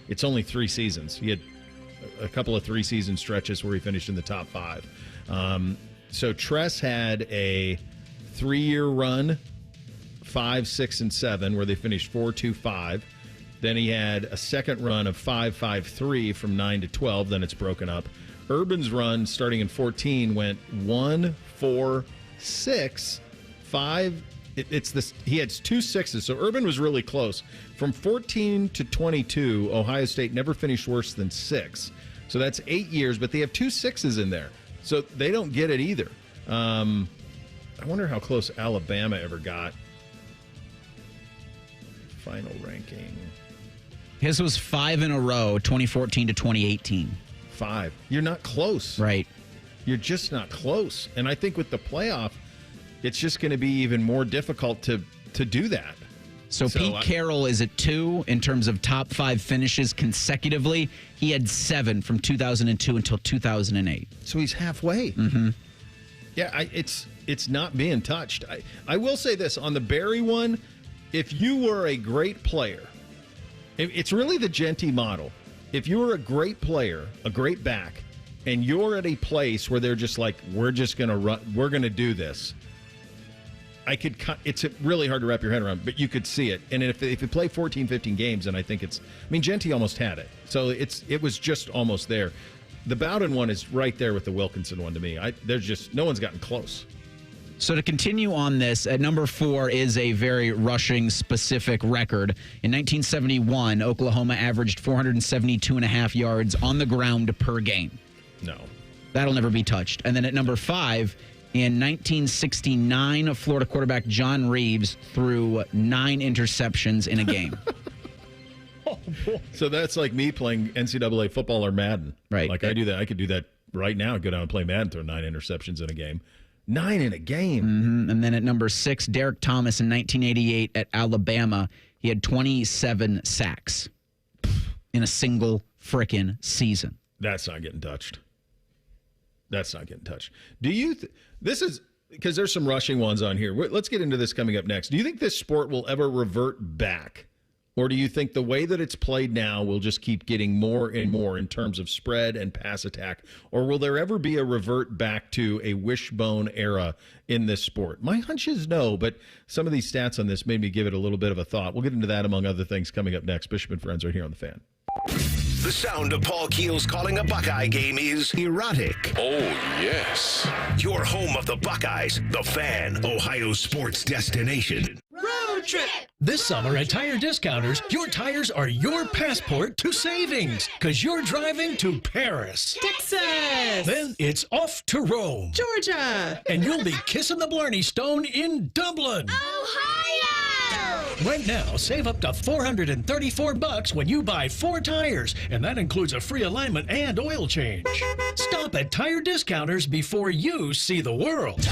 it's only 3 seasons. He had a couple of 3-season stretches where he finished in the top 5. So Tress had a 3-year run, 5, 6, and 7, where they finished 4-2-5. Then he had a second run of 5-5-3 from 9 to 12. Then it's broken up. Urban's run starting in 14 went 1-4-6, 5. He had 2 6s, so Urban was really close. From 14 to 22, Ohio State never finished worse than 6. So that's 8 years, but they have 2 6s in there, so they don't get it either. I wonder how close Alabama ever got. Final ranking. His was 5 in a row, 2014 to 2018. 5. You're not close. Right. You're just not close. And I think with the playoff, it's just going to be even more difficult to do that. So Pete Carroll is at 2 in terms of top 5 finishes consecutively. He had 7 from 2002 until 2008. So he's halfway. Mm-hmm. Yeah, it's not being touched. I will say this, on the Barry one, if you were a great player, it's really the Genty model. If you were a great player, a great back, and you're at a place where they're just like, we're going to do this, it's really hard to wrap your head around, but you could see it. And if you play 14, 15 games, then I think Genty almost had it. So it was just almost there. The Bowden one is right there with the Wilkinson one to me. There's just, no one's gotten close. So to continue on this, at number 4 is a very rushing specific record. In 1971, Oklahoma averaged 472.5 yards on the ground per game. No. That'll never be touched. And then at number 5, in 1969, Florida quarterback John Reeves threw 9 interceptions in a game. So that's like me playing NCAA football or Madden. Right. Like I do that. I could do that right now. Go down and play Madden, throw 9 interceptions in a game. 9 in a game. Mm-hmm. And then at number 6, Derek Thomas in 1988 at Alabama. He had 27 sacks in a single frickin' season. That's not getting touched. Do you this is because there's some rushing ones on here. Let's get into this coming up next. Do you think this sport will ever revert back? Or do you think the way that it's played now will just keep getting more and more in terms of spread and pass attack? Or will there ever be a revert back to a wishbone era in this sport? My hunch is no, but some of these stats on this made me give it a little bit of a thought. We'll get into that among other things coming up next. Bishop and Friends right here on The Fan. The sound of Paul Keels calling a Buckeye game is erotic. Oh, yes. Your home of the Buckeyes, The Fan, Ohio sports destination. Road trip! This summer at Tire Discounters, your tires are your passport to savings, because you're driving to Paris, Texas, then it's off to Rome, Georgia, and you'll be kissing the Blarney Stone in Dublin, Ohio! Right now, save up to $434 when you buy 4 tires, and that includes a free alignment and oil change. Stop at Tire Discounters before you see the world.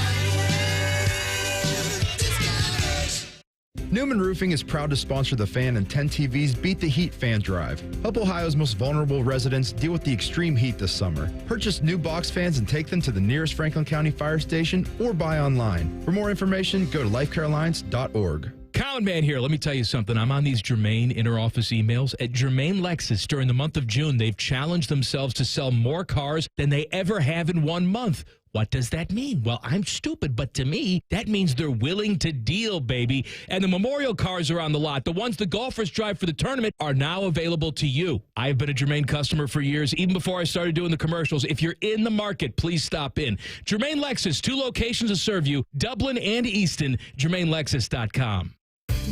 Newman Roofing is proud to sponsor The Fan and 10 TV's Beat the Heat fan drive. Help Ohio's most vulnerable residents deal with the extreme heat this summer. Purchase new box fans and take them to the nearest Franklin County fire station or buy online. For more information, go to lifecarealliance.org. Colin Man here. Let me tell you something. I'm on these Germain inter-office emails. At Germain Lexus, during the month of June, they've challenged themselves to sell more cars than they ever have in 1 month. What does that mean? Well, I'm stupid, but to me, that means they're willing to deal, baby. And the memorial cars are on the lot. The ones the golfers drive for the tournament are now available to you. I've been a Germain customer for years, even before I started doing the commercials. If you're in the market, please stop in. Germain Lexus, 2 locations to serve you, Dublin and Easton, GermainLexus.com.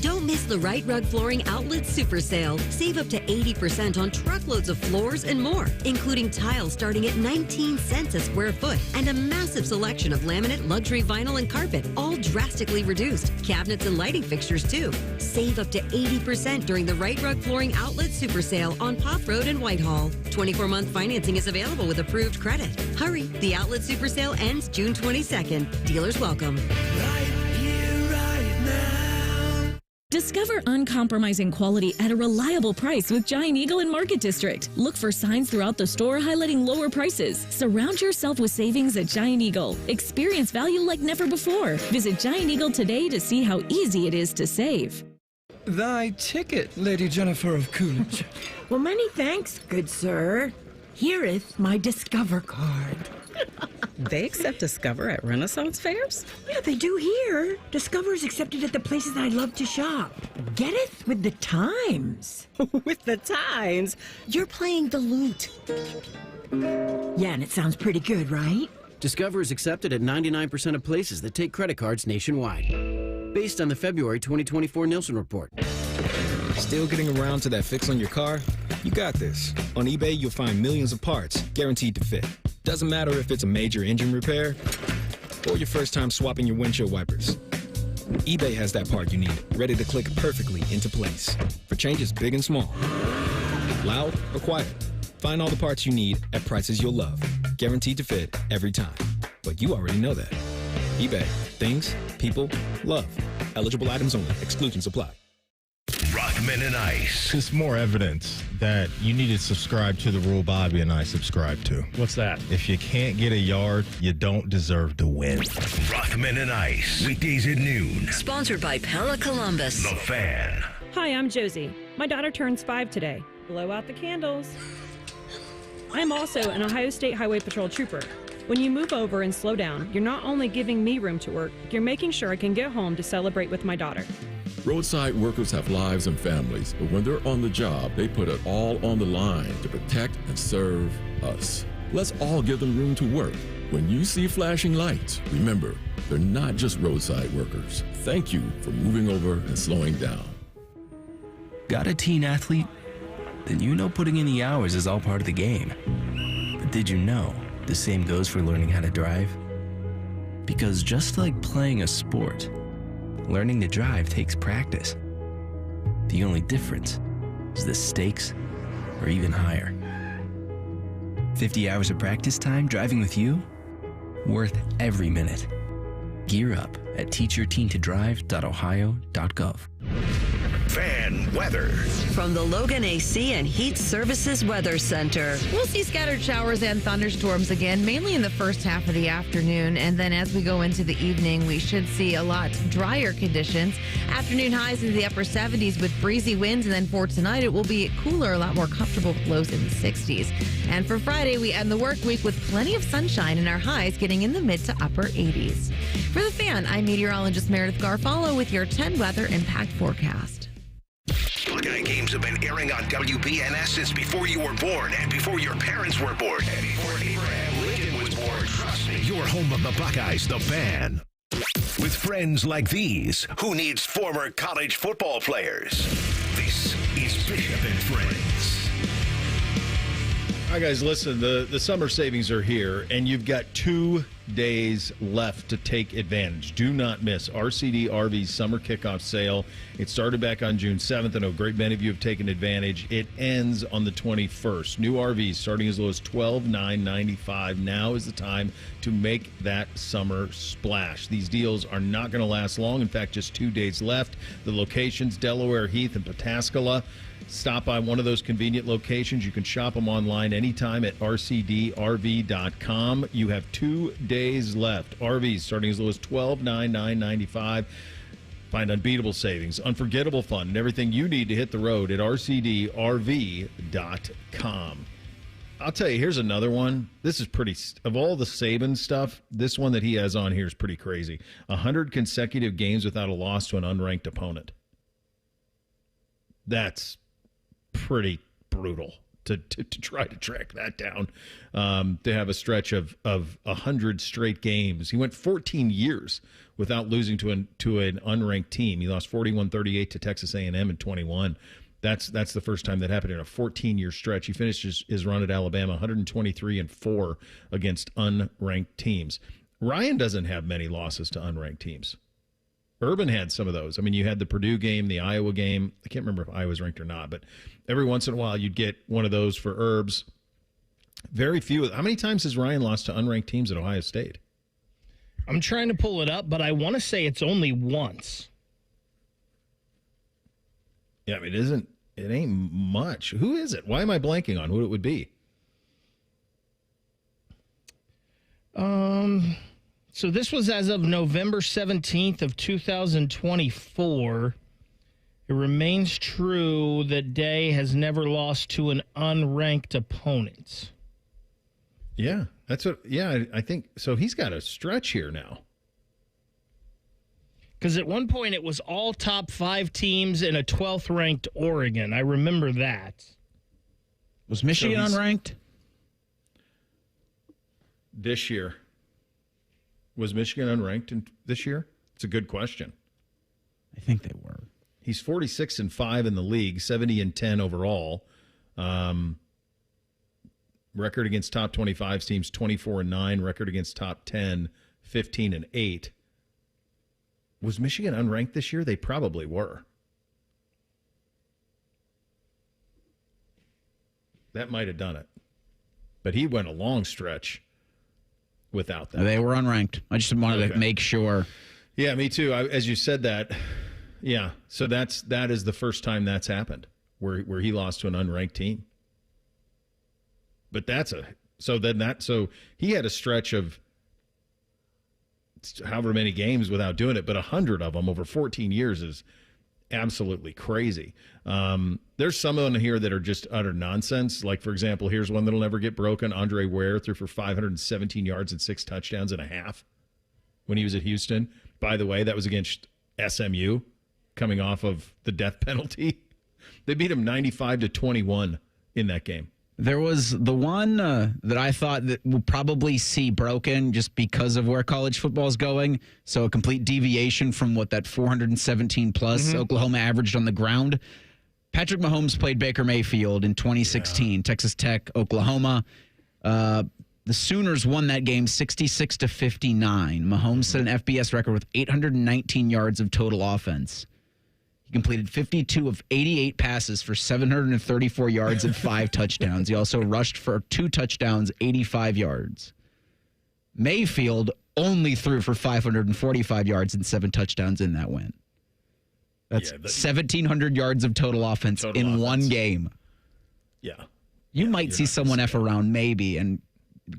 Don't miss the Right Rug Flooring Outlet Super Sale. Save up to 80% on truckloads of floors and more, including tiles starting at 19 cents a square foot and a massive selection of laminate, luxury vinyl, and carpet, all drastically reduced. Cabinets and lighting fixtures, too. Save up to 80% during the Right Rug Flooring Outlet Super Sale on Pop Road in Whitehall. 24-month financing is available with approved credit. Hurry, the Outlet Super Sale ends June 22nd. Dealers welcome. Does Discover uncompromising quality at a reliable price with Giant Eagle in Market District. Look for signs throughout the store highlighting lower prices. Surround yourself with savings at Giant Eagle. Experience value like never before. Visit Giant Eagle today to see how easy it is to save. Thy ticket, Lady Jennifer of Coolidge. Well, many thanks, good sir. Hereeth my Discover card. They accept Discover at Renaissance fairs? Yeah, they do here. Discover's accepted at the places I love to shop. Getteth with the times. With the times? You're playing the lute. Yeah, and it sounds pretty good, right? Discover is accepted at 99% of places that take credit cards nationwide. Based on the February 2024 Nielsen report. Still getting around to that fix on your car? You got this. On eBay, you'll find millions of parts guaranteed to fit. Doesn't matter if it's a major engine repair or your first time swapping your windshield wipers. eBay has that part you need, ready to click perfectly into place for changes big and small. Loud or quiet, find all the parts you need at prices you'll love. Guaranteed to fit every time. But you already know that. eBay. Things, people, love. Eligible items only. Exclusions apply. Rockman and Ice. It's more evidence that you need to subscribe to the rule Bobby and I subscribe to. What's that? If you can't get a yard, you don't deserve to win. Rockman and Ice. Weekdays at noon. Sponsored by Pella Columbus. The Fan. Hi, I'm Josie. My daughter turns 5 today. Blow out the candles. I'm also an Ohio State Highway Patrol trooper. When you move over and slow down, you're not only giving me room to work, you're making sure I can get home to celebrate with my daughter. Roadside workers have lives and families, but when they're on the job, they put it all on the line to protect and serve us. Let's all give them room to work. When you see flashing lights, remember, they're not just roadside workers. Thank you for moving over and slowing down. Got a teen athlete? Then you know putting in the hours is all part of the game. But did you know the same goes for learning how to drive? Because just like playing a sport, learning to drive takes practice. The only difference is the stakes are even higher. 50 hours of practice time driving with you? Worth every minute. Gear up at teachyourteentodrive.ohio.gov. Fan weather. From the Logan AC and Heat Services Weather Center. We'll see scattered showers and thunderstorms again, mainly in the first half of the afternoon. And then as we go into the evening, we should see a lot drier conditions. Afternoon highs in the upper 70s with breezy winds. And then for tonight, it will be cooler, a lot more comfortable with lows in the 60s. And for Friday, we end the work week with plenty of sunshine and our highs getting in the mid to upper 80s. For The Fan, I'm meteorologist Meredith Garfalo with your 10 weather impact forecast. Buckeye games have been airing on WBNS since before you were born and before your parents were born and before Abraham Lincoln was born. Trust me. Your home of the Buckeyes, The Fan. With friends like these, who needs former college football players? This is Bishop and Friends. All right, guys, listen, the summer savings are here, and you've got 2 days left to take advantage. Do not miss RCD RV's summer kickoff sale. It started back on June 7th. I know a great many of you have taken advantage. It ends on the 21st. New RVs starting as low as $12,995. Now is the time to make that summer splash. These deals are not going to last long. In fact, just 2 days left. The locations, Delaware, Heath, and Pataskala. Stop by one of those convenient locations. You can shop them online anytime at rcdrv.com. You have 2 days left. RVs starting as low as $12,995. Find unbeatable savings, unforgettable fun, and everything you need to hit the road at rcdrv.com. I'll tell you, here's another one. This is pretty, of all the Saban stuff, this one that he has on here is pretty crazy. 100 consecutive games without a loss to an unranked opponent. That's pretty brutal to try to track that down. To have a stretch of 100 straight games. He went 14 years without losing to an unranked team. He lost 41-38 to Texas A&M in 21. That's the first time that happened in a 14-year stretch. He finished his run at Alabama 123-4 against unranked teams. Ryan doesn't have many losses to unranked teams. Urban had some of those. I mean, you had the Purdue game, the Iowa game. I can't remember if Iowa's ranked or not, but every once in a while you'd get one of those for Herbs. Very few. How many times has Ryan lost to unranked teams at Ohio State? I'm trying to pull it up, but I want to say it's only once. Yeah, I mean, it ain't much. Who is it? Why am I blanking on who it would be? So this was as of November 17th of 2024. It remains true that Day has never lost to an unranked opponent. Yeah, that's what. Yeah, I think so. He's got a stretch here now. Because at one point it was all top 5 teams in a 12th ranked Oregon. I remember that. Was Michigan unranked? This year. Was Michigan unranked this year? It's a good question. I think they were. He's 46-5 in the league, 70-10 overall. Record against top 25 teams, 24-9. Record against top 10, 15-8. Was Michigan unranked this year? They probably were. That might have done it. But he went a long stretch without that. They were unranked. I just wanted to make sure. Yeah, me too. As you said that, yeah. So that is the first time that's happened where he lost to an unranked team. But so he had a stretch of however many games without doing it, but 100 of them over 14 years is absolutely crazy. There's some of them here that are just utter nonsense. Like, for example, here's one that'll never get broken. Andre Ware threw for 517 yards and 6 touchdowns and a half when he was at Houston. By the way, that was against SMU coming off of the death penalty. They beat him 95-21 in that game. There was the one that I thought that we'll probably see broken just because of where college football is going. So a complete deviation from what that 417 plus Oklahoma averaged on the ground. Patrick Mahomes played Baker Mayfield in 2016, Texas Tech, Oklahoma. The Sooners won that game 66-59. Mahomes set an FBS record with 819 yards of total offense. He completed 52 of 88 passes for 734 yards and 5 touchdowns. He also rushed for 2 touchdowns, 85 yards. Mayfield only threw for 545 yards and 7 touchdowns in that win. That's 1,700 yards of total offense in one game. Yeah. You might see someone F around maybe and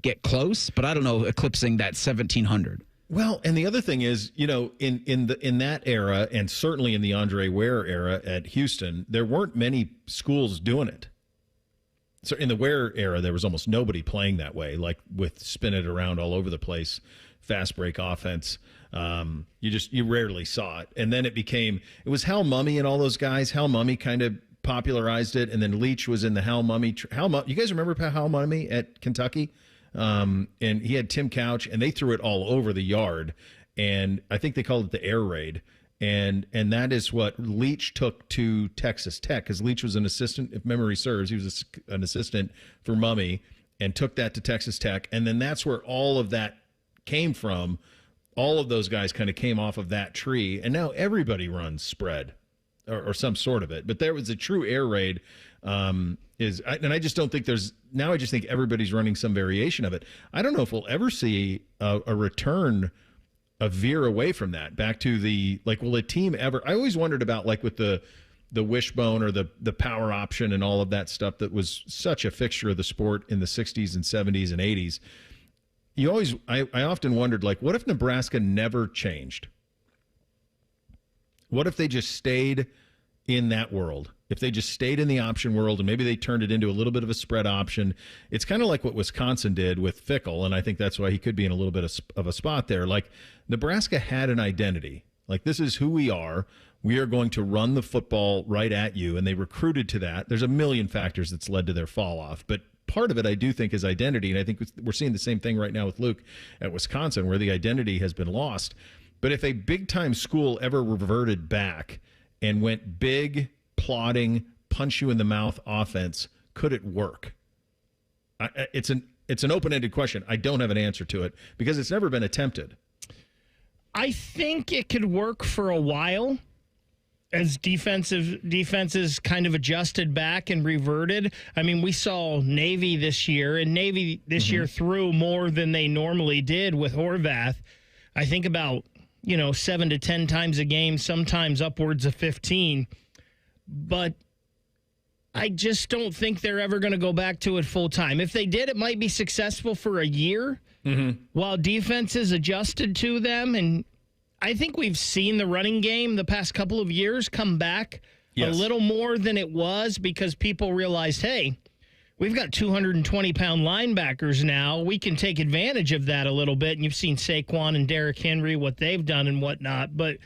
get close, but I don't know, eclipsing that 1,700. Well, and the other thing is, in that era, and certainly in the Andre Ware era at Houston, there weren't many schools doing it. So in the Ware era, there was almost nobody playing that way, like with spin it around all over the place, fast break offense. You rarely saw it. And then it was Hal Mumme and all those guys. Hal Mumme kind of popularized it, and then Leach was in the Hal Mumme. You guys remember Hal Mumme at Kentucky? And he had Tim Couch, and they threw it all over the yard, and I think they called it the air raid, and that is what Leach took to Texas Tech, because Leach was an assistant, if memory serves. He was an assistant for Mumme, and took that to Texas Tech, and then that's where all of that came from. All of those guys kind of came off of that tree, and now everybody runs spread or some sort of it. But there was a true air raid. And I just don't think I just think everybody's running some variation of it. I don't know if we'll ever see a return, a veer away from that, back to will a team ever, I always wondered about, like, with the wishbone or the power option and all of that stuff that was such a fixture of the sport in the 60s and 70s and 80s. I often wondered, like, what if Nebraska never changed? What if they just stayed in that world? If they just stayed in the option world and maybe they turned it into a little bit of a spread option. It's kind of like what Wisconsin did with Fickle, and I think that's why he could be in a little bit of a spot there. Like, Nebraska had an identity. Like, this is who we are. We are going to run the football right at you, and they recruited to that. There's a million factors that's led to their fall off, but part of it I do think is identity, and I think we're seeing the same thing right now with Luke at Wisconsin, where the identity has been lost. But if a big-time school ever reverted back and went big, plodding, punch-you-in-the-mouth offense, could it work? It's an open-ended question. I don't have an answer to it because it's never been attempted. I think it could work for a while as defenses kind of adjusted back and reverted. I mean, we saw Navy this year, and Navy this year threw more than they normally did with Horvath. I think about 7 to 10 times a game, sometimes upwards of 15. but I just don't think they're ever going to go back to it full time. If they did, it might be successful for a year while defenses adjusted to them. And I think we've seen the running game the past couple of years come back a little more than it was because people realized, hey, we've got 220-pound linebackers now. We can take advantage of that a little bit. And you've seen Saquon and Derrick Henry, what they've done and whatnot. But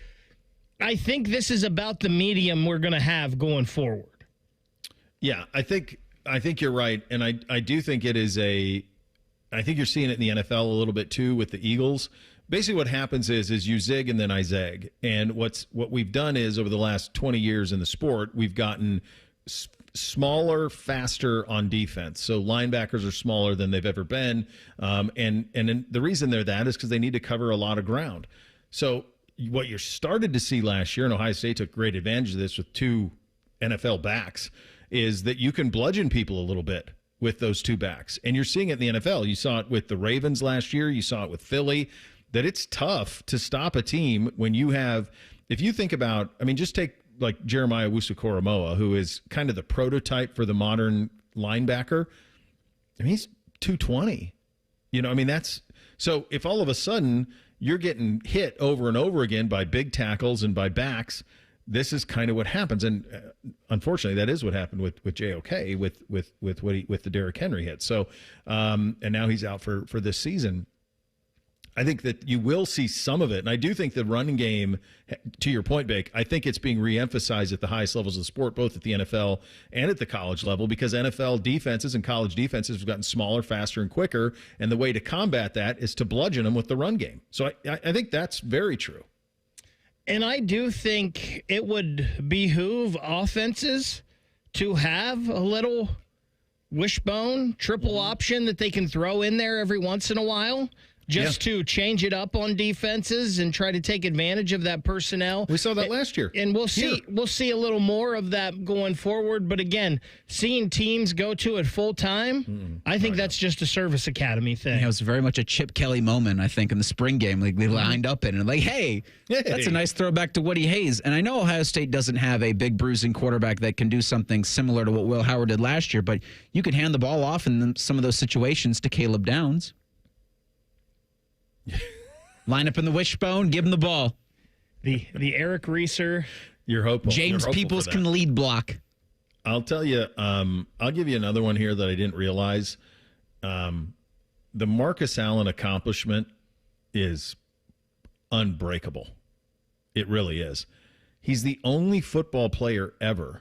I think this is about the medium we're going to have going forward. Yeah, I think you're right, and I do think it is I think you're seeing it in the NFL a little bit too with the Eagles. Basically, what happens is you zig and then I zag, and what we've done is over the last 20 years in the sport, we've gotten smaller, faster on defense. So linebackers are smaller than they've ever been, and the reason they're that is because they need to cover a lot of ground. So what you started to see last year, and Ohio State took great advantage of this with 2 NFL backs, is that you can bludgeon people a little bit with those 2 backs. And you're seeing it in the NFL. You saw it with the Ravens last year. You saw it with Philly, that it's tough to stop a team when you have, if you think about, I mean, just take like Jeremiah Owusu-Koramoah, who is kind of the prototype for the modern linebacker. I mean, he's 220. You know, I mean, that's, so if all of a sudden you're getting hit over and over again by big tackles and by backs, this is kind of what happens, and unfortunately, that is what happened with JOK with the Derrick Henry hit. So, and now he's out for this season. I think that you will see some of it, and I do think the running game, to your point, Bake, I think it's being reemphasized at the highest levels of the sport, both at the NFL and at the college level, because NFL defenses and college defenses have gotten smaller, faster, and quicker, and the way to combat that is to bludgeon them with the run game. So I think that's very true. And I do think it would behoove offenses to have a little wishbone, triple option that they can throw in there every once in a while just to change it up on defenses and try to take advantage of that personnel. We saw that last year. And we'll see a little more of that going forward. But again, seeing teams go to it full time, I think that's just a service academy thing. It was very much a Chip Kelly moment, I think, in the spring game. Like they lined up in and like, hey, that's a nice throwback to Woody Hayes. And I know Ohio State doesn't have a big bruising quarterback that can do something similar to what Will Howard did last year, but you could hand the ball off in some of those situations to Caleb Downs. Line up in the wishbone, give him the ball. The Eric Reeser. You're hopeful. James Peoples can lead block. I'll tell you, I'll give you another one here that I didn't realize. The Marcus Allen accomplishment is unbreakable. It really is. He's the only football player ever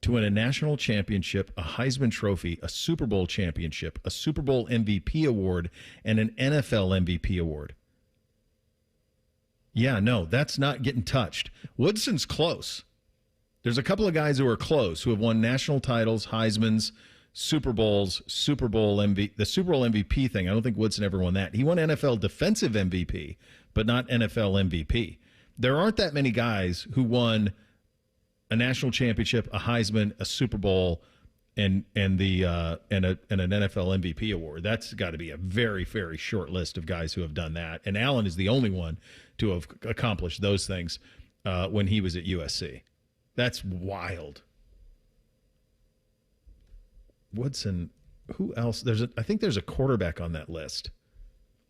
to win a national championship, a Heisman Trophy, a Super Bowl championship, a Super Bowl MVP award, and an NFL MVP award. Yeah, no, that's not getting touched. Woodson's close. There's a couple of guys who are close, who have won national titles, Heismans, Super Bowls, Super Bowl MVP. The Super Bowl MVP thing, I don't think Woodson ever won that. He won NFL Defensive MVP, but not NFL MVP. There aren't that many guys who won a national championship, a Heisman, a Super Bowl, and an NFL MVP award. That's got to be a very, very short list of guys who have done that. And Allen is the only one to have accomplished those things when he was at USC. That's wild. Woodson, who else? I think there's a quarterback on that list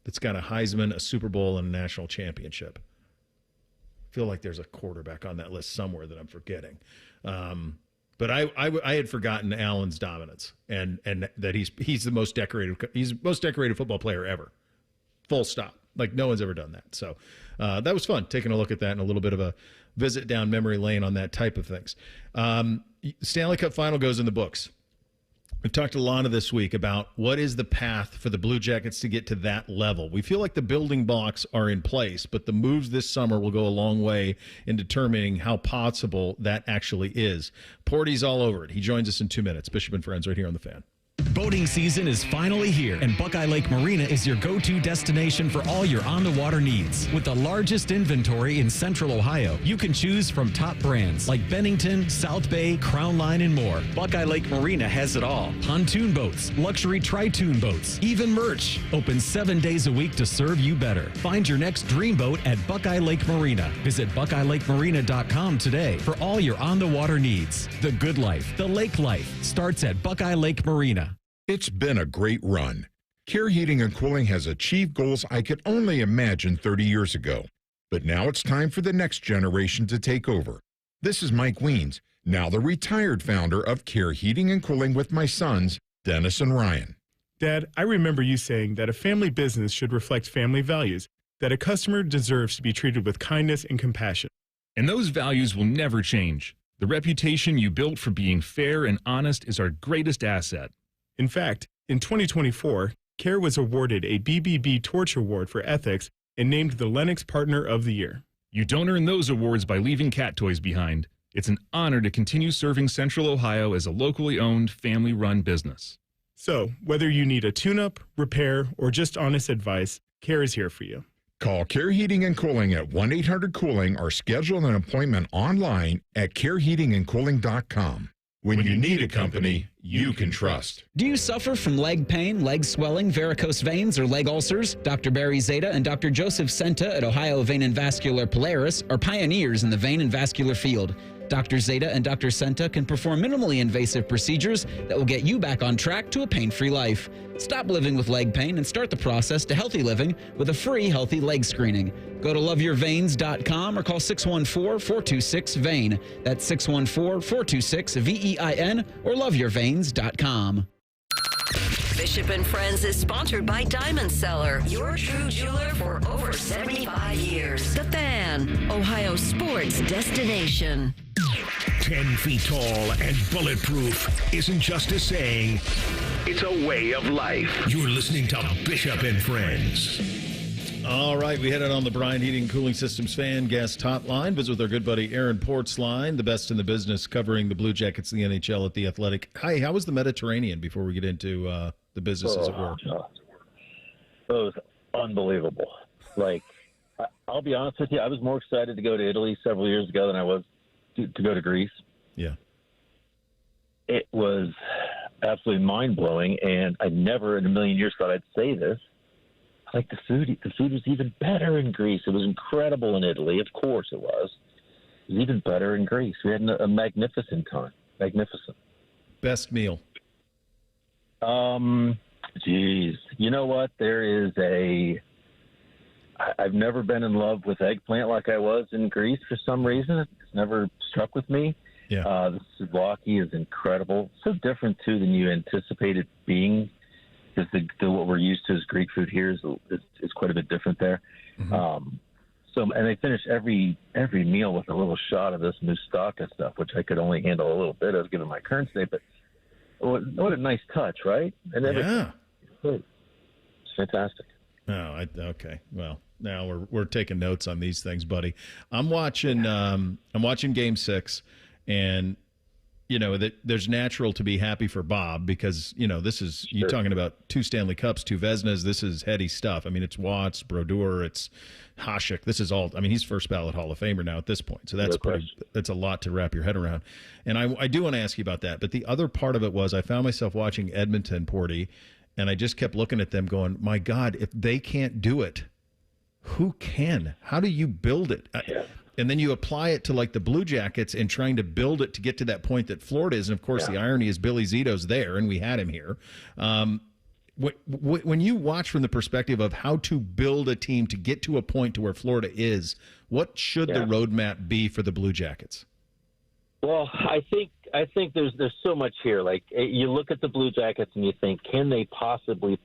that's got a Heisman, a Super Bowl, and a national championship. I feel like there's a quarterback on that list somewhere that I'm forgetting. But I had forgotten Allen's dominance and that he's the most decorated football player ever. Full stop. Like no one's ever done that. So that was fun, taking a look at that and a little bit of a visit down memory lane on that type of things. Stanley Cup final goes in the books. We've talked a lot of this week about what is the path for the Blue Jackets to get to that level. We feel like the building blocks are in place, but the moves this summer will go a long way in determining how possible that actually is. Porty's all over it. He joins us in 2 minutes. Bishop and Friends right here on The Fan. Boating season is finally here, and Buckeye Lake Marina is your go-to destination for all your on-the-water needs. With the largest inventory in Central Ohio, you can choose from top brands like Bennington, South Bay, Crown Line, and more. Buckeye Lake Marina has it all. Pontoon boats, luxury tri-toon boats, even merch. Open 7 days a week to serve you better. Find your next dream boat at Buckeye Lake Marina. Visit BuckeyeLakeMarina.com today for all your on-the-water needs. The good life, the lake life, starts at Buckeye Lake Marina. It's been a great run. Care Heating and Cooling has achieved goals I could only imagine 30 years ago. But now it's time for the next generation to take over. This is Mike Weens, now the retired founder of Care Heating and Cooling with my sons, Dennis and Ryan. Dad, I remember you saying that a family business should reflect family values, that a customer deserves to be treated with kindness and compassion. And those values will never change. The reputation you built for being fair and honest is our greatest asset. In fact, in 2024, Care was awarded a BBB Torch Award for ethics and named the Lennox Partner of the Year. You don't earn those awards by leaving cat toys behind. It's an honor to continue serving Central Ohio as a locally owned, family-run business. So, whether you need a tune-up, repair, or just honest advice, Care is here for you. Call Care Heating and Cooling at 1-800-COOLING or schedule an appointment online at careheatingandcooling.com. When you need a company you can trust. Do you suffer from leg pain, leg swelling, varicose veins, or leg ulcers? Dr. Barry Zeta and Dr. Joseph Senta at Ohio Vein and Vascular Polaris are pioneers in the vein and vascular field. Dr. Zeta and Dr. Senta can perform minimally invasive procedures that will get you back on track to a pain-free life. Stop living with leg pain and start the process to healthy living with a free healthy leg screening. Go to loveyourveins.com or call 614-426-VEIN. That's 614-426-VEIN or loveyourveins.com. Bishop and Friends is sponsored by Diamond Seller, your true jeweler for over 75 years. The Fan, Ohio sports destination. 10 feet tall and bulletproof isn't just a saying, it's a way of life. You're listening to Bishop and Friends. All right, we headed on the Bryant Heating and Cooling Systems fan guest hotline. Visit with our good buddy Aaron Portzline, the best in the business, covering the Blue Jackets and the NHL at The Athletic. Hi, how was the Mediterranean before we get into the businesses at work? It was unbelievable. Like, I'll be honest with you, I was more excited to go to Italy several years ago than I was to go to Greece. Yeah. It was absolutely mind-blowing, and I never in a million years thought I'd say this. Like the food was even better in Greece. It was incredible in Italy. Of course it was. It was even better in Greece. We had a magnificent time. Magnificent. Best meal? Geez. You know what? I've never been in love with eggplant like I was in Greece for some reason. It's never struck with me. Yeah. The souvlaki is incredible. So different, too, than you anticipated being. Because what we're used to as Greek food here is quite a bit different there. Mm-hmm. And they finish every meal with a little shot of this moussaka stuff, which I could only handle a little bit of given my current state. But what a nice touch, right? And yeah, it's fantastic. Oh, okay. Well, now we're taking notes on these things, buddy. I'm watching Game 6, and there's natural to be happy for Bob because, this is, you're talking about 2 Stanley Cups, 2 Vezinas. This is heady stuff. I mean, it's Watts, Brodeur, it's Hasek. This is all, he's first ballot Hall of Famer now at this point. So that's a lot to wrap your head around. And I do want to ask you about that. But the other part of it was I found myself watching Edmonton, Porty, and I just kept looking at them going, my God, if they can't do it, who can? How do you build it? And then you apply it to like the Blue Jackets and trying to build it to get to that point that Florida is. And of course, the irony is Billy Zito's there, and we had him here. When you watch from the perspective of how to build a team to get to a point to where Florida is, what should the roadmap be for the Blue Jackets? Well, I think there's so much here. Like, you look at the Blue Jackets and you think, can they possibly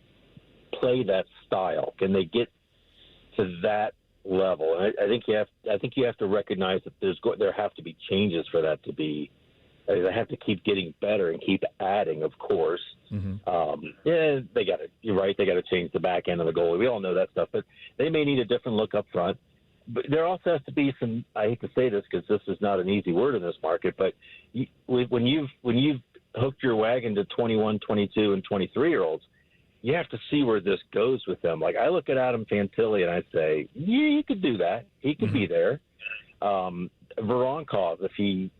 play that style? Can they get to that level? And I think you have to recognize that there have to be changes for that to be. They have to keep getting better and keep adding, of course. Mm-hmm. You're right. They got to change the back end of the goalie. We all know that stuff, but they may need a different look up front. But there also has to be some. I hate to say this because this is not an easy word in this market, but when you've hooked your wagon to 21, 22, and 23-year-olds. You have to see where this goes with them. Like, I look at Adam Fantilli and I say, yeah, he could do that. He could be there. Voronkov, if he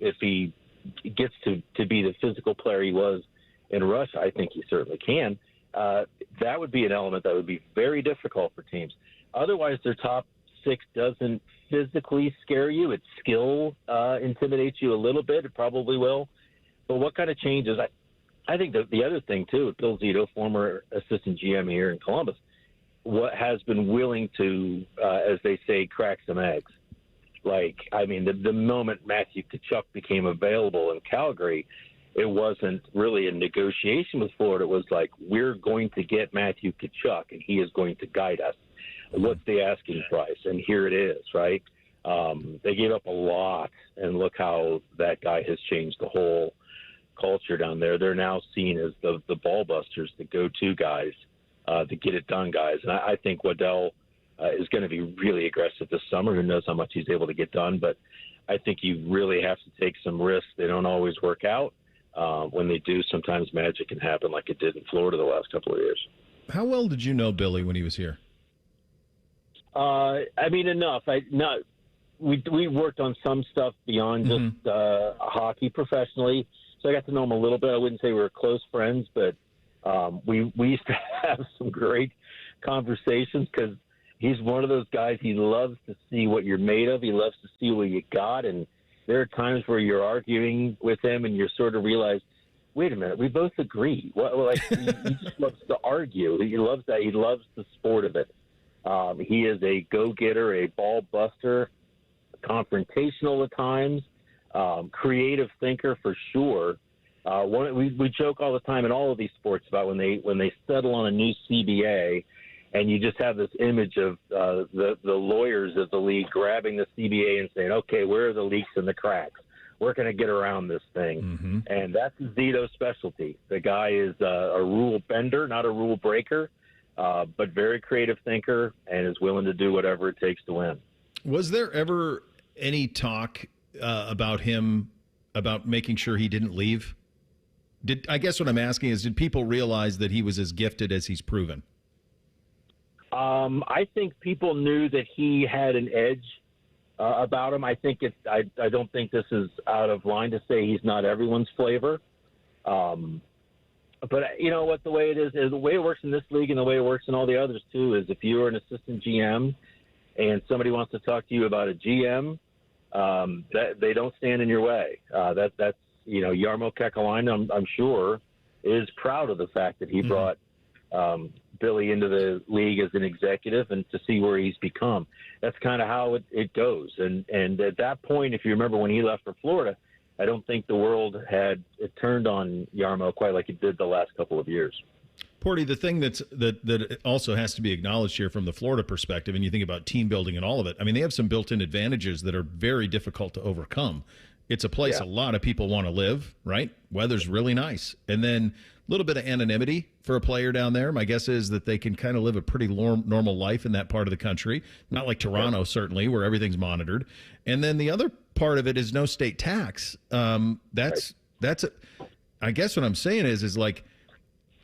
gets to be the physical player he was in Russia, I think he certainly can. That would be an element that would be very difficult for teams. Otherwise, their top six doesn't physically scare you. Its skill intimidates you a little bit. It probably will. But what kind of changes? I think that the other thing, too, Bill Zito, former assistant GM here in Columbus, what has been willing to, as they say, crack some eggs. Like, I mean, the moment Matthew Tkachuk became available in Calgary, it wasn't really a negotiation with Florida. It was like, we're going to get Matthew Tkachuk, and he is going to guide us. What's the asking price? And here it is, right? They gave up a lot, and look how that guy has changed the whole culture down there. They're now seen as the ball busters, the go-to guys, the get-it-done guys. And I think Waddell is going to be really aggressive this summer. Who knows how much he's able to get done, but I think you really have to take some risks. They don't always work out. When they do, sometimes magic can happen like it did in Florida the last couple of years. How well did you know Billy when he was here? I mean, enough. We worked on some stuff beyond just hockey professionally, so I got to know him a little bit. I wouldn't say we were close friends, but we used to have some great conversations because he's one of those guys. He loves to see what you're made of. He loves to see what you got, and there are times where you're arguing with him and you sort of realize, wait a minute, we both agree. He just loves to argue. He loves that. He loves the sport of it. He is a go-getter, a ball buster, confrontational at times, creative thinker for sure. We joke all the time in all of these sports about when they settle on a new CBA, and you just have this image of the lawyers of the league grabbing the CBA and saying, okay, where are the leaks and the cracks? We're going to get around this thing. And that's Zito's specialty. The guy is a rule bender, not a rule breaker, but very creative thinker and is willing to do whatever it takes to win. Was there ever any talk about him, about making sure he didn't leave? I guess what I'm asking is, did people realize that he was as gifted as he's proven? I think people knew that he had an edge about him. I think I don't think this is out of line to say he's not everyone's flavor. But you know what, the way it is the way it works in this league and the way it works in all the others too is if you're an assistant GM and somebody wants to talk to you about a GM, that they don't stand in your way. That's Jarmo Kekalainen, I'm sure, is proud of the fact that he brought Billy into the league as an executive and to see where he's become. That's kind of how it goes. And at that point, if you remember when he left for Florida, I don't think the world had it turned on Jarmo quite like it did the last couple of years. Porty, the thing that also has to be acknowledged here from the Florida perspective, and you think about team building and all of it, I mean, they have some built-in advantages that are very difficult to overcome. It's a place a lot of people want to live, right? Weather's really nice. And then a little bit of anonymity for a player down there. My guess is that they can kind of live a pretty normal life in that part of the country. Not like Toronto, certainly, where everything's monitored. And then the other part of it is no state tax. I guess what I'm saying is like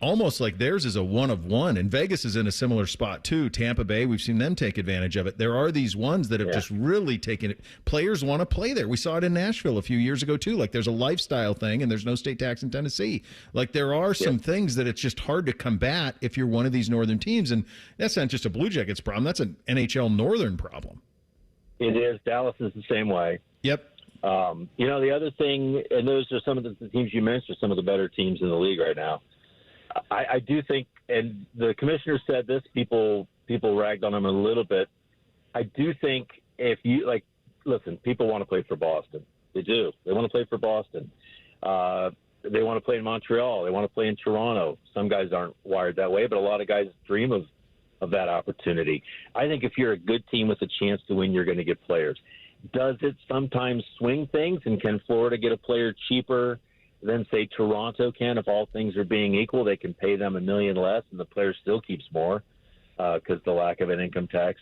almost like theirs is a one of one. And Vegas is in a similar spot, too. Tampa Bay, we've seen them take advantage of it. There are these ones that have just really taken it. Players want to play there. We saw it in Nashville a few years ago, too. Like there's a lifestyle thing, and there's no state tax in Tennessee. Like there are some things that it's just hard to combat if you're one of these northern teams. And that's not just a Blue Jackets problem. That's an NHL northern problem. It is. Dallas is the same way. Yep. The other thing, and those are some of the teams you mentioned, are some of the better teams in the league right now. I do think, and the commissioner said this, people ragged on him a little bit. I do think if you, listen, people want to play for Boston. They do. They want to play for Boston. They want to play in Montreal. They want to play in Toronto. Some guys aren't wired that way, but a lot of guys dream of that opportunity. I think if you're a good team with a chance to win, you're going to get players. Does it sometimes swing things, and can Florida get a player cheaper than, say, Toronto can? If all things are being equal, they can pay them $1 million less, and the player still keeps more because the lack of an income tax.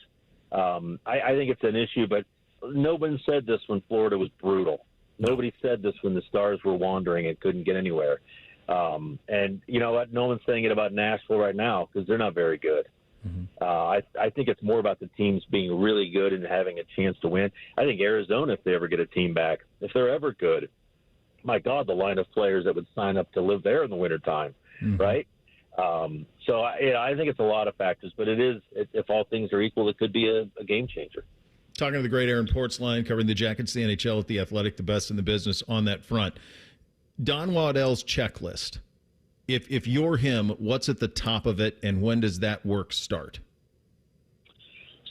I think it's an issue, but no one said this when Florida was brutal. Nobody said this when the Stars were wandering and couldn't get anywhere. And you know what? No one's saying it about Nashville right now because they're not very good. I think it's more about the teams being really good and having a chance to win. I think Arizona, if they ever get a team back, if they're ever good, my God, the line of players that would sign up to live there in the wintertime, right? So I think it's a lot of factors, but it is, if all things are equal, it could be a game changer. Talking to the great Aaron Portzline, covering the Jackets, the NHL at The Athletic, the best in the business on that front. Don Waddell's checklist. If you're him, what's at the top of it, and when does that work start?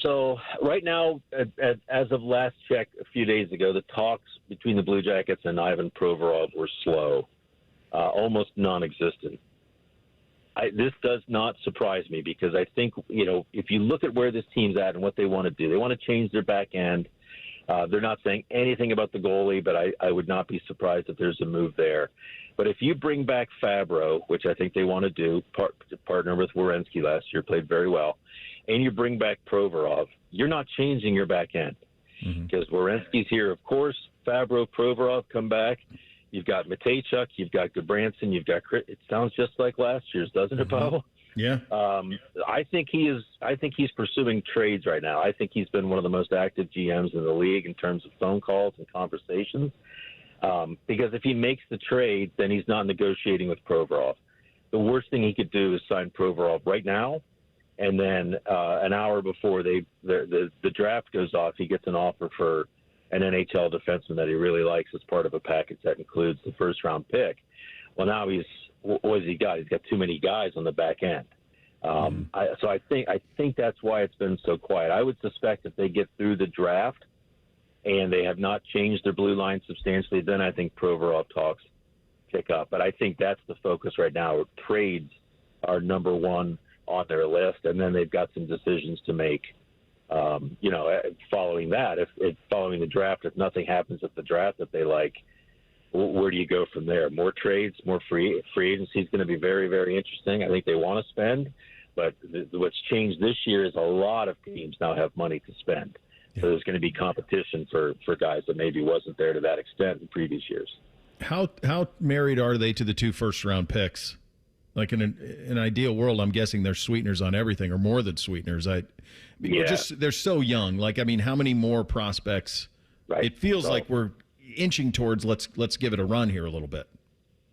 So right now, as of last check a few days ago, the talks between the Blue Jackets and Ivan Provorov were slow, almost non-existent. This does not surprise me because I think, if you look at where this team's at and what they want to do, they want to change their back end. They're not saying anything about the goalie, but I would not be surprised if there's a move there. But if you bring back Fabro, which I think they want to do, partner with Werenski last year, played very well, and you bring back Provorov, you're not changing your back end. Because Werenski's here, of course. Fabro, Provorov come back. You've got Matejchuk, you've got Gudbranson, you've got – it sounds just like last year's, doesn't it, Paul? Yeah. I think he's pursuing trades right now. I think he's been one of the most active GMs in the league in terms of phone calls and conversations. Because if he makes the trade, then he's not negotiating with Provorov. The worst thing he could do is sign Provorov right now, and then an hour before the draft goes off, he gets an offer for an NHL defenseman that he really likes as part of a package that includes the first-round pick. Well, now what has he got? He's got too many guys on the back end. So I think that's why it's been so quiet. I would suspect if they get through the draft and they have not changed their blue line substantially, then I think Provorov talks pick up. But I think that's the focus right now. Trades are number one on their list, and then they've got some decisions to make. Following that, if following the draft, if nothing happens at the draft that they like, where do you go from there? More trades, more free agency is going to be very, very interesting. I think they want to spend, but what's changed this year is a lot of teams now have money to spend. So there's going to be competition for guys that maybe wasn't there to that extent in previous years. How married are they to the 2 first-round picks? Like in an ideal world, I'm guessing there's sweeteners on everything, or more than sweeteners. They're so young. Like, I mean, how many more prospects? Right. It feels like we're inching towards let's give it a run here a little bit.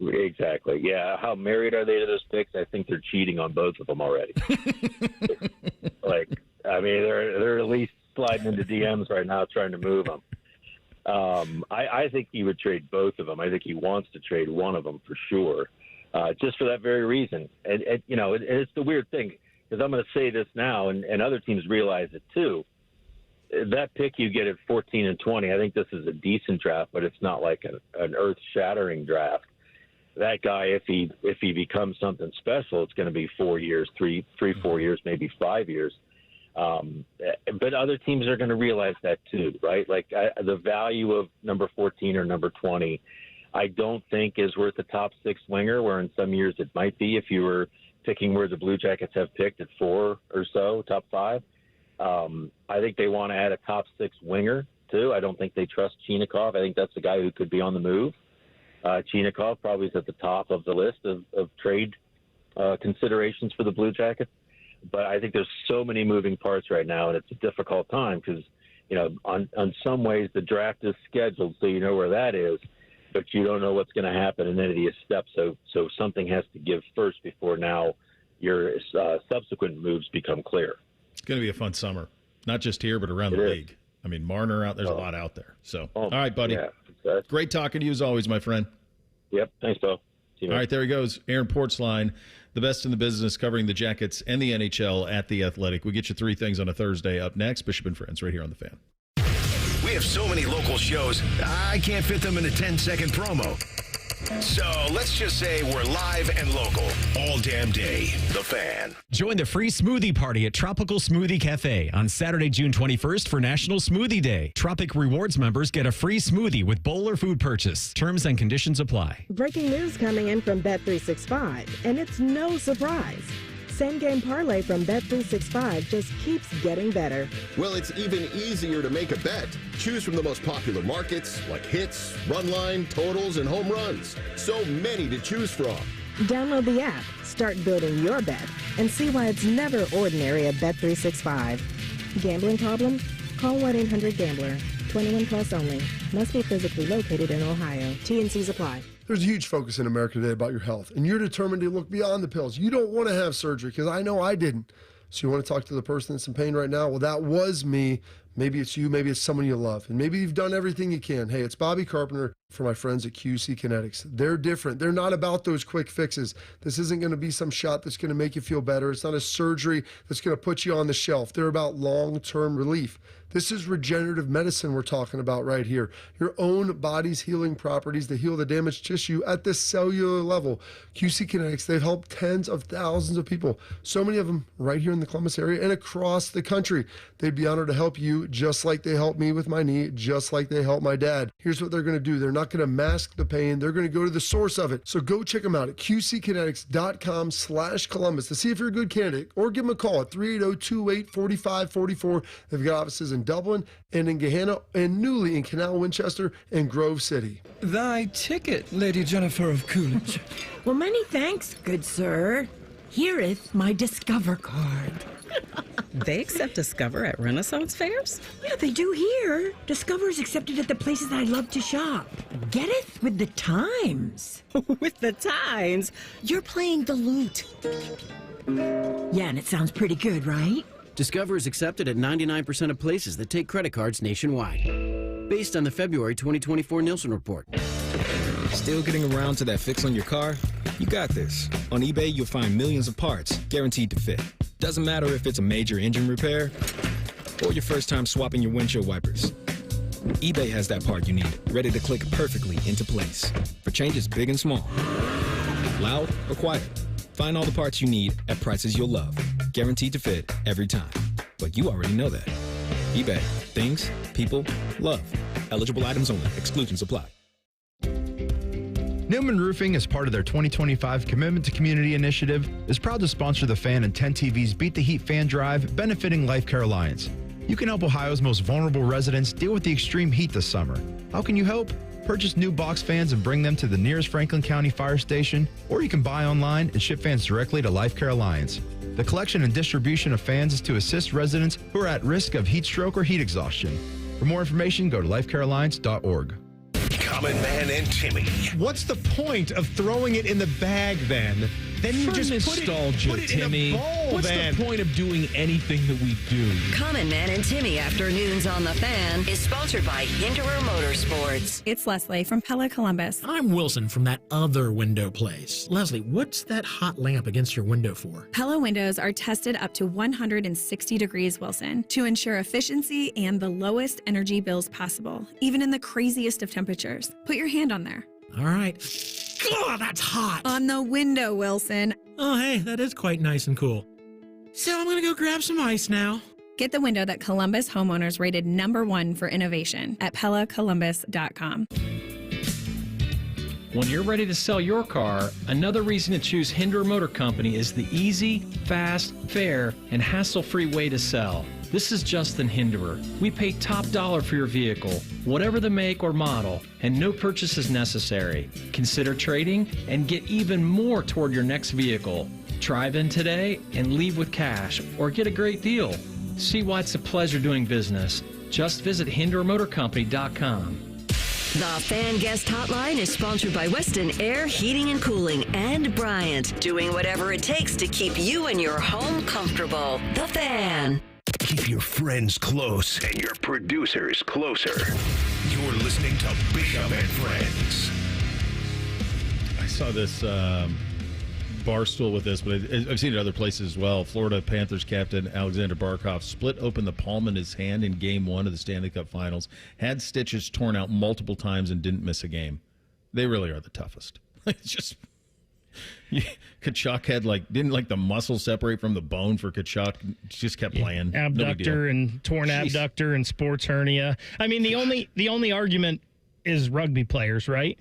Exactly. Yeah. How married are they to those picks? I think they're cheating on both of them already. They're at least sliding into DMs right now trying to move them. I think he would trade both of them. I think he wants to trade one of them for sure. Just for that very reason. And it's the weird thing, because I'm going to say this now, and other teams realize it too. That pick you get at 14 and 20, I think this is a decent draft, but it's not like an earth-shattering draft. That guy, if he becomes something special, it's going to be 4 years, 4 years, maybe 5 years. But other teams are going to realize that too, right? Like the value of number 14 or number 20, I don't think is worth a top 6 winger, where in some years it might be if you were picking where the Blue Jackets have picked at 4 or so, top 5. I think they want to add a top 6 winger too. I don't think they trust Chinakhov. I think that's the guy who could be on the move. Chinakhov probably is at the top of the list of trade considerations for the Blue Jackets. But I think there's so many moving parts right now, and it's a difficult time because, on some ways the draft is scheduled, so you know where that is, but you don't know what's going to happen in any of these steps. So something has to give first before now your subsequent moves become clear. It's going to be a fun summer, not just here, but around the league. I mean, Marner out, there's a lot out there. So, all right, buddy. Yeah, great talking to you as always, my friend. Yep. Thanks, Bo. All right, there he goes. Aaron Portzline, the best in the business, covering the Jackets and the NHL at The Athletic. We get you 3 things on a Thursday. Up next, Bishop and Friends, right here on The Fan. We have so many local shows, I can't fit them in a 10-second promo. So let's just say we're live and local all damn day. The Fan. Join the free smoothie party at Tropical Smoothie Cafe on Saturday, June 21st for National Smoothie Day. Tropic Rewards members get a free smoothie with bowl or food purchase. Terms and conditions apply. Breaking news coming in from Bet365, and it's no surprise. Same Game Parlay from Bet365 just keeps getting better. Well, it's even easier to make a bet. Choose from the most popular markets like hits, run line, totals, and home runs. So many to choose from. Download the app, start building your bet, and see why it's never ordinary at Bet365. Gambling problem? Call 1-800-GAMBLER. 21 plus only. Must be physically located in Ohio. T&Cs apply. There's a huge focus in America today about your health, and you're determined to look beyond the pills. You don't want to have surgery, because I know I didn't. So you want to talk to the person that's in pain right now? Well, that was me. Maybe it's you, maybe it's someone you love, and maybe you've done everything you can. Hey, it's Bobby Carpenter for my friends at QC Kinetics. They're different. They're not about those quick fixes. This isn't going to be some shot that's going to make you feel better. It's not a surgery that's going to put you on the shelf. They're about long-term relief. This is regenerative medicine we're talking about right here. Your own body's healing properties to heal the damaged tissue at the cellular level. QC Kinetics, they've helped tens of thousands of people, so many of them right here in the Columbus area and across the country. They'd be honored to help you just like they helped me with my knee, just like they helped my dad. Here's what they're going to do. They're not going to mask the pain. They're going to go to the source of it. So go check them out at qckinetics.com/Columbus to see if you're a good candidate, or give them a call at 380-28-4544. They've got offices in Dublin and in Gahanna and newly in Canal Winchester and Grove City. Thy ticket, Lady Jennifer of Coolidge. Well, many thanks, good sir. Hereeth my Discover card. They accept Discover at Renaissance fairs? Yeah, they do here. Discover is accepted at the places that I love to shop. Getteth with the times. With the times? You're playing the lute. Yeah, and it sounds pretty good, right? Discover is accepted at 99% of places that take credit cards nationwide. Based on the February 2024 Nielsen report. Still getting around to that fix on your car? You got this. On eBay, you'll find millions of parts guaranteed to fit. Doesn't matter if it's a major engine repair or your first time swapping your windshield wipers. eBay has that part you need, ready to click perfectly into place for changes big and small. Loud or quiet, find all the parts you need at prices you'll love. Guaranteed to fit every time. But you already know that. eBay. Things, people, love. Eligible items only. Exclusions apply. Newman Roofing, as part of their 2025 Commitment to Community initiative, is proud to sponsor the Fan and 10 TV's Beat the Heat Fan Drive, benefiting Life Care Alliance. You can help Ohio's most vulnerable residents deal with the extreme heat this summer. How can you help? Purchase new box fans and bring them to the nearest Franklin County Fire Station, or you can buy online and ship fans directly to Life Care Alliance. The collection and distribution of fans is to assist residents who are at risk of heat stroke or heat exhaustion. For more information, go to lifecarealliance.org. Common Man and Timmy. What's the point of throwing it in the bag then? Then you For just nostalgia, put it Timmy. in a bowl. What's then. the point of doing anything that we do? Common Man and Timmy Afternoons on the Fan is sponsored by Hinderer Motorsports. It's Leslie from Pella Columbus. I'm Wilson from that other window place. Leslie, what's that hot lamp against your window for? Pella windows are tested up to 160 degrees Wilson to ensure efficiency and the lowest energy bills possible, even in the craziest of temperatures. Put your hand on there. All right. God, that's hot. On the window, Wilson. Oh, hey, that is quite nice and cool. So I'm going to go grab some ice now. Get the window that Columbus homeowners rated #1 for innovation at PellaColumbus.com. When you're ready to sell your car, another reason to choose Hinderer Motor Company is the easy, fast, fair, and hassle-free way to sell. This is Justin Hinderer. We pay top dollar for your vehicle, whatever the make or model, and no purchase is necessary. Consider trading and get even more toward your next vehicle. Drive in today and leave with cash, or get a great deal. See why it's a pleasure doing business. Just visit HindererMotorCompany.com. The Fan Guest Hotline is sponsored by Weston Air Heating and Cooling and Bryant, doing whatever it takes to keep you and your home comfortable. The Fan. Keep your friends close and your producers closer. You're listening to Bishop and Friends. I saw this Barstool with this, but I've seen it other places as well. Florida Panthers captain Alexander Barkov split open the palm in his hand in Game 1 of the Stanley Cup Finals, had stitches torn out multiple times, and didn't miss a game. They really are the toughest. It's just... Kachuk had didn't the muscle separate from the bone for Kachuk. Just kept playing. Abductor and torn abductor and sports hernia. I mean, the only argument is rugby players, right?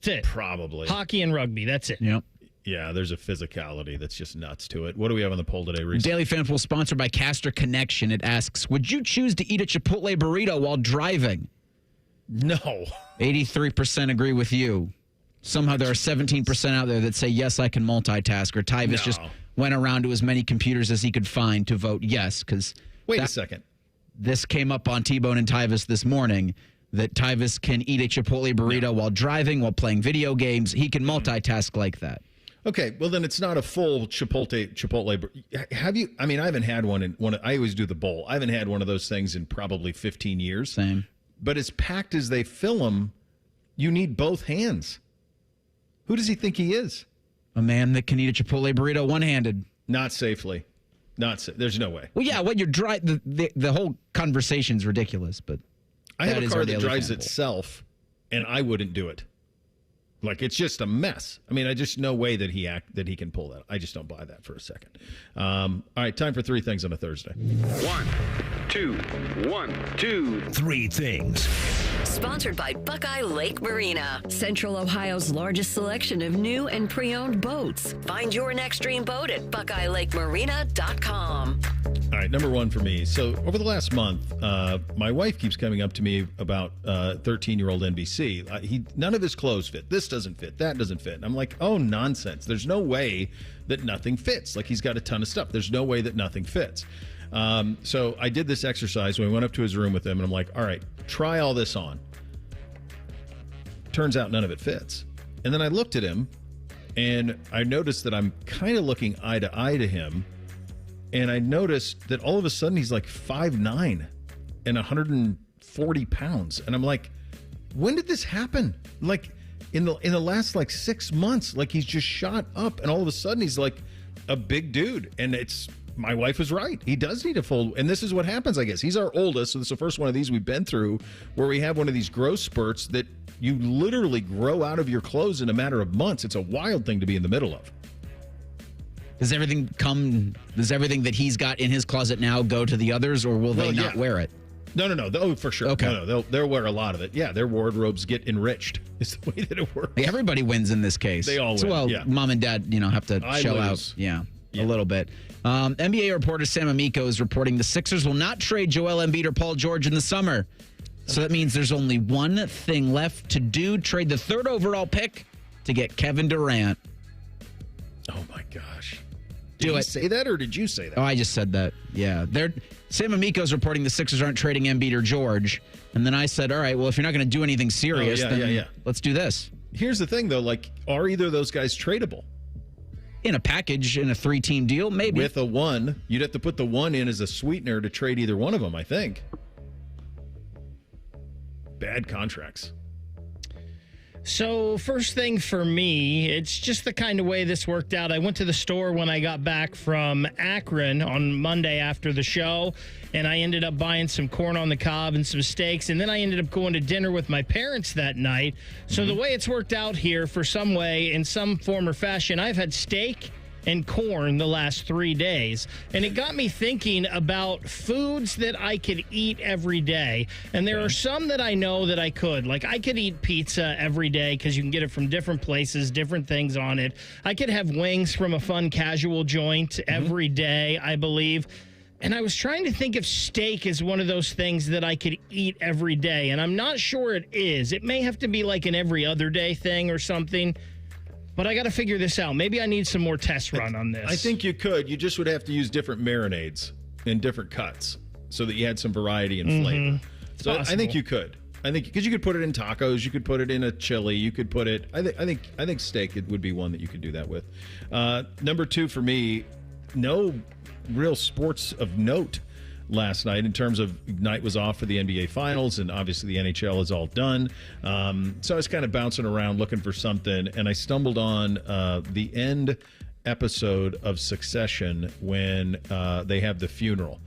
That's it. Probably hockey and rugby. That's it. Yep. Yeah, there's a physicality that's just nuts to it. What do we have on the poll today, Reese? Daily Fan Poll sponsored by Castor Connection. It asks, would you choose to eat a Chipotle burrito while driving? No. 83% agree with you. Somehow there are 17% out there that say, yes, I can multitask. Or Tyvis just went around to as many computers as he could find to vote yes. Because wait a second. This came up on T-Bone and Tyvis this morning, that Tyvis can eat a Chipotle burrito while driving, while playing video games. He can multitask like that. Okay, well then it's not a full Chipotle. Have you? I mean, I haven't had one. I always do the bowl. I haven't had one of those things in probably 15 years. Same. But as packed as they fill them, you need both hands. Who does he think he is? A man that can eat a Chipotle burrito one-handed. Not safely. There's no way. Well, yeah, when you're the whole conversation's ridiculous, but I have a car that drives itself, and I wouldn't do it. Like, it's just a mess. I mean, I just no way that he can pull that. I just don't buy that for a second. All right, time for three things on a Thursday. 1, 2, 3 things. Sponsored by Buckeye Lake Marina, Central Ohio's largest selection of new and pre-owned boats. Find your next dream boat at BuckeyeLakeMarina.com. All right, number one for me. So over the last month, my wife keeps coming up to me about 13-year-old NBC. None of his clothes fit. This doesn't fit. That doesn't fit. And I'm like, oh, nonsense. There's no way that nothing fits. Like, he's got a ton of stuff. There's no way that nothing fits. So I did this exercise when we went up to his room with him, and I'm like, all right, try all this on. Turns out none of it fits. And then I looked at him, and I noticed that I'm kind of looking eye to eye to him. And I noticed that all of a sudden he's like 5'9" and 140 pounds. And I'm like, when did this happen? Like in the last like 6 months, like he's just shot up, and all of a sudden he's like a big dude. And my wife was right. He does need a full, and this is what happens, I guess. He's our oldest, so this is the first one of these we've been through where we have one of these growth spurts that you literally grow out of your clothes in a matter of months. It's a wild thing to be in the middle of. Does everything that he's got in his closet now go to the others, or will they not wear it? No. Oh, for sure. Okay. No, they'll wear a lot of it. Yeah, their wardrobes get enriched. Is the way that it works. Everybody wins in this case. They all win. So, well, mom and dad, have to shell out. Yeah, a little bit. NBA reporter Sam Amico is reporting the Sixers will not trade Joel Embiid or Paul George in the summer. So that means there's only one thing left to do: trade the 3rd overall pick to get Kevin Durant. Oh my gosh. Did you say that, or did you say that? Oh, I just said that. Yeah. Sam Amico's reporting the Sixers aren't trading Embiid or George. And then I said, all right, well, if you're not going to do anything serious, then let's do this. Here's the thing, though. Like, are either of those guys tradable? In a package, in a 3-team deal, maybe. With a 1. You'd have to put the 1 in as a sweetener to trade either one of them, I think. Bad contracts. So first thing for me, it's just the kind of way this worked out. I went to the store when I got back from Akron on Monday after the show, and I ended up buying some corn on the cob and some steaks, and then I ended up going to dinner with my parents that night. So the way it's worked out here, for some way, in some form or fashion, I've had steak and corn the last 3 days. And it got me thinking about foods that I could eat every day. And there are some that I know that I could. Like, I could eat pizza every day because you can get it from different places, different things on it. I could have wings from a fun casual joint every day, I believe. And I was trying to think if steak is one of those things that I could eat every day. And I'm not sure it is. It may have to be like an every other day thing or something. But I got to figure this out. Maybe I need some more test run on this. I think you could. You just would have to use different marinades and different cuts so that you had some variety and flavor. So I think you could. I think because you could put it in tacos, you could put it in a chili, you could put it. I think steak would be one that you could do that with. Number 2 for me, no real sports of note last night in terms of night was off for the NBA Finals, and obviously the NHL is all done. So I was kind of bouncing around looking for something, and I stumbled on the end episode of Succession when they have the funeral.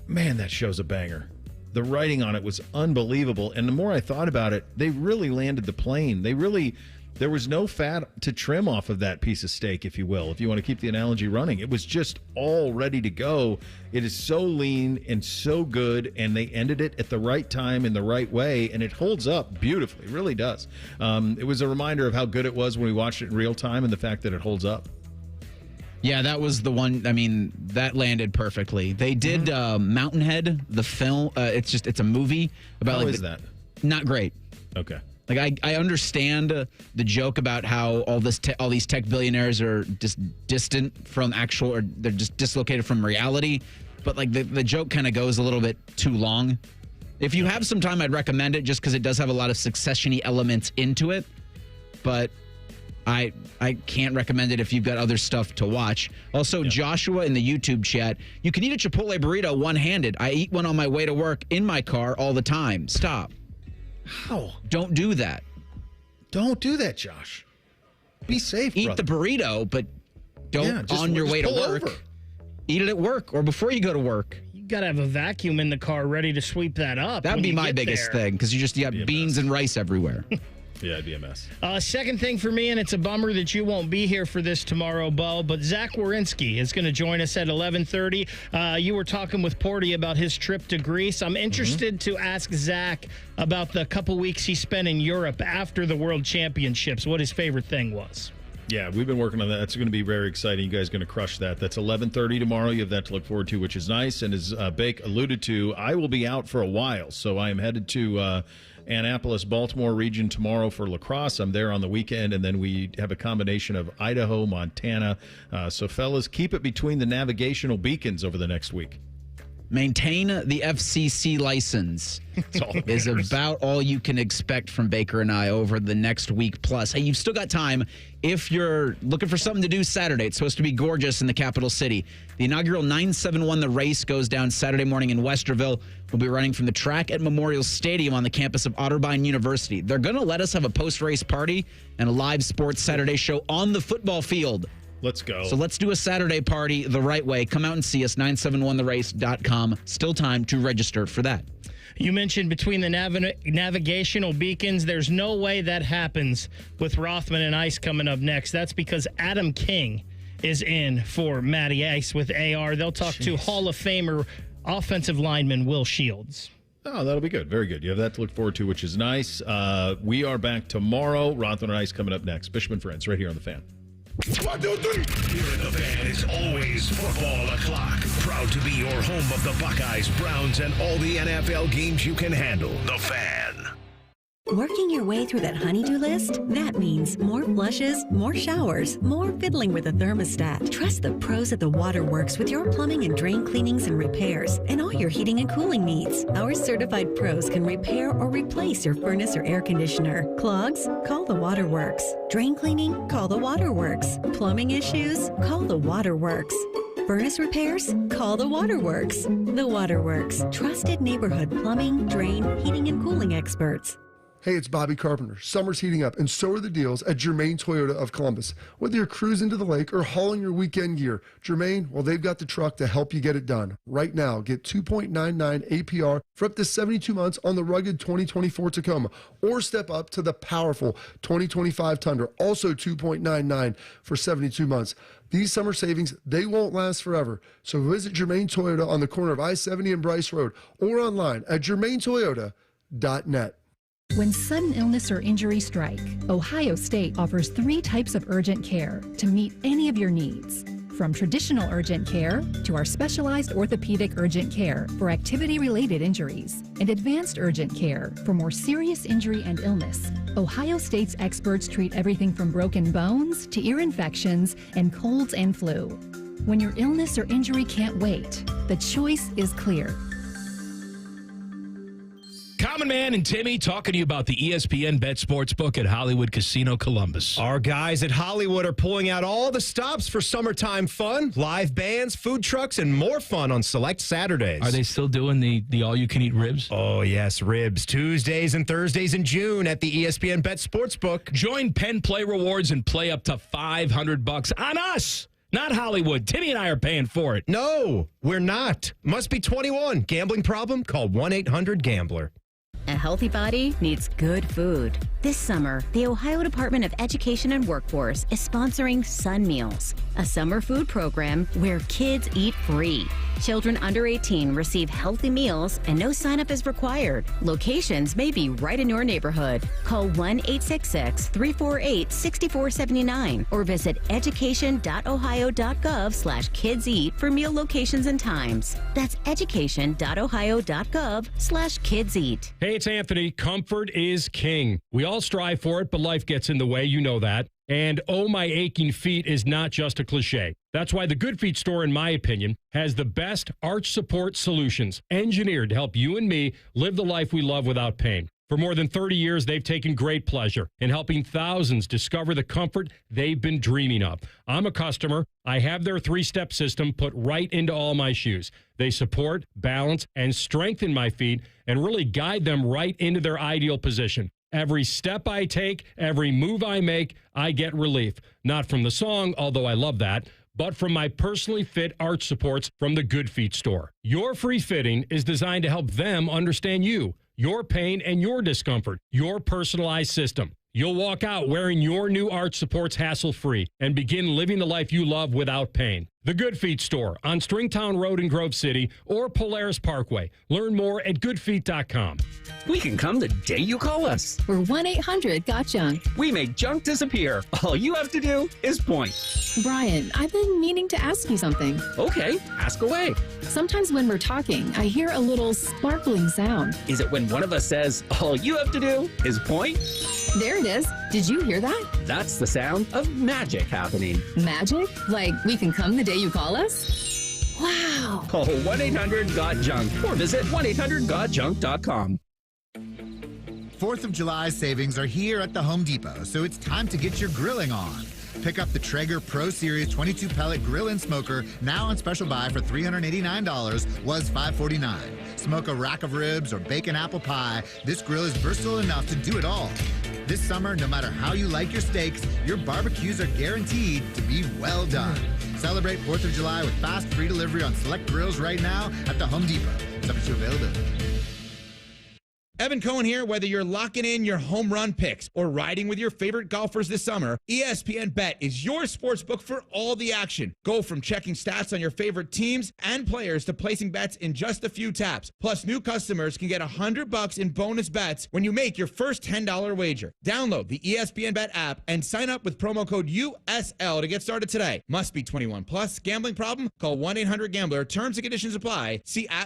Man, that show's a banger. The writing on it was unbelievable, and the more I thought about it, they really landed the plane. They really there was no fat to trim off of that piece of steak, if you will, if you want to keep the analogy running. It was just all ready to go. It is so lean and so good, and they ended it at the right time in the right way, and it holds up beautifully. It really does. It was a reminder of how good it was when we watched it in real time and the fact that it holds up. Yeah, that was the one. I mean, that landed perfectly. They did Mountainhead, the film. It's a movie about. How is that? Not great. Okay. Like I understand the joke about how all these tech billionaires are just distant from actual, or they're just dislocated from reality. But like the joke kind of goes a little bit too long. If you have some time, I'd recommend it just because it does have a lot of Succession-y elements into it. But I can't recommend it if you've got other stuff to watch. Also, Joshua in the YouTube chat, you can eat a Chipotle burrito one-handed. I eat one on my way to work in my car all the time. Stop. How? Don't do that. Don't do that, Josh. Be safe, Eat brother. the burrito, but don't on your way to work. Over. Eat it at work or before you go to work. You got to have a vacuum in the car ready to sweep that up. That would be my biggest thing because you got beans and rice everywhere. Yeah, it'd be a mess. Second thing for me, and it's a bummer that you won't be here for this tomorrow, Bo, but Zach Wierenski is going to join us at 11:30. You were talking with Porty about his trip to Greece. I'm interested to ask Zach about the couple weeks he spent in Europe after the World Championships, what his favorite thing was. Yeah, we've been working on that. It's going to be very exciting. You guys are going to crush that. That's 11:30 tomorrow. You have that to look forward to, which is nice. And as Bake alluded to, I will be out for a while, so I am headed to Annapolis, Baltimore region tomorrow for lacrosse. I'm there on the weekend, and then we have a combination of Idaho, Montana. So, fellas, keep it between the navigational beacons over the next week. Maintain the FCC license is about all you can expect from Baker and I over the next week plus. Hey, you've still got time if you're looking for something to do Saturday. It's supposed to be gorgeous in the capital city. The inaugural 971 The Race goes down Saturday morning in Westerville. We'll be running from the track at Memorial Stadium on the campus of Otterbein University. They're going to let us have a post-race party and a live sports Saturday show on the football field. Let's go. So let's do a Saturday party the right way. Come out and see us, 971therace.com. Still time to register for that. You mentioned between the navigational beacons. There's no way that happens with Rothman and Ice coming up next. That's because Adam King is in for Matty Ice with AR. They'll talk to Hall of Famer offensive lineman Will Shields. Oh, that'll be good. Very good. You have that to look forward to, which is nice. We are back tomorrow. Rothman and Ice coming up next. Bishop and Friends right here on The Fan. 1, 2, 3. Here in The Fan is always football o'clock. Proud to be your home of the Buckeyes, Browns, and all the NFL games you can handle. The Fan. Working your way through that honey-do list? That means more flushes, more showers, more fiddling with the thermostat. Trust the pros at the Waterworks with your plumbing and drain cleanings and repairs and all your heating and cooling needs. Our certified pros can repair or replace your furnace or air conditioner. Clogs? Call the Waterworks. Drain cleaning? Call the Waterworks. Plumbing issues? Call the Waterworks. Furnace repairs? Call the Waterworks. The Waterworks. Trusted neighborhood plumbing, drain, heating, and cooling experts. Hey, it's Bobby Carpenter. Summer's heating up, and so are the deals at Germain Toyota of Columbus. Whether you're cruising to the lake or hauling your weekend gear, Germain, well, they've got the truck to help you get it done. Right now, get 2.99 APR for up to 72 months on the rugged 2024 Tacoma, or step up to the powerful 2025 Tundra, also 2.99 for 72 months. These summer savings, they won't last forever. So visit Germain Toyota on the corner of I-70 and Bryce Road, or online at germaintoyota.net. When sudden illness or injury strike, Ohio State offers 3 types of urgent care to meet any of your needs. From traditional urgent care to our specialized orthopedic urgent care for activity-related injuries and advanced urgent care for more serious injury and illness. Ohio State's experts treat everything from broken bones to ear infections and colds and flu. When your illness or injury can't wait, the choice is clear. Common Man and Timmy talking to you about the ESPN Bet Sportsbook at Hollywood Casino Columbus. Our guys at Hollywood are pulling out all the stops for summertime fun, live bands, food trucks, and more fun on select Saturdays. Are they still doing the all-you-can-eat ribs? Oh, yes, ribs. Tuesdays and Thursdays in June at the ESPN Bet Sportsbook. Join Penn Play Rewards and play up to $500 on us. Not Hollywood. Timmy and I are paying for it. No, we're not. Must be 21. Gambling problem? Call 1-800-GAMBLER. A healthy body needs good food. This summer, the Ohio Department of Education and Workforce is sponsoring Sun Meals, a summer food program where kids eat free. Children under 18 receive healthy meals and no sign-up is required. Locations may be right in your neighborhood. Call 1-866-348-6479 or visit education.ohio.gov/kidseat for meal locations and times. That's education.ohio.gov/kidseat. Hey, it's Anthony. Comfort is king. We all strive for it, but life gets in the way. You know that. And oh, my aching feet is not just a cliche. That's why the Good Feet store, in my opinion, has the best arch support solutions engineered to help you and me live the life we love without pain. For more than 30 years, they've taken great pleasure in helping thousands discover the comfort they've been dreaming of. I'm a customer. I have their 3-step system put right into all my shoes. They support, balance, and strengthen my feet and really guide them right into their ideal position. Every step I take, every move I make, I get relief. Not from the song, although I love that, but from my personally fit arch supports from the Good Feet store. Your free fitting is designed to help them understand you, your pain, and your discomfort, your personalized system. You'll walk out wearing your new arch supports hassle-free and begin living the life you love without pain. The Good Feet store on Stringtown Road in Grove City or Polaris Parkway. Learn more at goodfeet.com. We can come the day you call us. We're 1-800-GOT-JUNK. We make junk disappear. All you have to do is point. Brian, I've been meaning to ask you something. Okay, ask away. Sometimes when we're talking, I hear a little sparkling sound. Is it when one of us says, all you have to do is point? There it is. Did you hear that? That's the sound of magic happening. Magic? Like we can come the day you call us? Wow. Call 1-800-GOT-JUNK or visit 1-800-GOT-JUNK.com. 4th of July savings are here at the Home Depot, so it's time to get your grilling on. Pick up the Traeger Pro Series 22 pellet grill and smoker, now on special buy for $389, was $549. Smoke a rack of ribs or bake an apple pie. This grill is versatile enough to do it all. This summer, no matter how you like your steaks, your barbecues are guaranteed to be well done. Celebrate 4th of July with fast free delivery on select grills right now at the Home Depot. Subject to availability. Evan Cohen here. Whether you're locking in your home run picks or riding with your favorite golfers this summer, ESPN Bet is your sports book for all the action. Go from checking stats on your favorite teams and players to placing bets in just a few taps. Plus, new customers can get $100 in bonus bets when you make your first $10 wager. Download the ESPN Bet app and sign up with promo code USL to get started today. Must be 21 plus. Gambling problem? Call 1-800-GAMBLER. Terms and conditions apply. See app